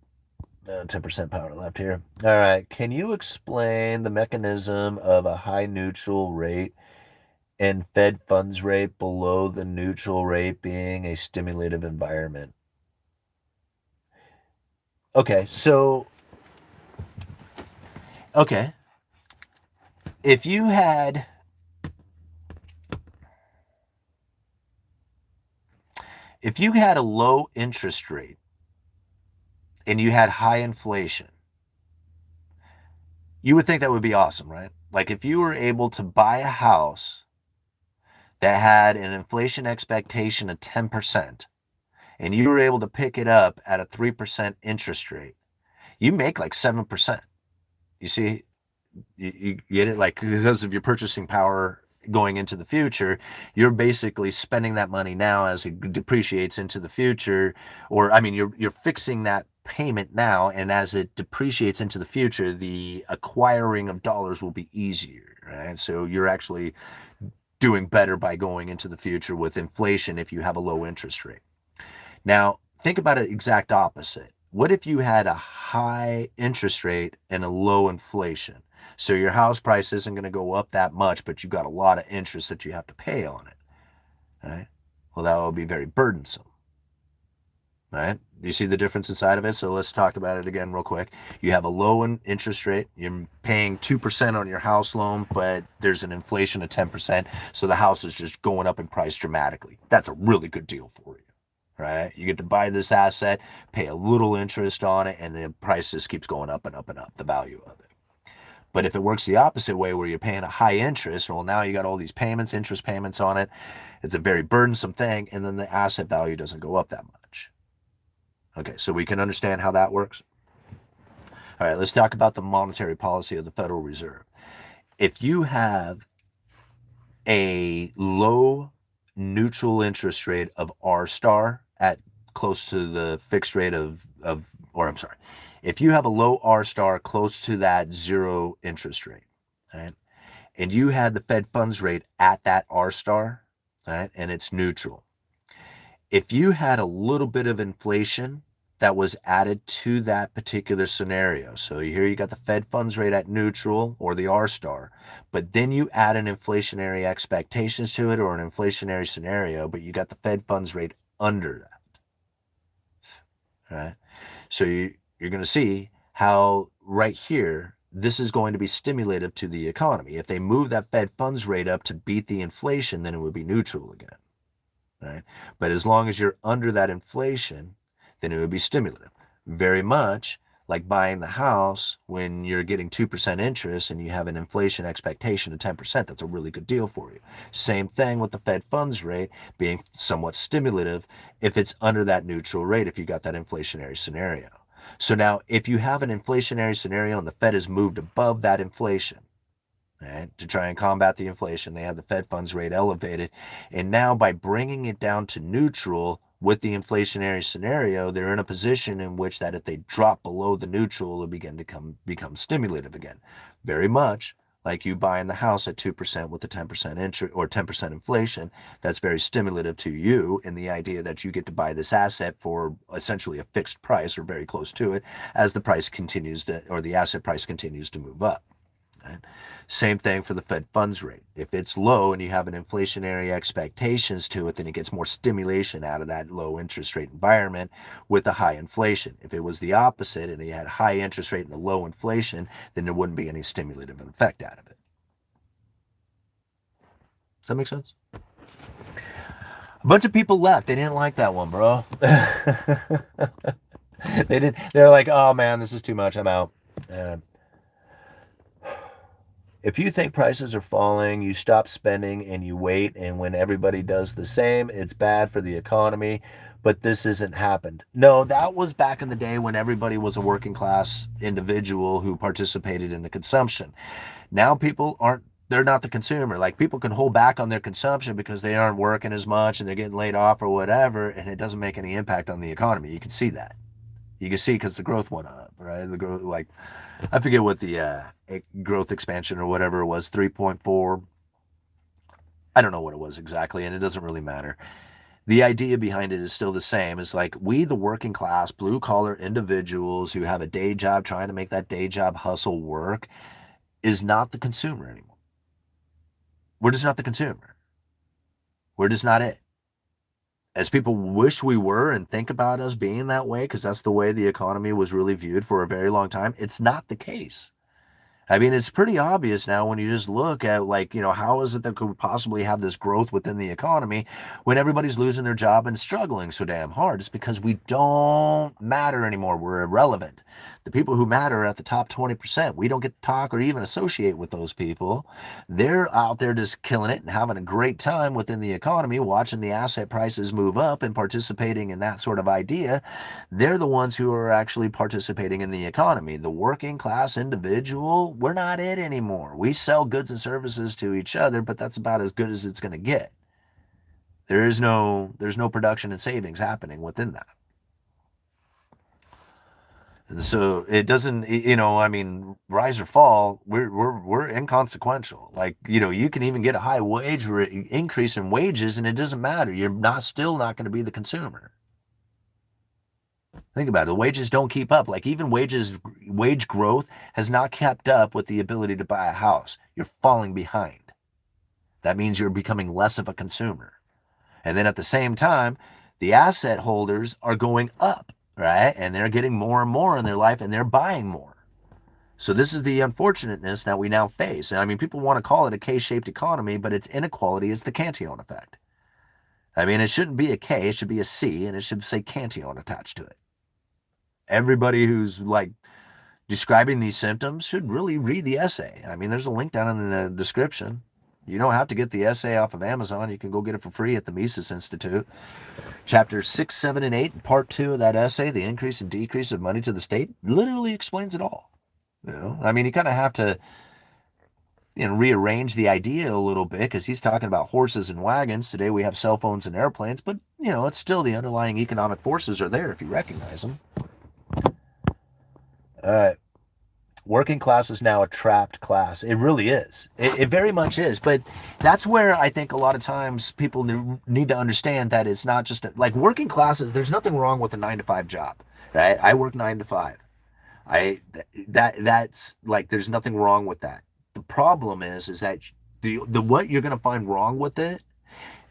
10% power left here. All right. Can you explain the mechanism of a high neutral rate and Fed funds rate below the neutral rate being a stimulative environment? Okay. So, okay. If you had a low interest rate and you had high inflation, you would think that would be awesome, right? Like if you were able to buy a house that had an inflation expectation of 10% and you were able to pick it up at a 3% interest rate, you make like 7%. You see, you get it? Like because of your purchasing power going into the future, you're basically spending that money now as it depreciates into the future, or I mean, you're fixing that payment now, and as it depreciates into the future, the acquiring of dollars will be easier, right? So you're actually doing better by going into the future with inflation if you have a low interest rate. Now, think about it exact opposite. What if you had a high interest rate and a low inflation? So your house price isn't going to go up that much, but you've got a lot of interest that you have to pay on it, right? Well, that will be very burdensome, right? You see the difference inside of it? So let's talk about it again real quick. You have a low interest rate. You're paying 2% on your house loan, but there's an inflation of 10%. So the house is just going up in price dramatically. That's a really good deal for you, right? You get to buy this asset, pay a little interest on it, and the price just keeps going up and up and up, the value of it. But if it works the opposite way where you're paying a high interest, well, now you got all these payments, interest payments on it. It's a very burdensome thing, and then the asset value doesn't go up that much. Okay, so we can understand how that works. All right, let's talk about the monetary policy of the Federal Reserve. If you have a low neutral interest rate of R star at close to the fixed rate if you have a low R star close to that zero interest rate, right, and you had the Fed funds rate at that R star, right, and it's neutral. If you had a little bit of inflation that was added to that particular scenario, so here you got the Fed funds rate at neutral or the R star, but then you add an inflationary expectations to it or an inflationary scenario, but you got the Fed funds rate under that, right? So you're going to see how right here, this is going to be stimulative to the economy. If they move that Fed funds rate up to beat the inflation, then it would be neutral again, right? But as long as you're under that inflation, then it would be stimulative. Very much like buying the house when you're getting 2% interest and you have an inflation expectation of 10%. That's a really good deal for you. Same thing with the Fed funds rate being somewhat stimulative if it's under that neutral rate, if you got that inflationary scenario. So now if you have an inflationary scenario and the Fed has moved above that inflation, right, to try and combat the inflation, they have the Fed funds rate elevated. And now by bringing it down to neutral with the inflationary scenario, they're in a position in which that if they drop below the neutral, it'll begin to become stimulative again. Very much like you buying the house at 2% with the 10% interest or 10% inflation. That's very stimulative to you in the idea that you get to buy this asset for essentially a fixed price or very close to it as the price continues to, or the asset price continues to move up. Right? Same thing for the Fed funds rate. If it's low and you have an inflationary expectations to it, then it gets more stimulation out of that low interest rate environment with the high inflation. If it was the opposite and you had high interest rate and a low inflation, then there wouldn't be any stimulative effect out of it. Does that make sense? A bunch of people left. They didn't like that one, bro. They didn't. They're like, oh man, this is too much. I'm out. If you think prices are falling, you stop spending and you wait, and when everybody does the same, it's bad for the economy, but this hasn't happened. No, that was back in the day when everybody was a working class individual who participated in the consumption. Now people they're not the consumer. Like, people can hold back on their consumption because they aren't working as much and they're getting laid off or whatever, and it doesn't make any impact on the economy. You can see that. You can see because the growth went up, right? The growth, like, I forget what the growth expansion or whatever it was, 3.4. I don't know what it was exactly, and it doesn't really matter. The idea behind it is still the same. It's like, we, the working class, blue collar individuals who have a day job trying to make that day job hustle work, is not the consumer anymore. We're just not the consumer. We're just not it. As people wish we were and think about us being that way, because that's the way the economy was really viewed for a very long time, it's not the case. I mean, it's pretty obvious now when you just look at, like, how is it that could possibly have this growth within the economy when everybody's losing their job and struggling so damn hard? It's because we don't matter anymore. We're irrelevant. The people who matter are at the top 20%. We don't get to talk or even associate with those people. They're out there just killing it and having a great time within the economy, watching the asset prices move up and participating in that sort of idea. They're the ones who are actually participating in the economy. The working class individual, we're not it anymore. We sell goods and services to each other, but that's about as good as it's going to get. There's no production and savings happening within that. And so it doesn't, I mean, rise or fall, we're inconsequential. Like, you can even get a high wage increase in wages and it doesn't matter. You're still not going to be the consumer. Think about it. The wages don't keep up. Like, even wage growth has not kept up with the ability to buy a house. You're falling behind. That means you're becoming less of a consumer. And then at the same time, the asset holders are going up. right? And they're getting more and more in their life, and they're buying more. So this is the unfortunateness that we now face. And I mean, people want to call it a K-shaped economy, but it's inequality. It's the Cantillon effect. I mean, it shouldn't be a K, it should be a C, and it should say Cantillon attached to it. Everybody who's like describing these symptoms should really read the essay. I mean, there's a link down in the description. You don't have to get the essay off of Amazon. You can go get it for free at the Mises Institute. Chapters 6, 7, and 8, part 2 of that essay, the increase and decrease of money to the state, literally explains it all. You know, I mean, you kind of have to rearrange the idea a little bit because he's talking about horses and wagons. Today we have cell phones and airplanes, but, it's still the underlying economic forces are there if you recognize them. Working class is now a trapped class. It really is. It very much is. But that's where I think a lot of times people need to understand that it's not just like working classes. There's nothing wrong with a 9-to-5 job, right? I work 9 to 5. That's like, there's nothing wrong with that. The problem is that the what you're going to find wrong with it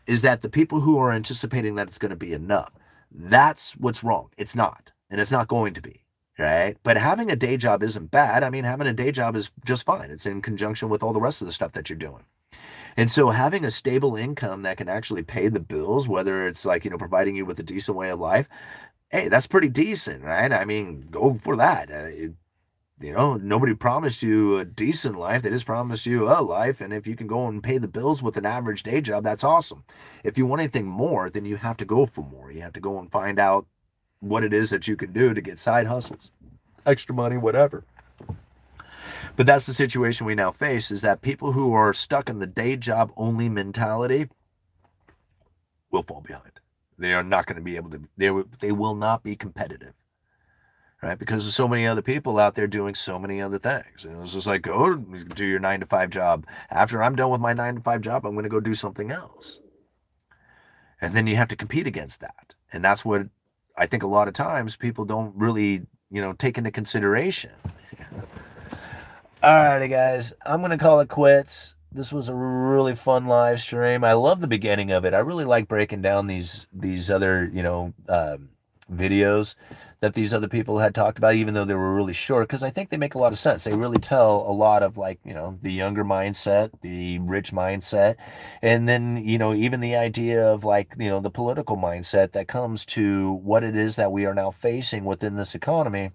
is that the people who are anticipating that it's going to be enough, that's what's wrong. It's not, and it's not going to be. Right? But having a day job isn't bad. I mean, having a day job is just fine. It's in conjunction with all the rest of the stuff that you're doing. And so having a stable income that can actually pay the bills, whether it's like, providing you with a decent way of life, hey, that's pretty decent, right? I mean, go for that. Nobody promised you a decent life. They just promised you a life. And if you can go and pay the bills with an average day job, that's awesome. If you want anything more, then you have to go for more. You have to go and find out what it is that you can do to get side hustles, extra money, whatever. But that's the situation we now face, is that people who are stuck in the day job only mentality will fall behind. They are not going to be able to, they will not be competitive, right? Because there's so many other people out there doing so many other things. And it's just like, go do your 9-to-5 job. After I'm done with my 9-to-5 job, I'm going to go do something else. And then you have to compete against that. And that's what I think a lot of times people don't really, take into consideration. All righty, guys. I'm going to call it quits. This was a really fun live stream. I love the beginning of it. I really like breaking down these other, videos that these other people had talked about, even though they were really short, because I think they make a lot of sense. They really tell a lot of, like, the younger mindset, the rich mindset, and then, even the idea of, like, the political mindset that comes to what it is that we are now facing within this economy.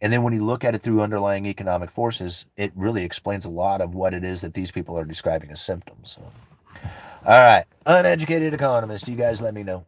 And then when you look at it through underlying economic forces, it really explains a lot of what it is that these people are describing as symptoms. So, all right, Uneducated Economist, you guys let me know.